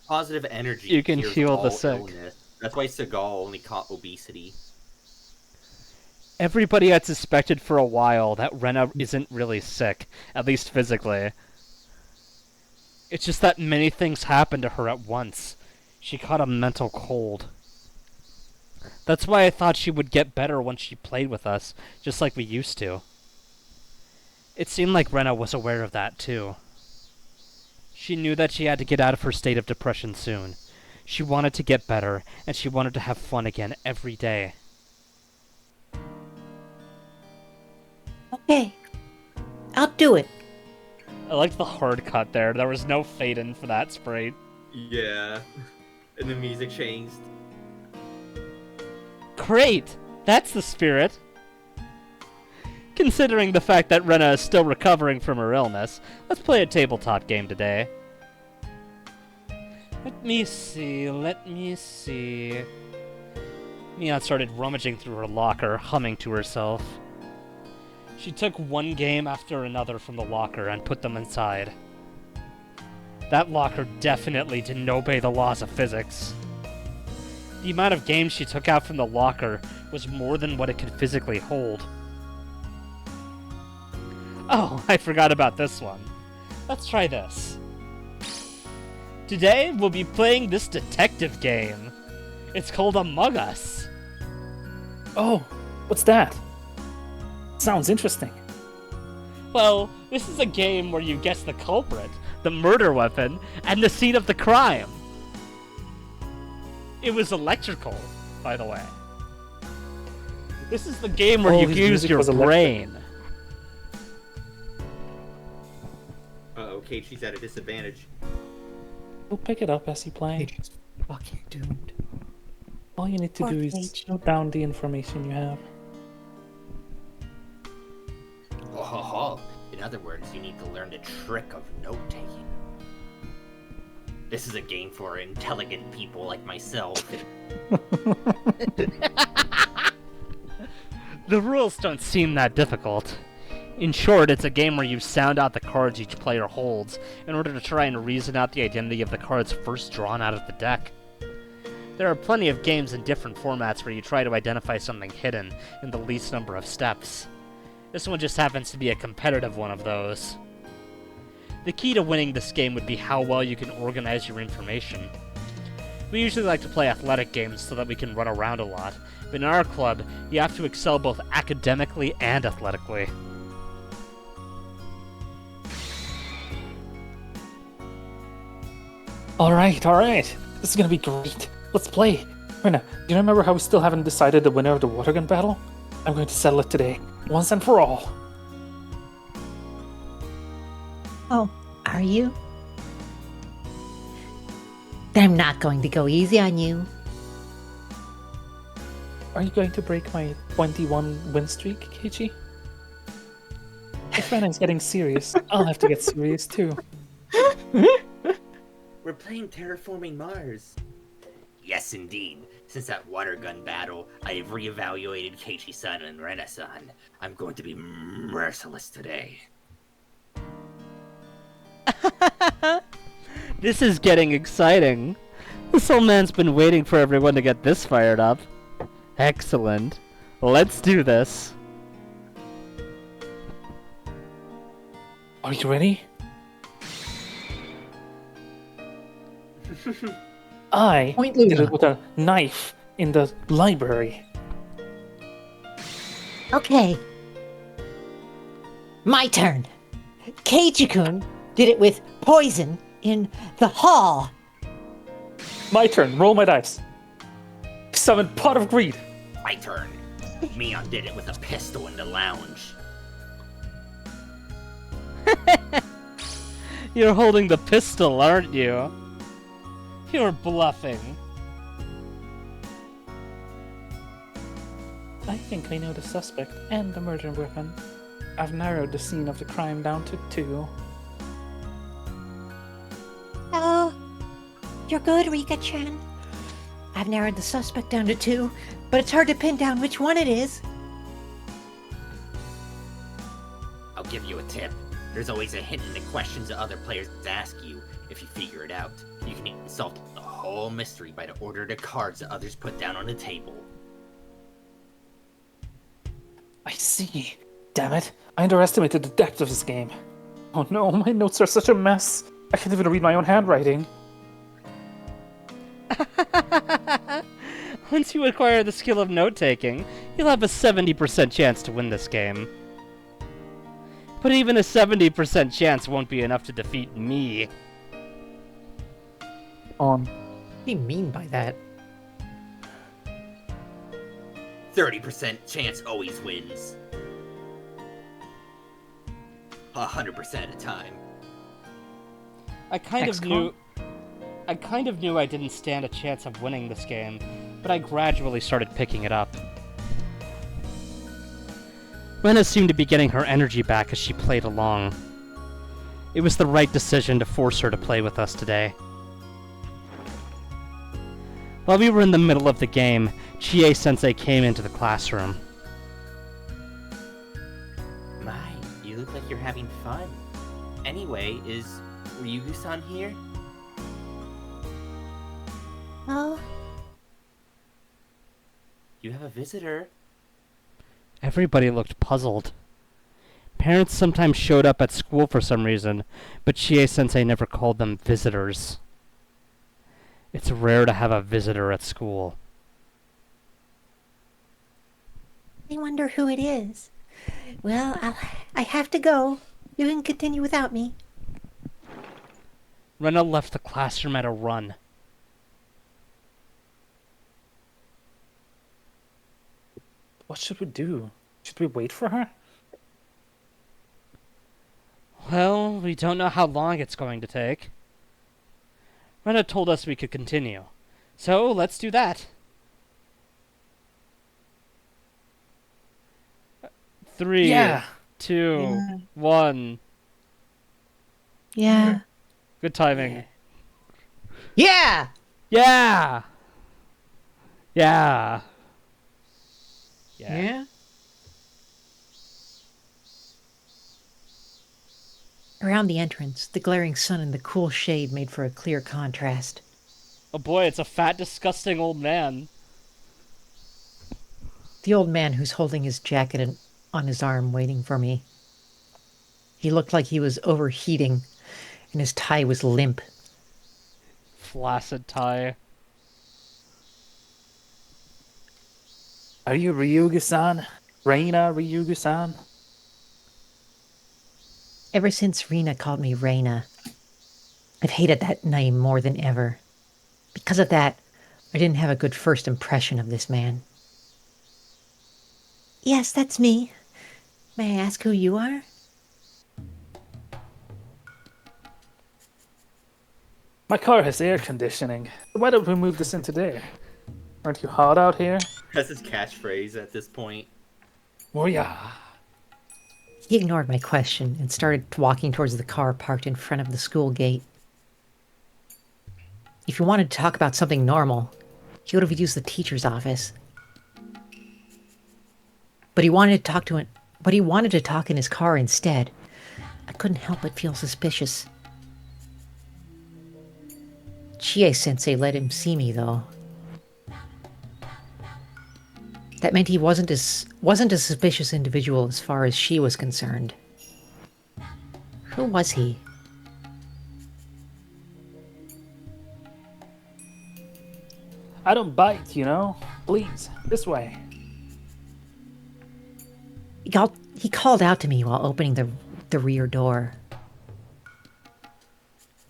Speaker 4: Positive energy.
Speaker 1: You can
Speaker 4: cures
Speaker 1: heal the
Speaker 4: all
Speaker 1: sick.
Speaker 4: illness. That's why Seagal only caught obesity.
Speaker 1: everybody had suspected for a while that Rena isn't really sick, at least physically. It's just that many things happened to her at once. She caught a mental cold. That's why I thought she would get better once she played with us, just like we used to. It seemed like Rena was aware of that, too. She knew that she had to get out of her state of depression soon. She wanted to get better, and she wanted to have fun again every day.
Speaker 2: Okay. I'll do it.
Speaker 1: I liked the hard cut there. There was no fade-in for that sprite.
Speaker 4: Yeah. And the music changed.
Speaker 1: Great! That's the spirit! Considering the fact that Rena is still recovering from her illness, let's play a tabletop game today. Let me see. Mia started rummaging through her locker, humming to herself. She took one game after another from the locker and put them inside. That locker definitely didn't obey the laws of physics. The amount of games she took out from the locker was more than what it could physically hold. Oh, I forgot about this one. Let's try this. Today, we'll be playing this detective game. It's called Among Us.
Speaker 3: Oh, what's that? Sounds interesting.
Speaker 1: Well, this is a game where you guess the culprit, the murder weapon, and the scene of the crime. It was electrical, by the way. This is the game where
Speaker 3: Oh,
Speaker 1: you
Speaker 3: his
Speaker 1: use
Speaker 3: music
Speaker 1: your
Speaker 3: was electric.
Speaker 1: brain.
Speaker 4: Uh-oh, Keiichi's at a disadvantage.
Speaker 3: We'll pick it up as you play.
Speaker 6: It's fucking doomed.
Speaker 3: All you need to
Speaker 2: Poor
Speaker 3: do is
Speaker 2: Keiichi.
Speaker 3: note down the information you have.
Speaker 5: Oh, ho, ho. In other words, you need to learn the trick of note-taking. This is a game for intelligent people like myself.
Speaker 1: The rules don't seem that difficult. In short, it's a game where you sound out the cards each player holds in order to try and reason out the identity of the cards first drawn out of the deck. There are plenty of games in different formats where you try to identify something hidden in the least number of steps. This one just happens to be a competitive one of those. The key to winning this game would be how well you can organize your information. We usually like to play athletic games so that we can run around a lot, but in our club, you have to excel both academically and athletically.
Speaker 3: Alright. This is gonna be great. Let's play. Rena, do you remember how we still haven't decided the winner of the water gun battle? I'm going to settle it today, once and for all.
Speaker 2: Oh, are you? Then I'm not going to go easy on you.
Speaker 3: Are you going to break my 21 win streak, Keiichi? If Rena's getting serious, I'll have to get serious too.
Speaker 4: We're playing Terraforming Mars.
Speaker 5: Yes, indeed. Since that water gun battle, I have reevaluated Keiichi-san and Rena-san. I'm going to be merciless today.
Speaker 1: This is getting exciting. This old man's been waiting for everyone to get this fired up. Excellent. Let's do this.
Speaker 3: Are you ready? I
Speaker 6: Point
Speaker 3: did
Speaker 6: Luna.
Speaker 3: it with a knife in the library.
Speaker 2: Okay. My turn. Keiji-kun did it with poison in the hall.
Speaker 3: My turn. Roll my dice. Summon Pot of Greed.
Speaker 5: My turn. Mion did it with a pistol in the lounge.
Speaker 1: You're holding the pistol, aren't you? You're bluffing.
Speaker 3: I think I know the suspect and the murder weapon. I've narrowed the scene of the crime down to 2.
Speaker 2: Oh, you're good, Rika-chan. I've narrowed the suspect down to 2, but it's hard to pin down which one it is.
Speaker 5: I'll give you a tip. There's always a hint in the questions that other players ask you. If you figure it out, you can solve the whole mystery by the order of the cards that others put down on the table.
Speaker 3: I see. Damn it. I underestimated the depth of this game. Oh no, my notes are such a mess. I can't even read my own handwriting.
Speaker 1: Once you acquire the skill of note-taking, you'll have a 70% chance to win this game. But even a 70% chance won't be enough to defeat me.
Speaker 6: What do you mean by that?
Speaker 5: 30% chance always wins. 100% at a time.
Speaker 1: I kind of
Speaker 6: XCOM?
Speaker 1: knew I didn't stand a chance of winning this game, but I gradually started picking it up. Rena seemed to be getting her energy back as she played along. It was the right decision to force her to play with us today. While we were in the middle of the game, Chie-sensei came into the classroom.
Speaker 4: My, you look like you're having fun. Anyway, is Ryugu-san here?
Speaker 2: Oh,
Speaker 4: You have a visitor.
Speaker 1: Everybody looked puzzled. Parents sometimes showed up at school for some reason, but Chie-sensei never called them visitors. It's rare to have a visitor at school.
Speaker 2: I wonder who it is. Well, I have to go. You can continue without me.
Speaker 1: Rena left the classroom at a run.
Speaker 3: What should we do? Should we wait for her?
Speaker 1: Well, we don't know how long it's going to take. Rena told us we could continue. So, let's do that. 3,
Speaker 3: Yeah.
Speaker 1: 2, 1.
Speaker 2: Yeah.
Speaker 1: Good timing.
Speaker 6: Yeah!
Speaker 1: Yeah! Yeah.
Speaker 6: Yeah?
Speaker 2: Around the entrance, the glaring sun and the cool shade made for a clear contrast.
Speaker 1: Oh boy, it's a fat, disgusting old man.
Speaker 2: The old man who's holding his jacket on his arm waiting for me. He looked like he was overheating, and his tie was limp.
Speaker 1: Flaccid tie.
Speaker 3: Are you Ryugu-san? Reina Ryugu-san?
Speaker 2: Ever since Rena called me Reina, I've hated that name more than ever. Because of that, I didn't have a good first impression of this man. Yes, that's me. May I ask who you are?
Speaker 3: My car has air conditioning. Why don't we move this into there? Aren't you hot out here?
Speaker 4: That's his catchphrase at this point.
Speaker 3: Oh yeah.
Speaker 2: He ignored my question and started walking towards the car parked in front of the school gate. If he wanted to talk about something normal, he would have used the teacher's office. But he wanted to talk in his car instead. I couldn't help but feel suspicious. Chie-sensei let him see me, though. That meant he wasn't a suspicious individual as far as she was concerned. Who was he?
Speaker 3: I don't bite, you know? Please, this way.
Speaker 2: He called out to me while opening the rear door.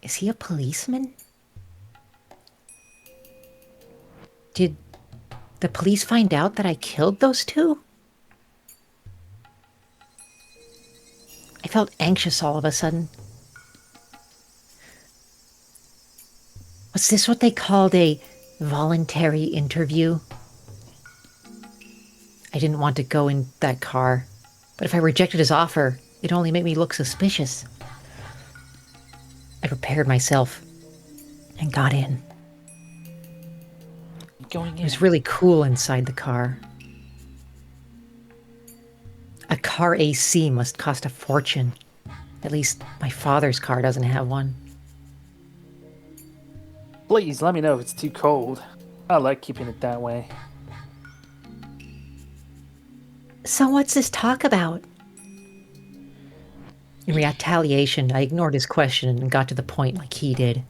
Speaker 2: Is he a policeman? Did the police find out that I killed those two? I felt anxious all of a sudden. Was this what they called a voluntary interview? I didn't want to go in that car, but if I rejected his offer, it'd only make me look suspicious. I prepared myself and got in.
Speaker 3: Going
Speaker 2: It
Speaker 3: in.
Speaker 2: was really cool inside the car. A car AC must cost a fortune. At least my father's car doesn't have one.
Speaker 3: Please, let me know if it's too cold. I like keeping it that way.
Speaker 2: So what's this talk about? In retaliation, I ignored his question and got to the point like he did.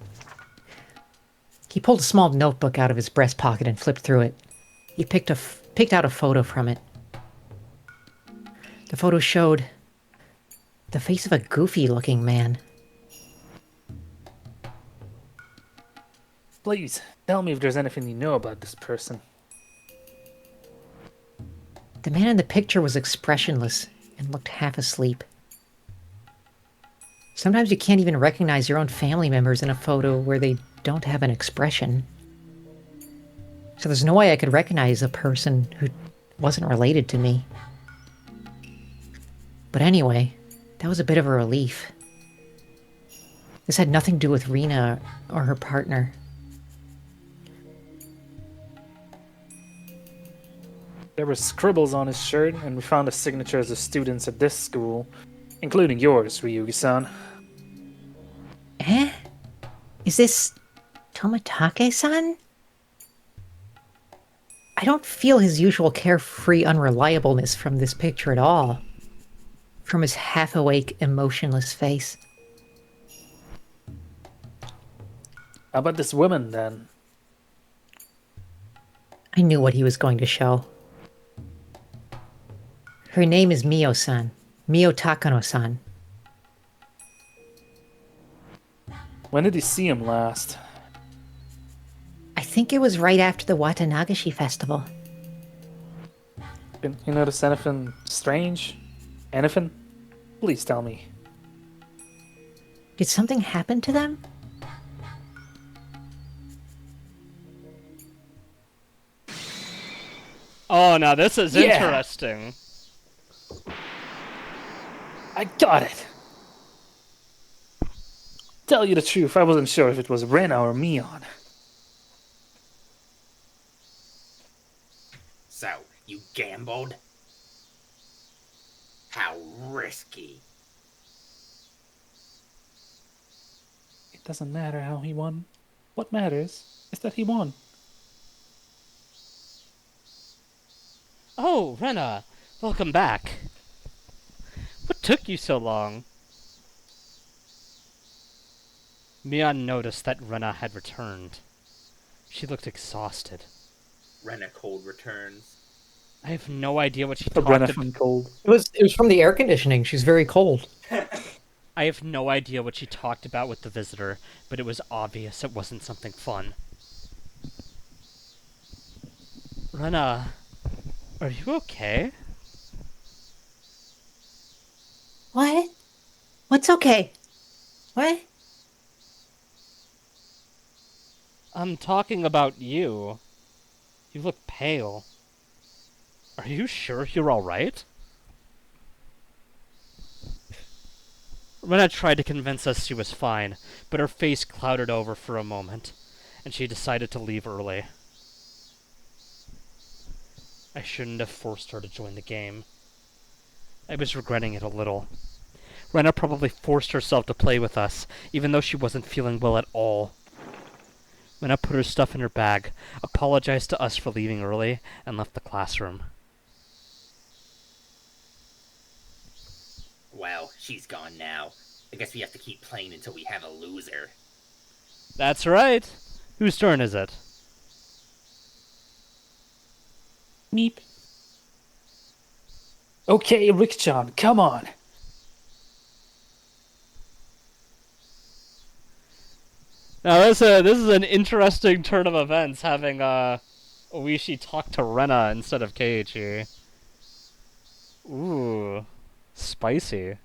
Speaker 2: He pulled a small notebook out of his breast pocket and flipped through it. He picked out a photo from it. The photo showed the face of a goofy-looking man.
Speaker 3: Please, tell me if there's anything you know about this person.
Speaker 2: The man in the picture was expressionless and looked half asleep. Sometimes you can't even recognize your own family members in a photo where they don't have an expression. So there's no way I could recognize a person who wasn't related to me. But anyway, that was a bit of a relief. This had nothing to do with Rena or her partner.
Speaker 3: There were scribbles on his shirt, and we found the signatures of students at this school, including yours, Ryugi-san.
Speaker 2: Eh? Is this Tomitake-san? I don't feel his usual carefree unreliableness from this picture at all. From his half-awake, emotionless face.
Speaker 3: How about this woman, then?
Speaker 2: I knew what he was going to show. Her name is Mio-san. Mio Takano-san.
Speaker 3: When did you see him last?
Speaker 2: I think it was right after the Watanagashi festival.
Speaker 3: Did you notice anything strange? Anything? Please tell me.
Speaker 2: Did something happen to them?
Speaker 1: Oh, now this is
Speaker 3: Yeah.
Speaker 1: interesting.
Speaker 3: I got it! Tell you the truth, I wasn't sure if it was Rena or Mion.
Speaker 5: So, you gambled? How risky.
Speaker 3: It doesn't matter how he won. What matters is that he won.
Speaker 1: Oh, Rena, welcome back. What took you so long? Mion noticed that Rena had returned. She looked exhausted.
Speaker 4: Rena cold returns.
Speaker 1: I have no idea what she
Speaker 3: The
Speaker 1: talked
Speaker 3: Rena
Speaker 1: about.
Speaker 3: from cold.
Speaker 6: It was from the air conditioning. She's very cold.
Speaker 1: I have no idea what she talked about with the visitor, but it was obvious it wasn't something fun. Rena, are you okay?
Speaker 2: What? What's okay? What?
Speaker 1: I'm talking about you. You look pale. Are you sure you're alright? Rena tried to convince us she was fine, but her face clouded over for a moment, and she decided to leave early. I shouldn't have forced her to join the game. I was regretting it a little. Rena probably forced herself to play with us, even though she wasn't feeling well at all. Rena put her stuff in her bag, apologized to us for leaving early, and left the classroom.
Speaker 5: Well, she's gone now. I guess we have to keep playing until we have a loser.
Speaker 1: That's right! Whose turn is it?
Speaker 3: Meep. Okay, Rick-chan, come on.
Speaker 1: Now this is an interesting turn of events, having Oishi talk to Rena instead of Keiichi. Ooh, spicy.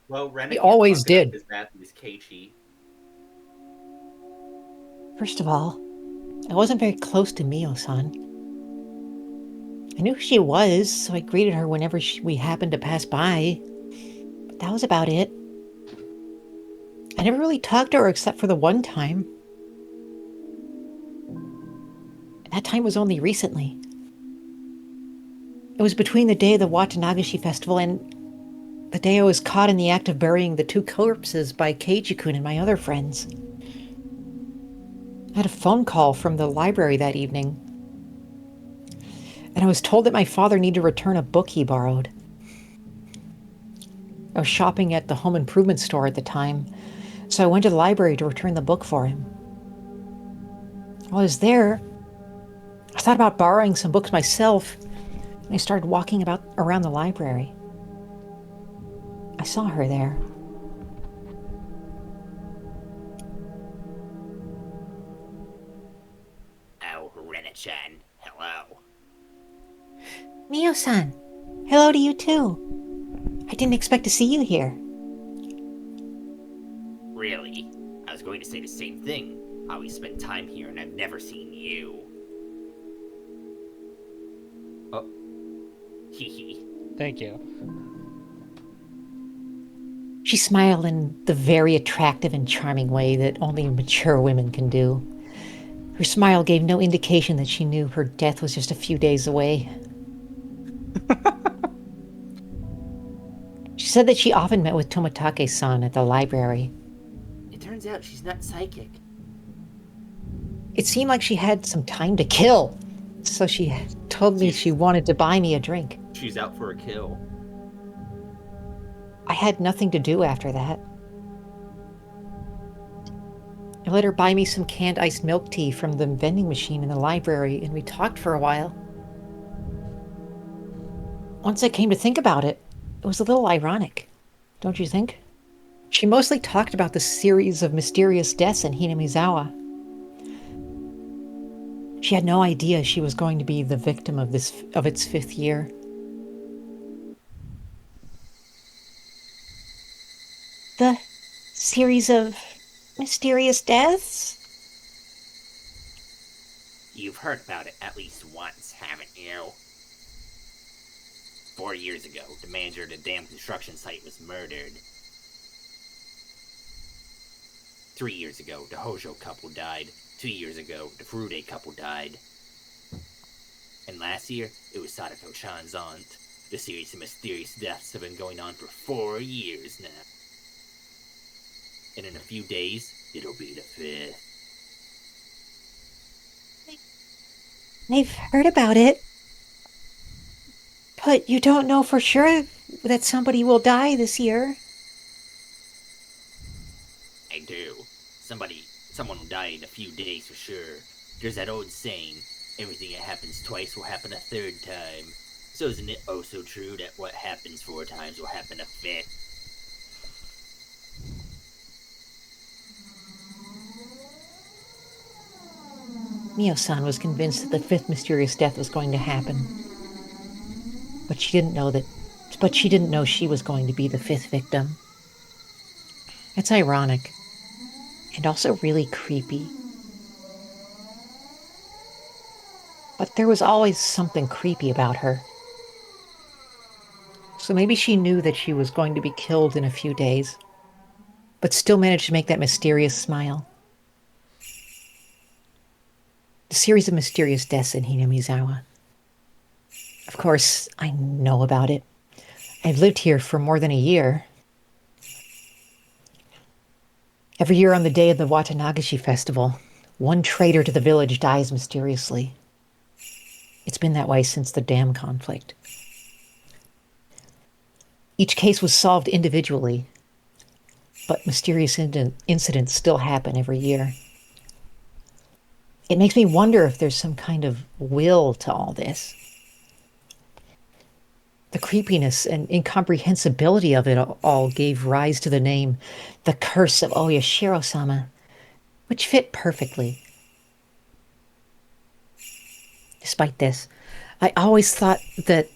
Speaker 4: Well, Ren
Speaker 6: He always
Speaker 4: can't fuck it up
Speaker 6: did.
Speaker 4: as badly as Keiichi.
Speaker 2: First of all, I wasn't very close to Mio-san. I knew who she was, so I greeted her whenever we happened to pass by. But that was about it. I never really talked to her except for the one time. And that time was only recently. It was between the day of the Watanagashi festival and the day I was caught in the act of burying the 2 corpses by Keiichi-kun and my other friends. I had a phone call from the library that evening, and I was told that my father needed to return a book he borrowed. I was shopping at the home improvement store at the time, so I went to the library to return the book for him. While I was there, I thought about borrowing some books myself, and I started walking around the library. I saw her there.
Speaker 5: Oh, Rena-chan, hello.
Speaker 2: Mio-san, hello to you too. I didn't expect to see you here.
Speaker 5: Really? I was going to say the same thing. How we spent time here and I've never seen you. Oh. Hee.
Speaker 1: Thank you.
Speaker 2: She smiled in the very attractive and charming way that only mature women can do. Her smile gave no indication that she knew her death was just a few days away. She said that she often met with Tomitake-san at the library.
Speaker 5: It turns out she's not psychic.
Speaker 2: It seemed like she had some time to kill, so she told me she wanted to buy me a drink.
Speaker 4: She's out for a kill.
Speaker 2: I had nothing to do after that. I let her buy me some canned iced milk tea from the vending machine in the library, and we talked for a while. Once I came to think about it, it was a little ironic, don't you think? She mostly talked about the series of mysterious deaths in Hinamizawa. She had no idea she was going to be the victim of its 5th year. The series of mysterious deaths?
Speaker 5: You've heard about it at least once, haven't you? 4 years ago, the manager of the damn construction site was murdered. 3 years ago, the Hojo couple died. 2 years ago, the Furude couple died. And last year, it was Sadako-chan's aunt. The series of mysterious deaths have been going on for 4 years now. And in a few days, it'll be the 5th.
Speaker 2: I've heard about it. But you don't know for sure that somebody will die this year.
Speaker 5: I do. Someone will die in a few days for sure. There's that old saying, everything that happens twice will happen a 3rd time. So isn't it oh so true that what happens 4 times will happen a 5th?
Speaker 2: Mio-san was convinced that the 5th mysterious death was going to happen. But she didn't know she was going to be the 5th victim. It's ironic. And also really creepy. But there was always something creepy about her. So maybe she knew that she was going to be killed in a few days, but still managed to make that mysterious smile. The series of mysterious deaths in Hinamizawa. Of course, I know about it. I've lived here for more than a year. Every year on the day of the Watanagashi festival, one traitor to the village dies mysteriously. It's been that way since the dam conflict. Each case was solved individually, but mysterious incidents still happen every year. It makes me wonder if there's some kind of will to all this. The creepiness and incomprehensibility of it all gave rise to the name, The Curse of Oyashiro-sama, which fit perfectly. Despite this, I always thought The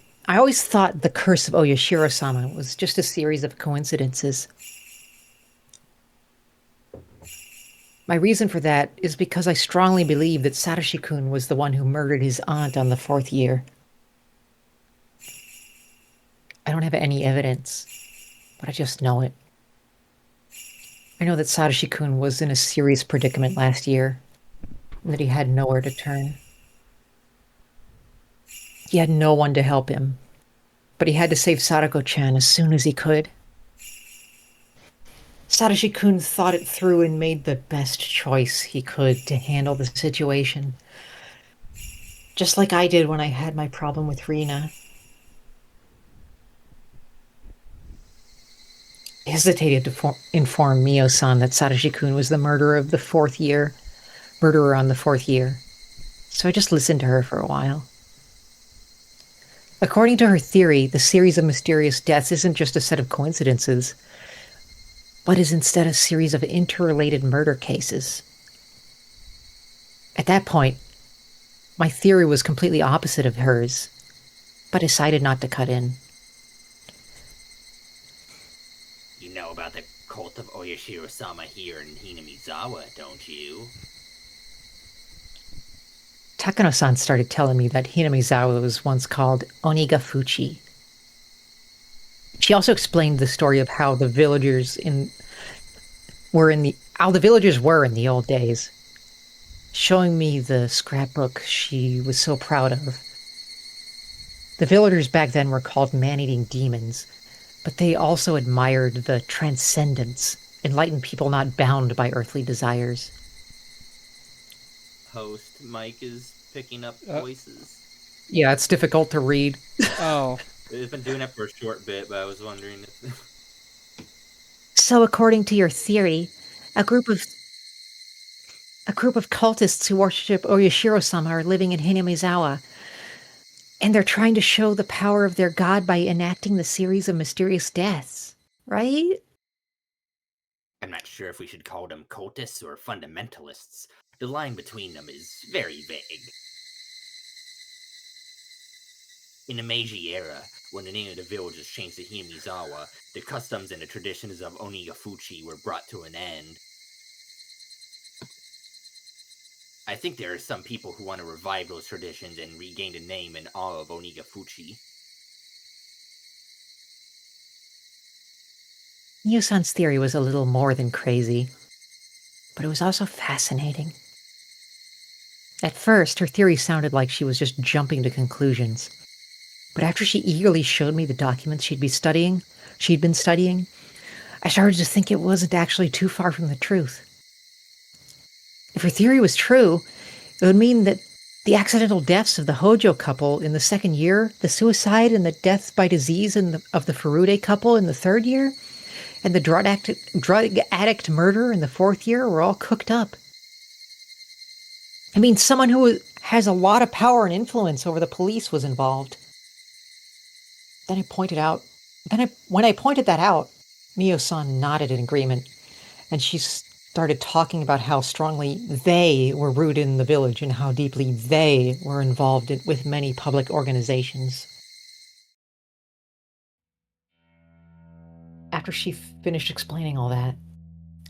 Speaker 2: Curse of Oyashiro-sama was just a series of coincidences. My reason for that is because I strongly believe that Satoshi-kun was the one who murdered his aunt on the 4th year. I don't have any evidence, but I just know it. I know that Satoshi-kun was in a serious predicament last year, and that he had nowhere to turn. He had no one to help him, but he had to save Sadako-chan as soon as he could. Satoshi-kun thought it through and made the best choice he could to handle the situation. Just like I did when I had my problem with Rina. I hesitated to inform Mio-san that Satoshi-kun was the murderer on the 4th year. So I just listened to her for a while. According to her theory, the series of mysterious deaths isn't just a set of coincidences, but is instead a series of interrelated murder cases. At that point, my theory was completely opposite of hers, but decided not to cut in.
Speaker 5: You know about the cult of Oyashiro-sama here in Hinamizawa, don't you?
Speaker 2: Takano-san started telling me that Hinamizawa was once called Onigafuchi. She also explained the story of how the villagers were in the old days, showing me the scrapbook she was so proud of. The villagers back then were called man-eating demons, but they also admired the transcendence, enlightened people not bound by earthly desires.
Speaker 4: Host Mike is picking up voices.
Speaker 6: Yeah, it's difficult to read.
Speaker 1: Oh.
Speaker 4: It's been doing it for a short bit, but I was wondering if...
Speaker 2: So according to your theory, a group of cultists who worship Oyashiro-sama are living in Hinamizawa, and they're trying to show the power of their god by enacting the series of mysterious deaths, right?
Speaker 5: I'm not sure if we should call them cultists or fundamentalists. The line between them is very vague. In the Meiji era, when the name of the village was changed to Hinamizawa, the customs and the traditions of Onigafuchi were brought to an end. I think there are some people who want to revive those traditions and regain the name and awe of Onigafuchi.
Speaker 2: Mio-san's theory was a little more than crazy, but it was also fascinating. At first, her theory sounded like she was just jumping to conclusions. But after she eagerly showed me the documents she'd been studying, I started to think it wasn't actually too far from the truth. If her theory was true, it would mean that the accidental deaths of the Hojo couple in the 2nd year, the suicide and the death by disease of the Furude couple in the 3rd year, and the drug addict murder in the 4th year were all cooked up. I mean, someone who has a lot of power and influence over the police was involved. When I pointed that out, Mio-san nodded in agreement, and she started talking about how strongly they were rooted in the village and how deeply they were involved with many public organizations. After she finished explaining all that,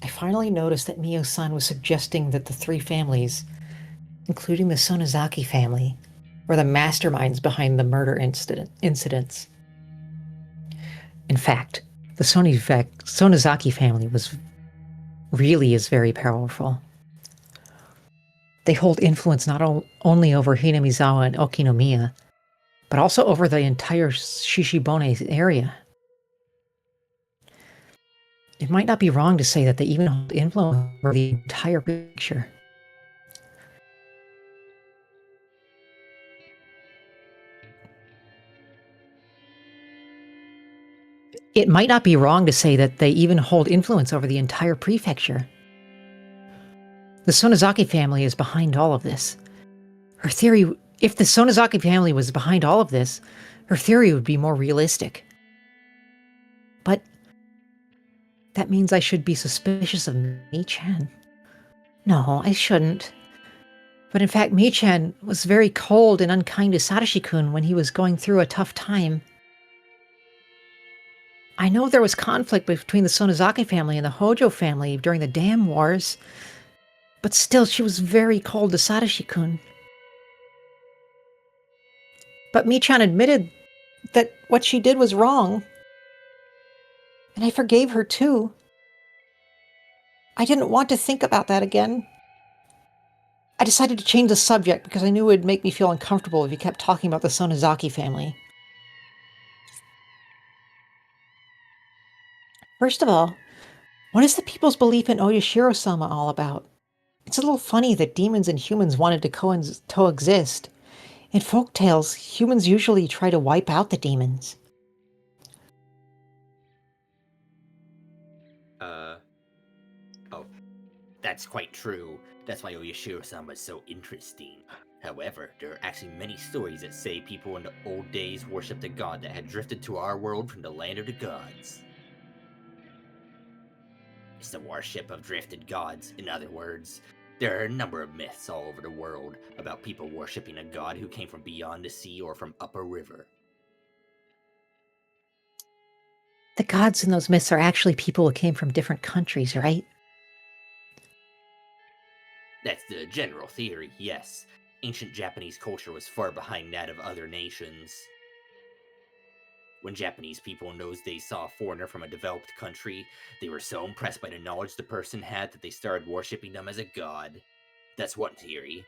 Speaker 2: I finally noticed that Mio-san was suggesting that the 3 families, including the Sonozaki family, were the masterminds behind the murder incidents. In fact, the Sonozaki family is very powerful. They hold influence not only over Hinamizawa and Okinomiya, but also over the entire Shishibone area. It might not be wrong to say that they even hold influence over the entire picture. It might not be wrong to say that they even hold influence over the entire prefecture. The Sonozaki family is behind all of this. Her theory, if the Sonozaki family was behind all of this, Her theory would be more realistic. But that means I should be suspicious of Mi-chan. No, I shouldn't. But in fact, Mi-chan was very cold and unkind to Satoshi-kun when he was going through a tough time. I know there was conflict between the Sonozaki family and the Hojo family during the Dam Wars, but still she was very cold to Satoshi-kun. But Mi-chan admitted that what she did was wrong. And I forgave her too. I didn't want to think about that again. I decided to change the subject because I knew it would make me feel uncomfortable if you kept talking about the Sonozaki family. First of all, what is the people's belief in Oyashiro-sama all about? It's a little funny that demons and humans wanted to coexist. In folk tales, humans usually try to wipe out the demons.
Speaker 5: Oh, that's quite true. That's why Oyashiro-sama is so interesting. However, there are actually many stories that say people in the old days worshipped a god that had drifted to our world from the land of the gods. It's the worship of drifted gods, in other words. There are a number of myths all over the world about people worshipping a god who came from beyond the sea or from up a river.
Speaker 2: The gods in those myths are actually people who came from different countries, right?
Speaker 5: That's the general theory, yes. Ancient Japanese culture was far behind that of other nations. When Japanese people in those days saw a foreigner from a developed country, they were so impressed by the knowledge the person had that they started worshipping them as a god. That's one theory.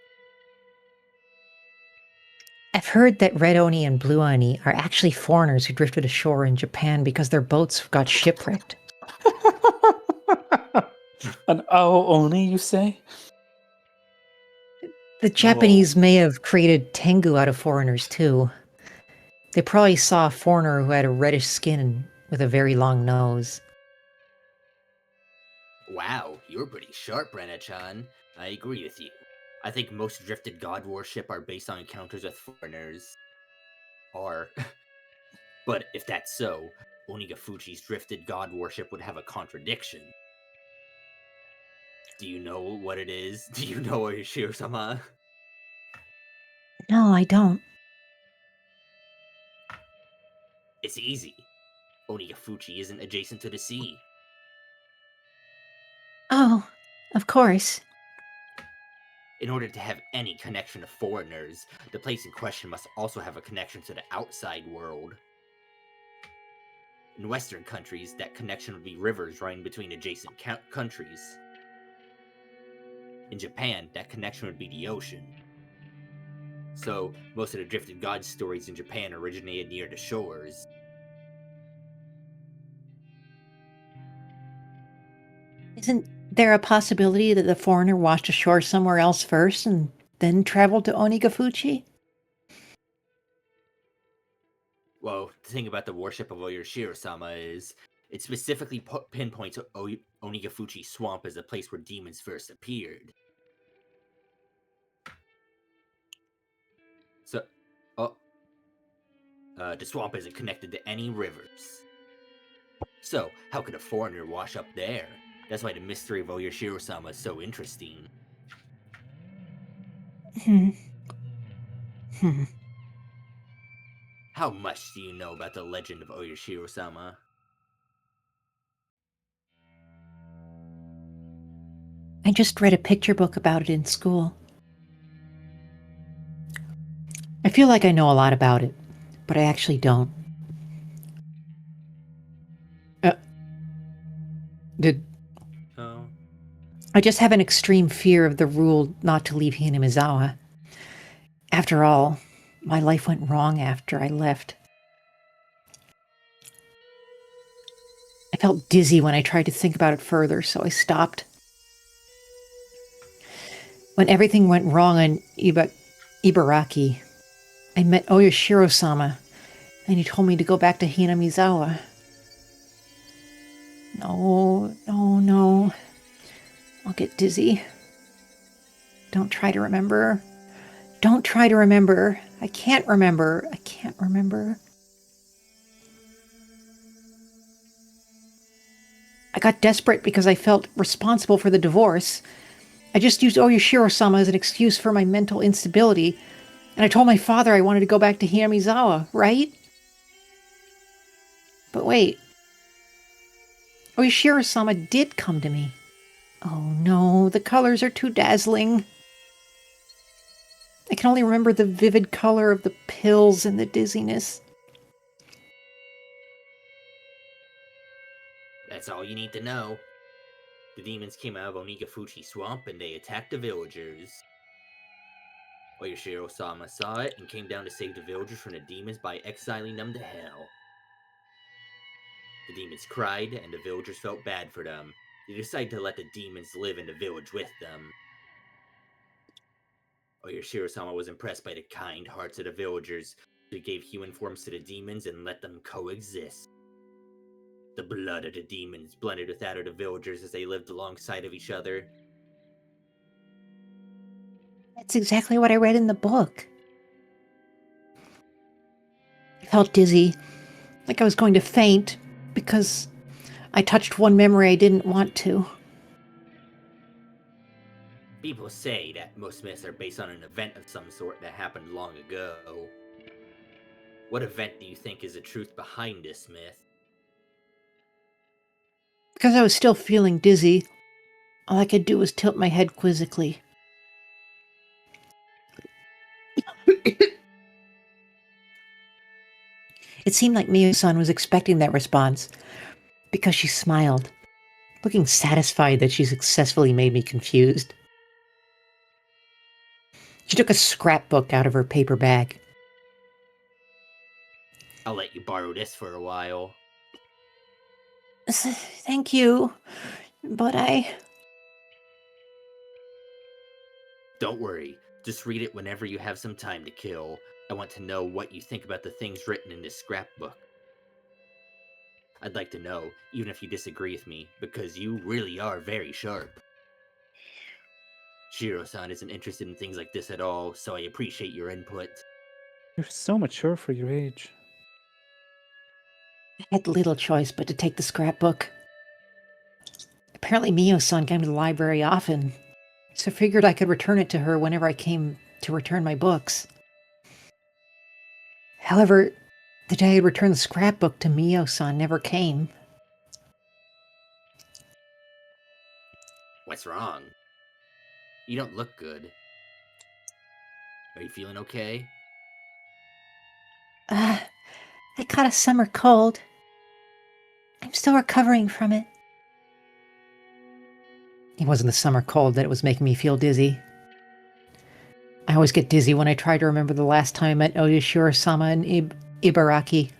Speaker 2: I've heard that Red Oni and Blue Oni are actually foreigners who drifted ashore in Japan because their boats got shipwrecked.
Speaker 3: An Ao Oni, you say?
Speaker 2: The Japanese may have created Tengu out of foreigners too. They probably saw a foreigner who had a reddish skin with a very long nose.
Speaker 5: Wow, you're pretty sharp, Rena-chan. I agree with you. I think most drifted god worship are based on encounters with foreigners. But if that's so, Onigafuchi's drifted god worship would have a contradiction. Do you know what it is? Do you know Oyashiro-sama?
Speaker 2: No, I don't.
Speaker 5: It's easy. Onigafuchi isn't adjacent to the sea.
Speaker 2: Oh, of course.
Speaker 5: In order to have any connection to foreigners, the place in question must also have a connection to the outside world. In Western countries, that connection would be rivers running between adjacent countries. In Japan, that connection would be the ocean. So, most of the drifted god stories in Japan originated near the shores.
Speaker 2: Isn't there a possibility that the foreigner washed ashore somewhere else first and then traveled to Onigafuchi?
Speaker 5: Well, the thing about the worship of Oyashiro-sama is, it specifically pinpoints Onigafuchi Swamp as a place where demons first appeared. So, the swamp isn't connected to any rivers. So, how could a foreigner wash up there? That's why the mystery of Oyashiro-sama is so interesting. How much do you know about the legend of Oyashiro-sama?
Speaker 2: I just read a picture book about it in school. I feel like I know a lot about it, but I actually don't.
Speaker 5: Oh.
Speaker 2: I just have an extreme fear of the rule not to leave Hinamizawa. After all, my life went wrong after I left. I felt dizzy when I tried to think about it further, so I stopped. When everything went wrong on Ibaraki, I met Oyashiro-sama, and he told me to go back to Hinamizawa. No. I'll get dizzy. Don't try to remember. I can't remember. I got desperate because I felt responsible for the divorce. I just used Oyashiro-sama as an excuse for my mental instability, and I told my father I wanted to go back to Hinamizawa, right? But wait. Oyashiro-sama did come to me. Oh no, the colors are too dazzling. I can only remember the vivid color of the pills and the dizziness.
Speaker 5: That's all you need to know. The demons came out of Onigafuchi Swamp and they attacked the villagers. Oyashiro-sama saw it and came down to save the villagers from the demons by exiling them to hell. The demons cried and the villagers felt bad for them. They decided to let the demons live in the village with them. Oyashiro-sama was impressed by the kind hearts of the villagers, so he gave human forms to the demons and let them coexist. The blood of the demons blended with that of the villagers as they lived alongside of each other.
Speaker 2: That's exactly what I read in the book. I felt dizzy, like I was going to faint, because I touched one memory I didn't want to.
Speaker 5: People say that most myths are based on an event of some sort that happened long ago. What event do you think is the truth behind this myth?
Speaker 2: Because I was still feeling dizzy, all I could do was tilt my head quizzically. It seemed like Miyo-san was expecting that response, because she smiled, looking satisfied that she successfully made me confused. She took a scrapbook out of her paper bag.
Speaker 5: I'll let you borrow this for a while.
Speaker 2: Thank you, but
Speaker 5: Don't worry, just read it whenever you have some time to kill. I want to know what you think about the things written in this scrapbook. I'd like to know, even if you disagree with me, because you really are very sharp. Shiro-san isn't interested in things like this at all, so I appreciate your input.
Speaker 3: You're so mature for your age.
Speaker 2: I had little choice but to take the scrapbook. Apparently Miyo-san came to the library often, so I figured I could return it to her whenever I came to return my books. However, the day I returned the scrapbook to Miyo-san never came.
Speaker 5: What's wrong? You don't look good. Are you feeling okay?
Speaker 2: I caught a summer cold. I'm still recovering from it. It wasn't the summer cold that was making me feel dizzy. I always get dizzy when I try to remember the last time I met Oyashiro-sama in Ibaraki.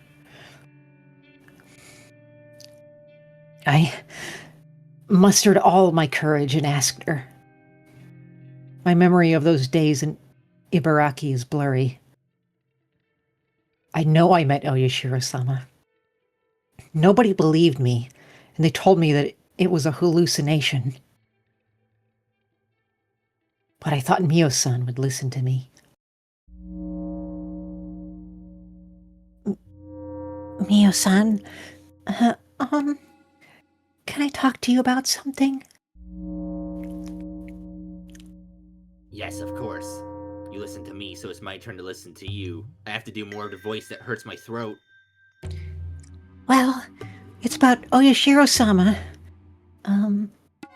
Speaker 2: I mustered all my courage and asked her. My memory of those days in Ibaraki is blurry. I know I met Oyashiro-sama. Nobody believed me, and they told me that it was a hallucination. But I thought Miyo-san would listen to me. Miyo-san, can I talk to you about something?
Speaker 5: Yes, of course. You listen to me, so it's my turn to listen to you. I have to do more of the voice that hurts my throat.
Speaker 2: Well, it's about Oyashiro-sama.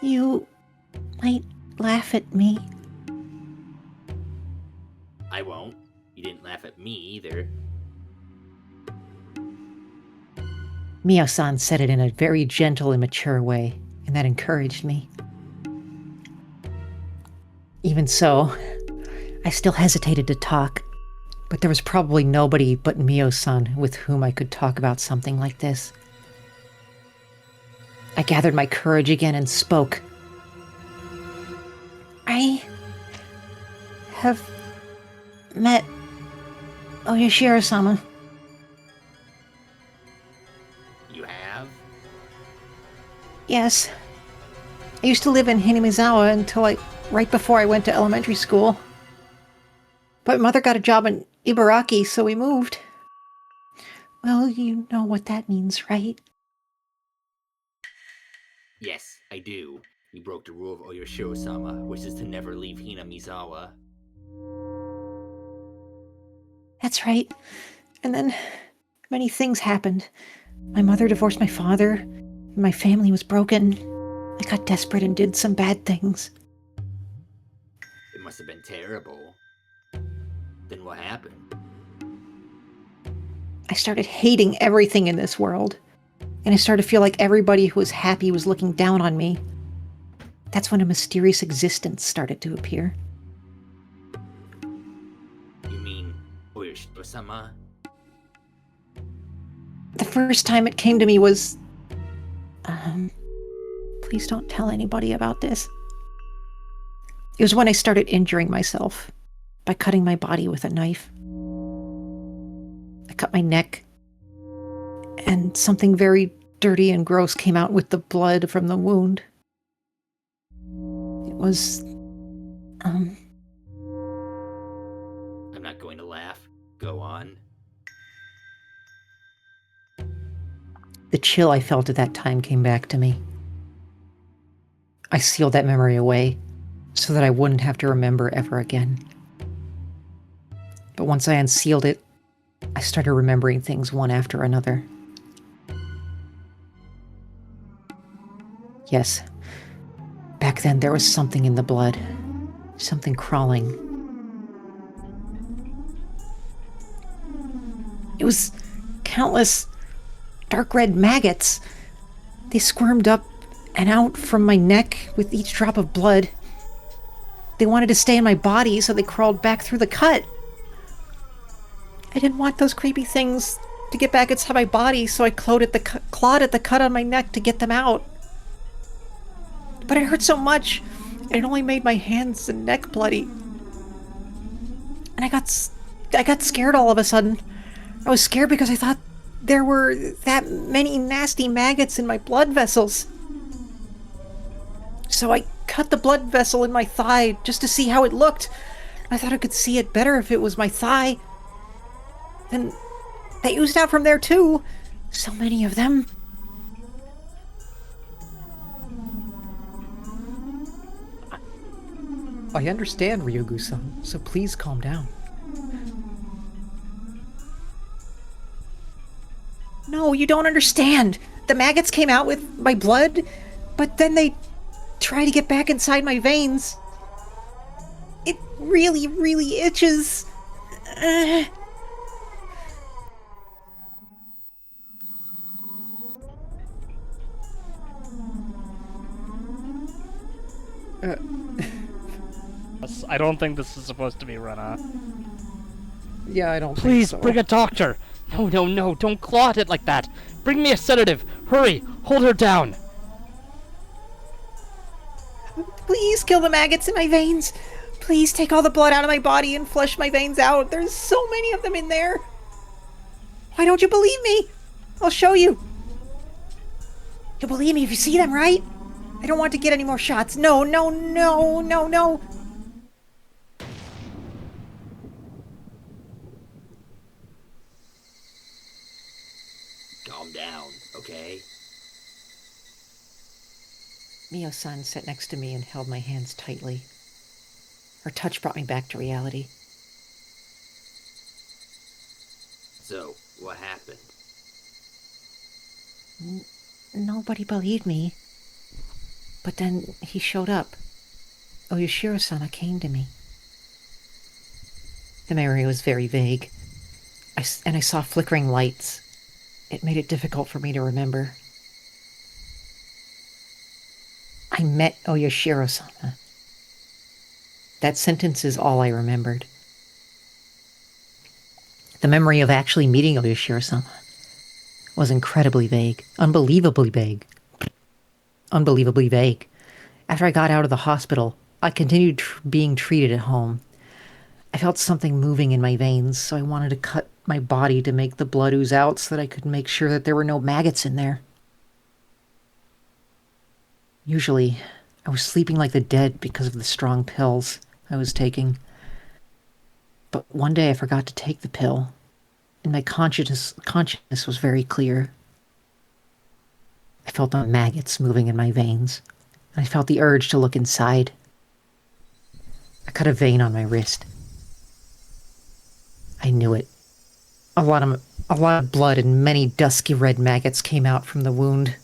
Speaker 2: You might laugh at me.
Speaker 5: I won't. You didn't laugh at me either.
Speaker 2: Miyo-san said it in a very gentle and mature way, and that encouraged me. Even so, I still hesitated to talk, but there was probably nobody but Miyo-san with whom I could talk about something like this. I gathered my courage again and spoke. I have met Oyashiro-sama.
Speaker 5: You have?
Speaker 2: Yes. I used to live in Hinamizawa until right before I went to elementary school. But mother got a job in Ibaraki, so we moved. Well, you know what that means, right?
Speaker 5: I do. You broke the rule of Oyoshiro-sama, which is to never leave Hinamizawa.
Speaker 2: That's right. And then many things happened. My mother divorced my father, and my family was broken. I got desperate and did some bad things.
Speaker 5: It must have been terrible. Then what happened?
Speaker 2: I started hating everything in this world. And I started to feel like everybody who was happy was looking down on me. That's when a mysterious existence started to appear.
Speaker 5: You mean Oyoshiro-sama?
Speaker 2: The first time it came to me was... please don't tell anybody about this. It was when I started injuring myself by cutting my body with a knife. I cut my neck, and something very dirty and gross came out with the blood from the wound. It was...
Speaker 5: I'm not going to laugh. Go on.
Speaker 2: The chill I felt at that time came back to me. I sealed that memory away so that I wouldn't have to remember ever again. But once I unsealed it, I started remembering things one after another. Yes, back then there was something in the blood, something crawling. It was countless dark red maggots. They squirmed up and out from my neck with each drop of blood. They wanted to stay in my body, so they crawled back through the cut. I didn't want those creepy things to get back inside my body, so I clawed at the cut on my neck to get them out. But it hurt so much, and it only made my hands and neck bloody. And I got scared all of a sudden. I was scared because I thought there were that many nasty maggots in my blood vessels. So I cut the blood vessel in my thigh just to see how it looked. I thought I could see it better if it was my thigh. Then they oozed out from there too. So many of them.
Speaker 6: I understand, Ryugu-san, so please calm down.
Speaker 2: No, you don't understand. The maggots came out with my blood, but then they tried to get back inside my veins. It really, really itches.
Speaker 1: I don't think this is supposed to be Rena.
Speaker 6: Yeah, I don't
Speaker 1: Please,
Speaker 6: think so.
Speaker 1: bring a doctor! No, no, no, don't claw at it like that! Bring me a sedative! Hurry! Hold her down!
Speaker 2: Please kill the maggots in my veins. Please take all the blood out of my body and flush my veins out. There's so many of them in there. Why don't you believe me? I'll show you. You'll believe me if you see them, right? I don't want to get any more shots. No, no, no, no, no.
Speaker 5: Calm down, okay?
Speaker 2: Mio-san sat next to me and held my hands tightly. Her touch brought me back to reality.
Speaker 5: So, what happened?
Speaker 2: Nobody believed me. But then he showed up. Oyoshiro-sama came to me. The memory was very vague. I saw flickering lights. It made it difficult for me to remember. I met Oyoshiro-sama. That sentence is all I remembered. The memory of actually meeting Oyoshiro-sama was incredibly vague. Unbelievably vague. Unbelievably vague. After I got out of the hospital, I continued being treated at home. I felt something moving in my veins, so I wanted to cut my body to make the blood ooze out so that I could make sure that there were no maggots in there. Usually, I was sleeping like the dead because of the strong pills I was taking. But one day I forgot to take the pill, and my consciousness was very clear. I felt the maggots moving in my veins, and I felt the urge to look inside. I cut a vein on my wrist. I knew it. A lot of blood and many dusky red maggots came out from the wound.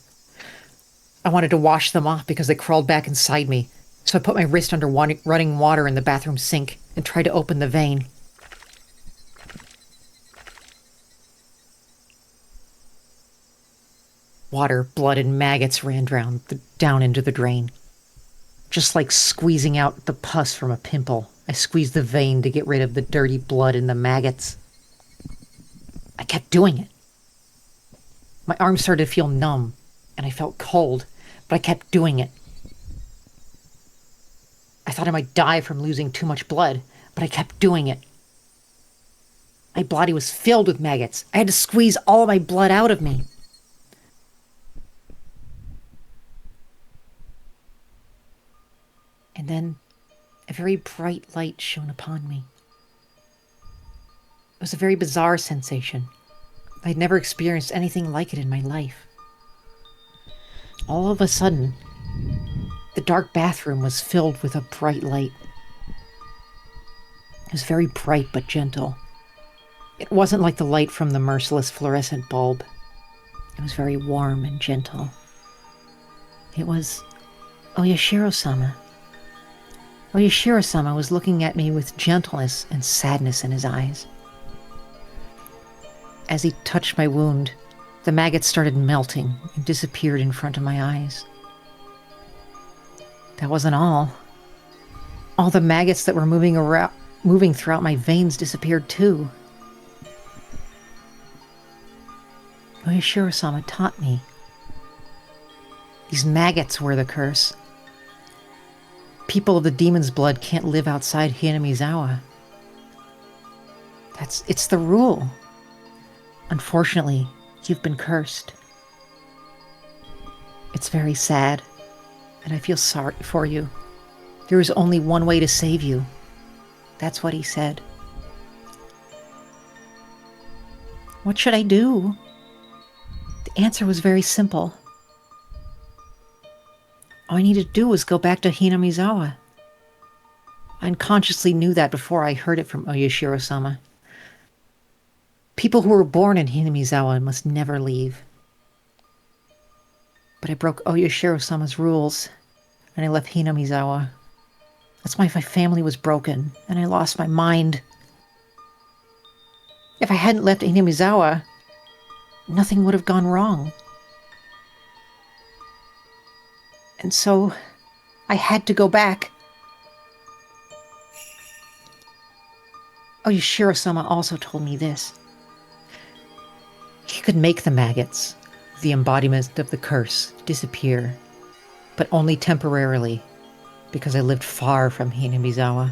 Speaker 2: I wanted to wash them off because they crawled back inside me, so I put my wrist under running water in the bathroom sink and tried to open the vein. Water, blood, and maggots ran down into the drain. Just like squeezing out the pus from a pimple, I squeezed the vein to get rid of the dirty blood and the maggots. I kept doing it. My arms started to feel numb, and I felt cold, but I kept doing it. I thought I might die from losing too much blood, but I kept doing it. My body was filled with maggots. I had to squeeze all my blood out of me. And then a very bright light shone upon me. It was a very bizarre sensation. I'd never experienced anything like it in my life. All of a sudden, the dark bathroom was filled with a bright light. It was very bright but gentle. It wasn't like the light from the merciless fluorescent bulb. It was very warm and gentle. It was Oyashiro-sama. Oyashiro-sama was looking at me with gentleness and sadness in his eyes. As he touched my wound, the maggots started melting and disappeared in front of my eyes. That wasn't all. All the maggots that were moving throughout my veins disappeared too. Oyashiro-sama taught me. These maggots were the curse. People of the demon's blood can't live outside Hinamizawa. It's the rule. Unfortunately, you've been cursed. It's very sad, and I feel sorry for you. There is only one way to save you. That's what he said. What should I do? The answer was very simple. All I needed to do was go back to Hinamizawa. I unconsciously knew that before I heard it from Oyashiro-sama. People who were born in Hinamizawa must never leave. But I broke Oyashiro-sama's rules, and I left Hinamizawa. That's why my family was broken, and I lost my mind. If I hadn't left Hinamizawa, nothing would have gone wrong. And so, I had to go back. Oyashiro-sama also told me this. He could make the maggots, the embodiment of the curse, disappear, but only temporarily, because I lived far from Hinamizawa.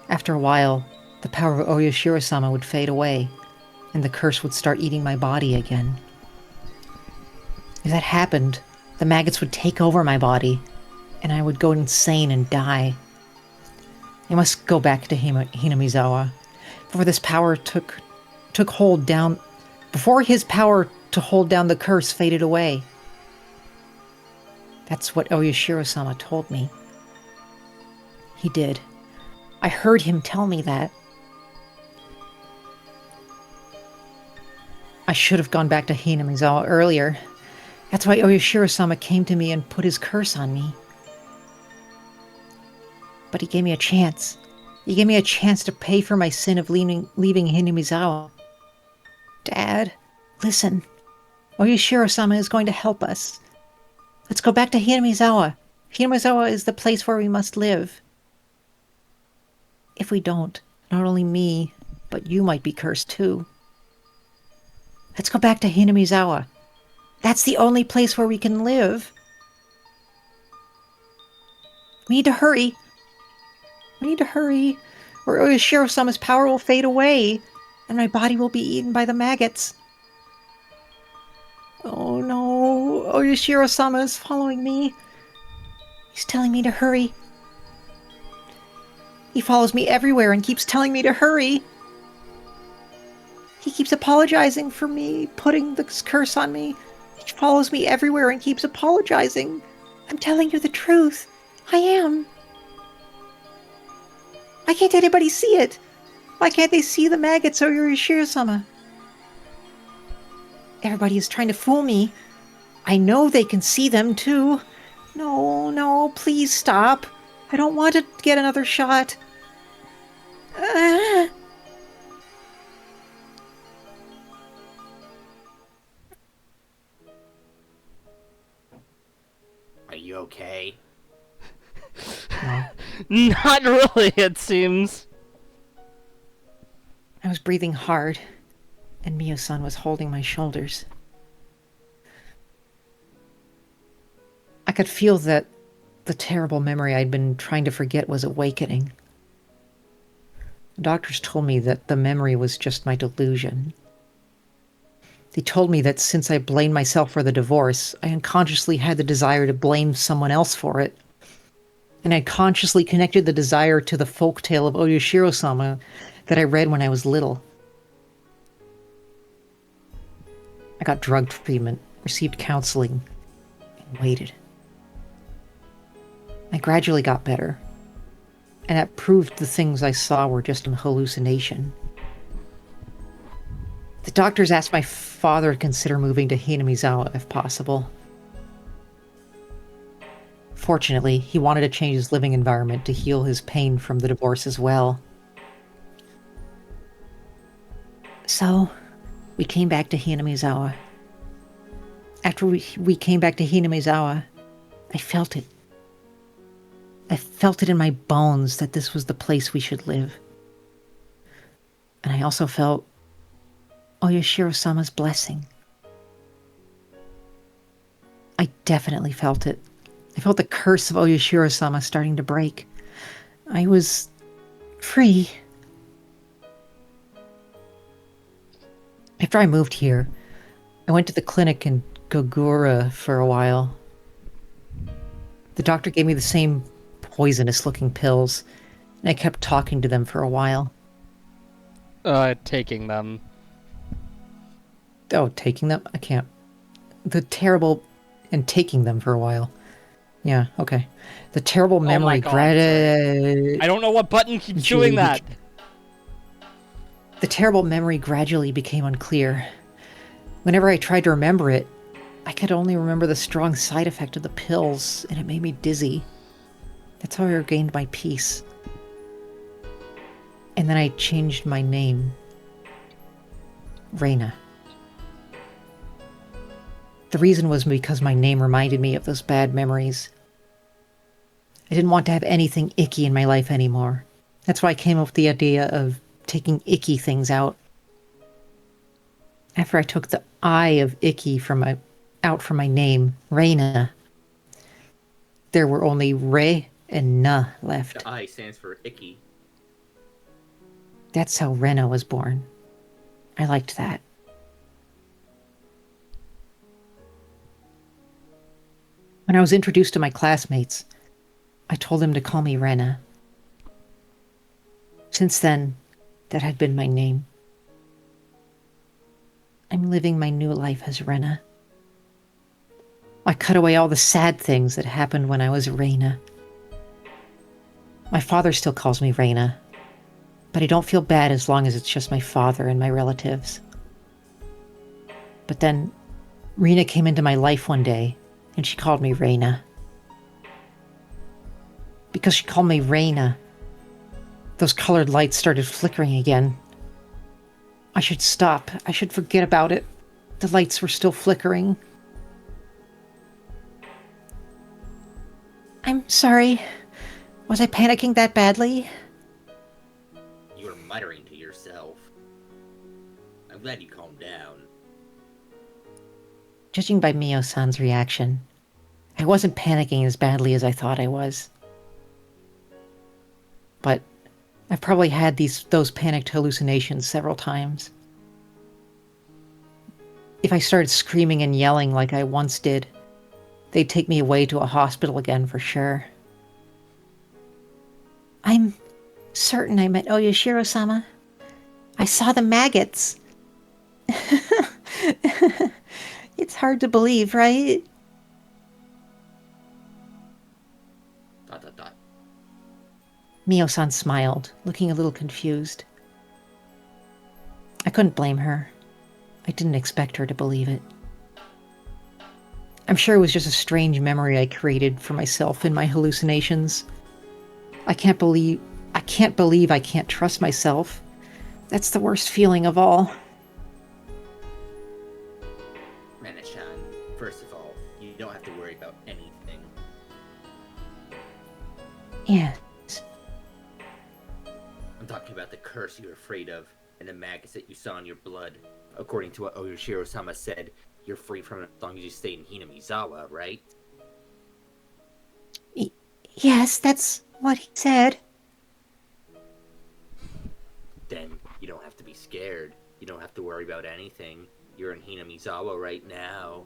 Speaker 2: After a while, the power of Oyashiro-sama would fade away, and the curse would start eating my body again. If that happened, the maggots would take over my body, and I would go insane and die. I must go back to Hinamizawa before this power took hold down. Before his power to hold down the curse faded away. That's what Oyashiro-sama told me. He did. I heard him tell me that. I should have gone back to Hinamizawa earlier. That's why Oyashiro-sama came to me and put his curse on me. But he gave me a chance. He gave me a chance to pay for my sin of leaving Hinamizawa. Dad, listen. Oyashiro-sama is going to help us. Let's go back to Hinamizawa. Hinamizawa is the place where we must live. If we don't, not only me, but you might be cursed too. Let's go back to Hinamizawa. That's the only place where we can live. We need to hurry. We need to hurry, or Oyashiro-sama's power will fade away, and my body will be eaten by the maggots. Oh no, Oyashiro-sama is following me. He's telling me to hurry. He follows me everywhere and keeps telling me to hurry. He keeps apologizing for me, putting this curse on me. He follows me everywhere and keeps apologizing. I'm telling you the truth. I am. Why can't anybody see it? Why can't they see the maggots or Yorishiro-sama? Everybody is trying to fool me. I know they can see them, too. No, please stop. I don't want to get another shot. Ah.
Speaker 5: Are you okay?
Speaker 1: Not really, it seems.
Speaker 2: I was breathing hard, and Mio-san was holding my shoulders. I could feel that the terrible memory I'd been trying to forget was awakening. The doctors told me that the memory was just my delusion. They told me that since I blamed myself for the divorce, I unconsciously had the desire to blame someone else for it. And I consciously connected the desire to the folktale of Oyashiro-sama that I read when I was little. I got drug treatment, received counseling, and waited. I gradually got better, and that proved the things I saw were just an hallucination. The doctors asked my father to consider moving to Hinamizawa if possible. Fortunately, he wanted to change his living environment to heal his pain from the divorce as well. So, we came back to Hinamizawa. After we came back to Hinamizawa, I felt it. I felt it in my bones that this was the place we should live. And I also felt Oyashiro-sama's blessing. I definitely felt it. I felt the curse of Oyashiro-sama starting to break. I was free. After I moved here, I went to the clinic in Gogura for a while. The doctor gave me the same poisonous-looking pills, and I kept talking to them for a while.
Speaker 1: Taking them.
Speaker 2: Oh, taking them? I can't. The terrible... And taking them for a while. Yeah, okay. The terrible memory...
Speaker 1: God, I don't know what button keeps doing that!
Speaker 2: The terrible memory gradually became unclear. Whenever I tried to remember it, I could only remember the strong side effect of the pills, and it made me dizzy. That's how I regained my peace. And then I changed my name. Reina. The reason was because my name reminded me of those bad memories. I didn't want to have anything icky in my life anymore. That's why I came up with the idea of taking icky things out. After I took the I of icky out from my name, Reina, there were only Re and Na left.
Speaker 4: The I stands for icky.
Speaker 2: That's how Rena was born. I liked that. When I was introduced to my classmates, I told them to call me Rena. Since then, that had been my name. I'm living my new life as Rena. I cut away all the sad things that happened when I was Reina. My father still calls me Reina, but I don't feel bad as long as it's just my father and my relatives. But then, Rena came into my life one day, and she called me Reina. Because she called me Reina, those colored lights started flickering again. I should stop. I should forget about it. The lights were still flickering. I'm sorry. Was I panicking that badly?
Speaker 5: You were muttering to yourself. I'm glad you calmed down.
Speaker 2: Judging by Mio-san's reaction, I wasn't panicking as badly as I thought I was. But I've probably had those panicked hallucinations several times. If I started screaming and yelling like I once did, they'd take me away to a hospital again for sure. I'm certain I met Oyashiro-sama. I saw the maggots. It's hard to believe, right? Mio-san smiled, looking a little confused. I couldn't blame her. I didn't expect her to believe it. I'm sure it was just a strange memory I created for myself in my hallucinations. I can't believe I can't trust myself. That's the worst feeling of all.
Speaker 5: Rena-chan, first of all, you don't have to worry about anything.
Speaker 2: Yes.
Speaker 5: I'm talking about the curse you're afraid of, and the maggots that you saw in your blood. According to what Oyashiro-sama said, you're free from it as long as you stay in Hinamizawa, right?
Speaker 2: Yes, that's what he said.
Speaker 5: Then you don't have to be scared. You don't have to worry about anything. You're in Hinamizawa right now.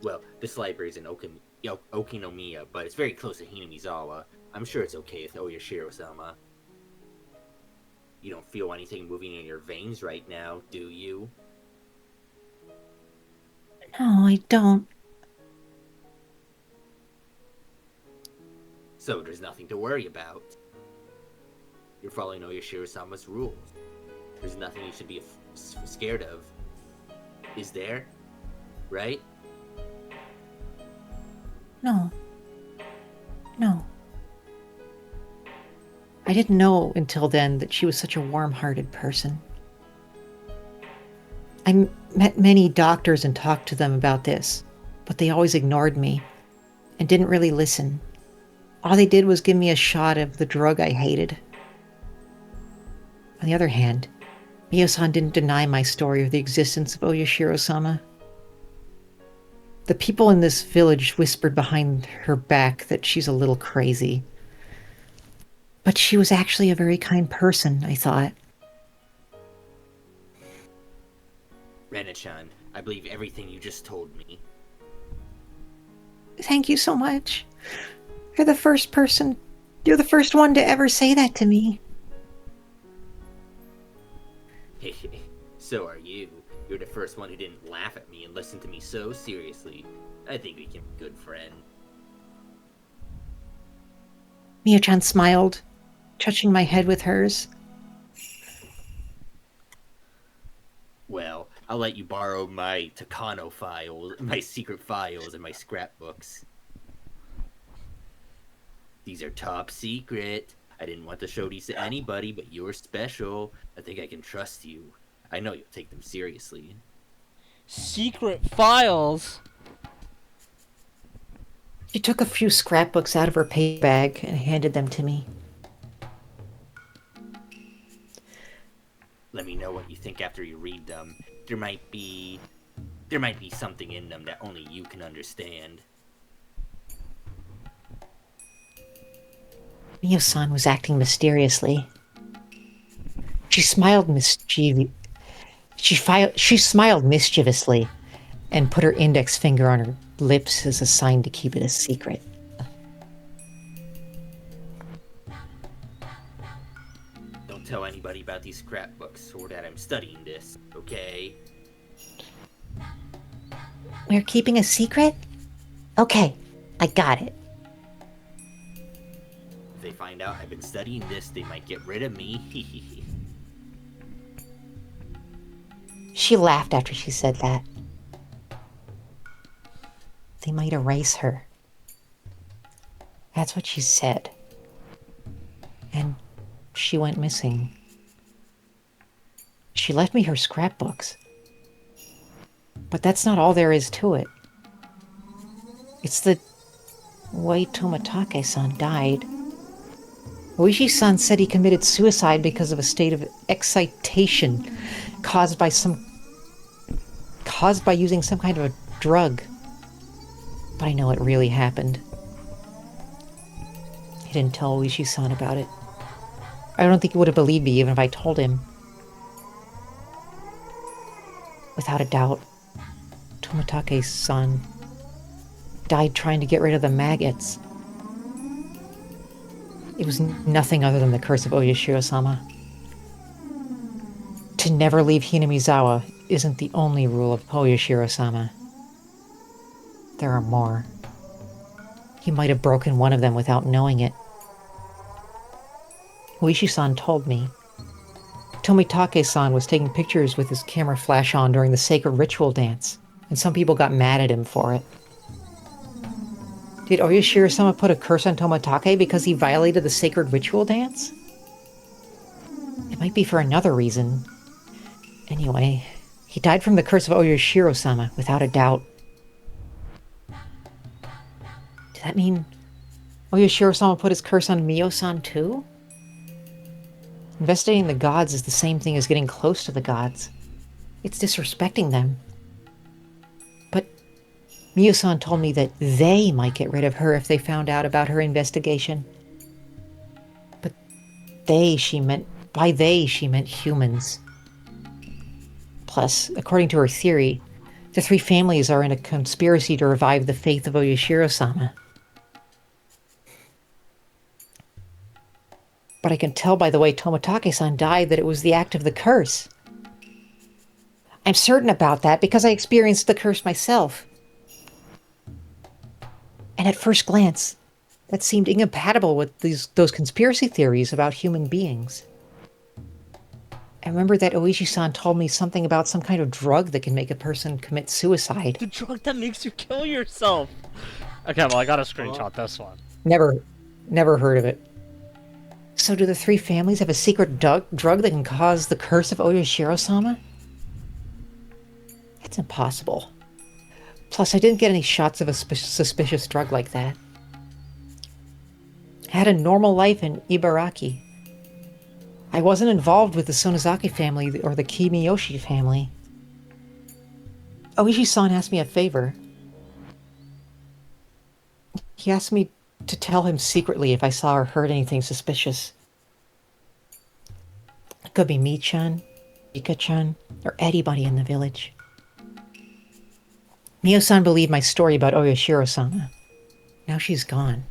Speaker 5: Well, this library's in Okinomiya, but it's very close to Hinamizawa. I'm sure it's okay with Oyashiro-sama. You don't feel anything moving in your veins right now, do you?
Speaker 2: No, I don't.
Speaker 5: So there's nothing to worry about. You're following Oyashiro-sama's rules. There's nothing you should be scared of. Is there? Right?
Speaker 2: No. No. I didn't know until then that she was such a warm-hearted person. I met many doctors and talked to them about this, but they always ignored me and didn't really listen. All they did was give me a shot of the drug I hated. On the other hand, Mio-san didn't deny my story of the existence of Oyashiro-sama. The people in this village whispered behind her back that she's a little crazy. But she was actually a very kind person, I thought.
Speaker 5: Rena-chan, I believe everything you just told me.
Speaker 2: Thank you so much. You're the first one to ever say that to me.
Speaker 5: So are you. You're the first one who didn't laugh at me and listen to me so seriously. I think we can be good friends.
Speaker 2: Mio-chan smiled, touching my head with hers.
Speaker 5: Well, I'll let you borrow my Takano files, my secret files, and my scrapbooks. These are top secret. I didn't want to show these to anybody, but you're special. I think I can trust you. I know you'll take them seriously.
Speaker 1: Secret files?
Speaker 2: She took a few scrapbooks out of her paper bag and handed them to me.
Speaker 5: Let me know what you think after you read them. There might be something in them that only you can understand.
Speaker 2: Mio-san was acting mysteriously. She smiled She smiled mischievously and put her index finger on her lips as a sign to keep it a secret.
Speaker 5: Don't tell anybody about these scrapbooks or that I'm studying this, okay?
Speaker 2: We're keeping a secret? Okay, I got it.
Speaker 5: If they find out I've been studying this, they might get rid of me.
Speaker 2: She laughed after she said that. They might erase her. That's what she said. And she went missing. She left me her scrapbooks. But that's not all there is to it. It's the way Tomatake-san died. Oishi-san said he committed suicide because of a state of excitation caused by using some kind of a drug. But I know it really happened. He didn't tell Oishi-san about it. I don't think he would have believed me even if I told him. Without a doubt, Tomatake-san died trying to get rid of the maggots. It was nothing other than the curse of Oyashiro-sama. To never leave Hinamizawa isn't the only rule of Oyashiro-sama. There are more. He might have broken one of them without knowing it. Oishi-san told me. Tomitake-san was taking pictures with his camera flash on during the sacred ritual dance, and some people got mad at him for it. Did Oyashiro-sama put a curse on Tomitake because he violated the sacred ritual dance? It might be for another reason. Anyway, he died from the curse of Oyashiro-sama, without a doubt. Does that mean Oyashiro-sama put his curse on Mio-san too? Investigating the gods is the same thing as getting close to the gods. It's disrespecting them. But Mio-san told me that they might get rid of her if they found out about her investigation. But by they, she meant humans. Plus, according to her theory, the three families are in a conspiracy to revive the faith of Oyashiro-sama. But I can tell by the way Tomitake-san died that it was the act of the curse. I'm certain about that because I experienced the curse myself. And at first glance, that seemed incompatible with those conspiracy theories about human beings. I remember that Oishi-san told me something about some kind of drug that can make a person commit suicide.
Speaker 1: The drug that makes you kill yourself! Okay, well, I gotta screenshot this one.
Speaker 2: Never heard of it. So do the three families have a secret drug that can cause the curse of Oyashiro-sama? That's impossible. Plus, I didn't get any shots of a suspicious drug like that. I had a normal life in Ibaraki. I wasn't involved with the Sonozaki family or the Kimiyoshi family. Oishi-san asked me a favor. He asked me to tell him secretly if I saw or heard anything suspicious. It could be Mi-chan, Ika-chan, or anybody in the village. Mio-san believed my story about Oyashiro-sama. Now she's gone.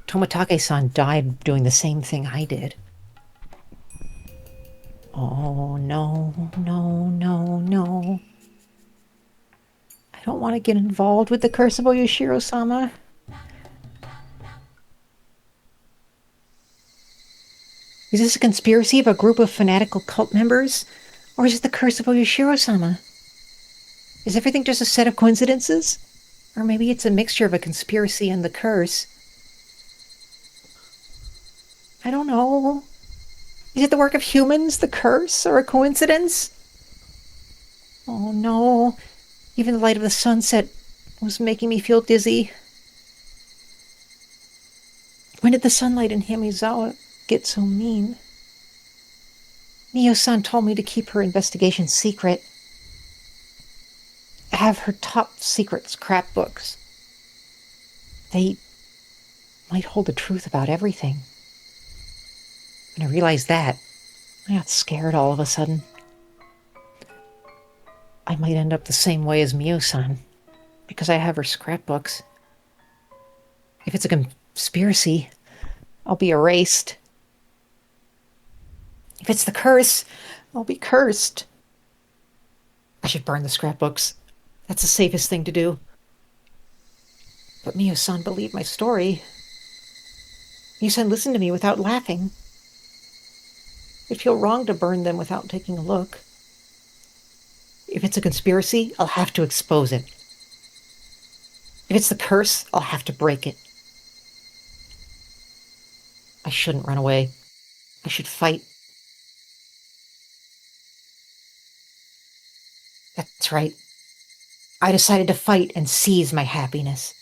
Speaker 2: Tomitake-san died doing the same thing I did. Oh, no, no, no, no. I don't want to get involved with the curse of Oyashiro-sama. Is this a conspiracy of a group of fanatical cult members? Or is it the curse of Oyashiro-sama? Is everything just a set of coincidences? Or maybe it's a mixture of a conspiracy and the curse? I don't know. Is it the work of humans, the curse, or a coincidence? Oh no. Even the light of the sunset was making me feel dizzy. When did the sunlight in Hinamizawa get so mean? Mio-san told me to keep her investigation secret. Have her top secret scrapbooks. They might hold the truth about everything. When I realized that, I got scared all of a sudden. I might end up the same way as Mio-san, because I have her scrapbooks. If it's a conspiracy, I'll be erased. If it's the curse, I'll be cursed. I should burn the scrapbooks. That's the safest thing to do. But Mio-san believed my story. Mio-san listened to me without laughing. It'd feel wrong to burn them without taking a look. If it's a conspiracy, I'll have to expose it. If it's the curse, I'll have to break it. I shouldn't run away. I should fight. That's right. I decided to fight and seize my happiness.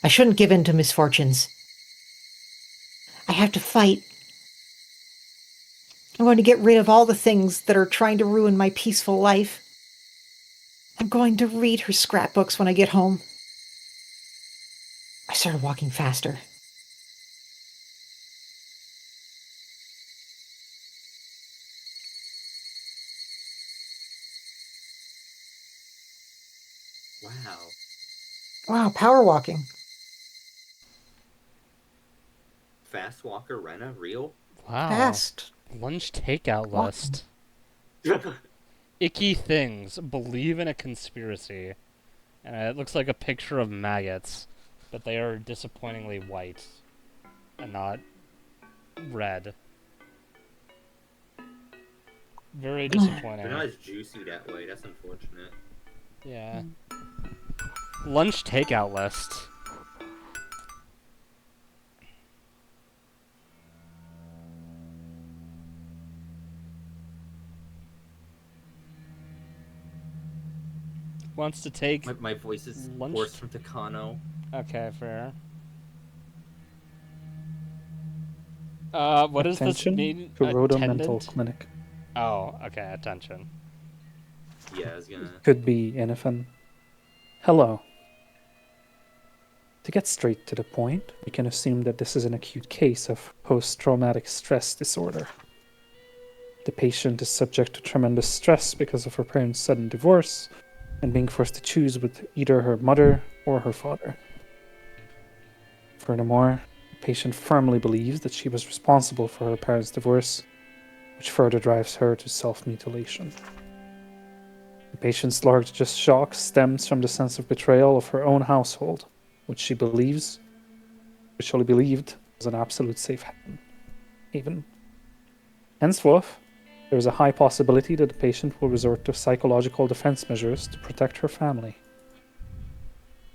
Speaker 2: I shouldn't give in to misfortunes. I have to fight. I'm going to get rid of all the things that are trying to ruin my peaceful life. I'm going to read her scrapbooks when I get home. I started walking faster.
Speaker 4: Wow.
Speaker 2: Wow, power walking.
Speaker 4: Fast walker Rena, real?
Speaker 1: Wow.
Speaker 2: Fast.
Speaker 1: Lunch takeout list. Icky things. Believe in a conspiracy. And it looks like a picture of maggots, but they are disappointingly white. and not red. Very
Speaker 4: They're
Speaker 1: disappointing.
Speaker 4: not as juicy that way. That's unfortunate.
Speaker 1: Yeah. Lunch takeout list. Wants to take...
Speaker 4: My voice is
Speaker 1: Lunch?
Speaker 4: hoarse from Takano.
Speaker 1: Okay, fair. What does this
Speaker 3: Attention
Speaker 1: mean?
Speaker 3: to Rhoda Mental
Speaker 1: Attendant?
Speaker 3: Clinic.
Speaker 1: Oh, okay, attention.
Speaker 4: Yeah, I was gonna.
Speaker 3: Could be anything. Hello. To get straight to the point, we can assume that this is an acute case of post-traumatic stress disorder. The patient is subject to tremendous stress because of her parents' sudden divorce and being forced to choose with either her mother or her father. Furthermore, the patient firmly believes that she was responsible for her parents' divorce, which further drives her to self-mutilation. The patient's largest shock stems from the sense of betrayal of her own household, which she believed was an absolute safe haven. Henceforth, there is a high possibility that the patient will resort to psychological defense measures to protect her family.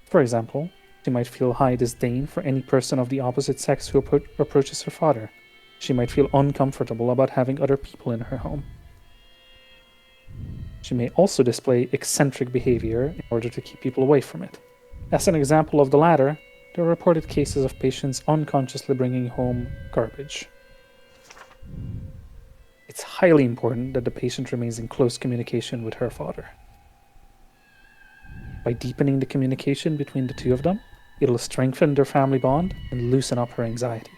Speaker 3: For example, she might feel high disdain for any person of the opposite sex who approaches her father. She might feel uncomfortable about having other people in her home. She may also display eccentric behavior in order to keep people away from it. As an example of the latter, there are reported cases of patients unconsciously bringing home garbage. It's highly important that the patient remains in close communication with her father. By deepening the communication between the two of them, it'll strengthen their family bond and loosen up her anxiety.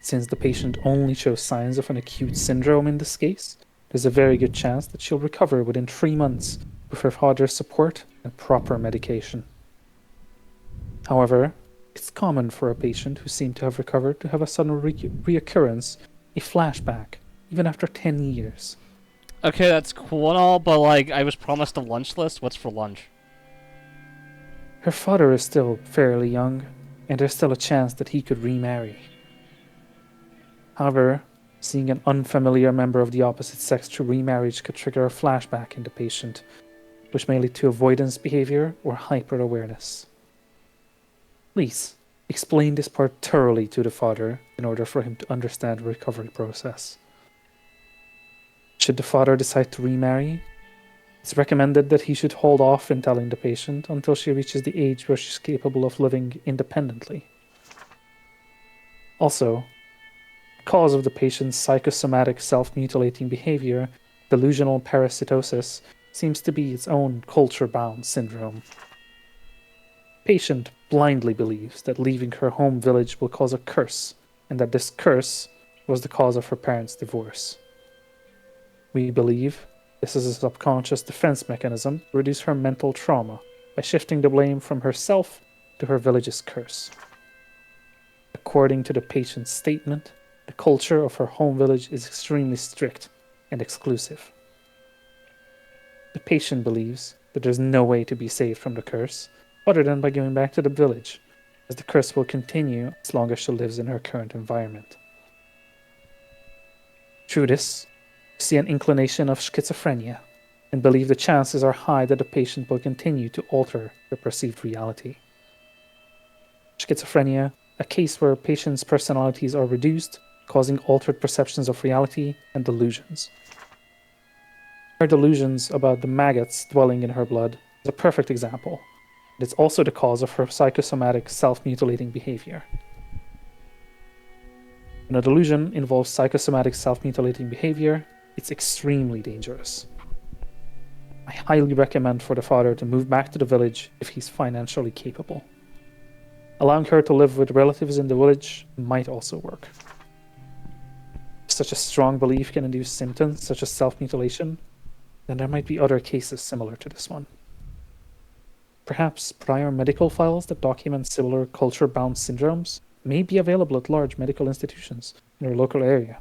Speaker 3: Since the patient only shows signs of an acute syndrome in this case, there's a very good chance that she'll recover within 3 months with her father's support and proper medication. However, it's common for a patient who seemed to have recovered to have a sudden reoccurrence, a flashback, even after 10 years.
Speaker 1: Okay, that's cool and all, but like, I was promised a lunch list. What's for lunch?
Speaker 3: Her father is still fairly young, and there's still a chance that he could remarry. However, seeing an unfamiliar member of the opposite sex through remarriage could trigger a flashback in the patient, which may lead to avoidance behavior or hyper-awareness. Please, explain this part thoroughly to the father in order for him to understand the recovery process. Should the father decide to remarry, it's recommended that he should hold off in telling the patient until she reaches the age where she's capable of living independently. Also, the cause of the patient's psychosomatic self-mutilating behavior, delusional parasitosis, seems to be its own culture-bound syndrome. The patient blindly believes that leaving her home village will cause a curse, and that this curse was the cause of her parents' divorce. We believe this is a subconscious defense mechanism to reduce her mental trauma by shifting the blame from herself to her village's curse. According to the patient's statement, the culture of her home village is extremely strict and exclusive. The patient believes that there's no way to be saved from the curse other than by going back to the village, as the curse will continue as long as she lives in her current environment. Through this, we see an inclination of schizophrenia and believe the chances are high that the patient will continue to alter the perceived reality. Schizophrenia, a case where patients' personalities are reduced, causing altered perceptions of reality and delusions. Her delusions about the maggots dwelling in her blood is a perfect example. It's also the cause of her psychosomatic self-mutilating behavior. When a delusion involves psychosomatic self-mutilating behavior, it's extremely dangerous. I highly recommend for the father to move back to the village if he's financially capable. Allowing her to live with relatives in the village might also work. If such a strong belief can induce symptoms such as self-mutilation, then there might be other cases similar to this one. Perhaps prior medical files that document similar culture-bound syndromes may be available at large medical institutions in your local area.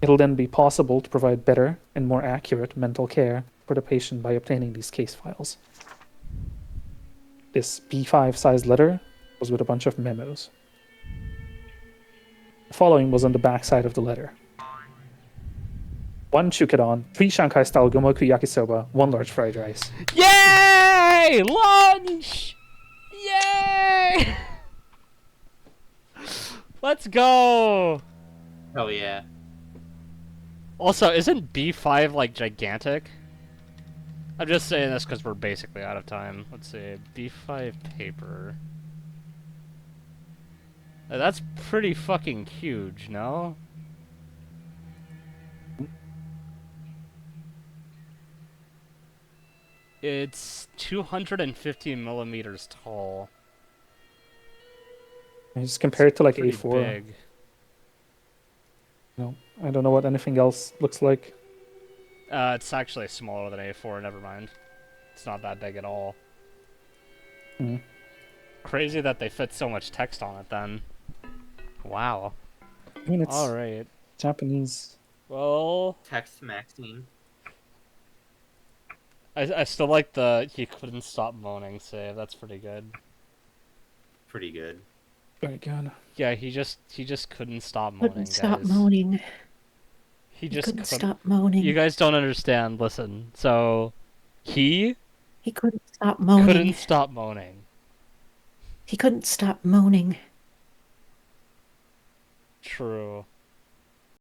Speaker 3: It'll then be possible to provide better and more accurate mental care for the patient by obtaining these case files. this B5 sized letter was with a bunch of memos. The following was on the back side of the letter. 1 chukadon, 3 Shanghai style gomoku yakisoba, 1 large fried rice.
Speaker 1: Yay! Lunch! Yay! Let's go!
Speaker 4: Hell yeah.
Speaker 1: Also, isn't B5 like gigantic? I'm just saying this because we're basically out of time. Let's see, B5 paper. That's pretty fucking huge, no? It's 250 millimeters tall.
Speaker 3: Just compare it to like
Speaker 1: Pretty
Speaker 3: A4.
Speaker 1: big.
Speaker 3: No, I don't know what anything else looks like.
Speaker 1: It's actually smaller than A4, never mind. It's not that big at all.
Speaker 3: Hmm.
Speaker 1: Crazy that they fit so much text on it then. Wow.
Speaker 3: I mean, it's
Speaker 1: Alright.
Speaker 3: Japanese.
Speaker 1: Well,
Speaker 4: Text Maxine.
Speaker 1: I still like the he couldn't stop moaning save. That's pretty good.
Speaker 4: Pretty good.
Speaker 3: Very good.
Speaker 1: Yeah, he just couldn't stop moaning,
Speaker 2: Couldn't stop
Speaker 1: guys.
Speaker 2: moaning.
Speaker 1: He
Speaker 2: He
Speaker 1: just
Speaker 2: couldn't stop moaning.
Speaker 1: You guys don't understand. Listen. So, he
Speaker 2: He couldn't stop moaning.
Speaker 1: couldn't stop moaning.
Speaker 2: He couldn't stop moaning.
Speaker 1: True.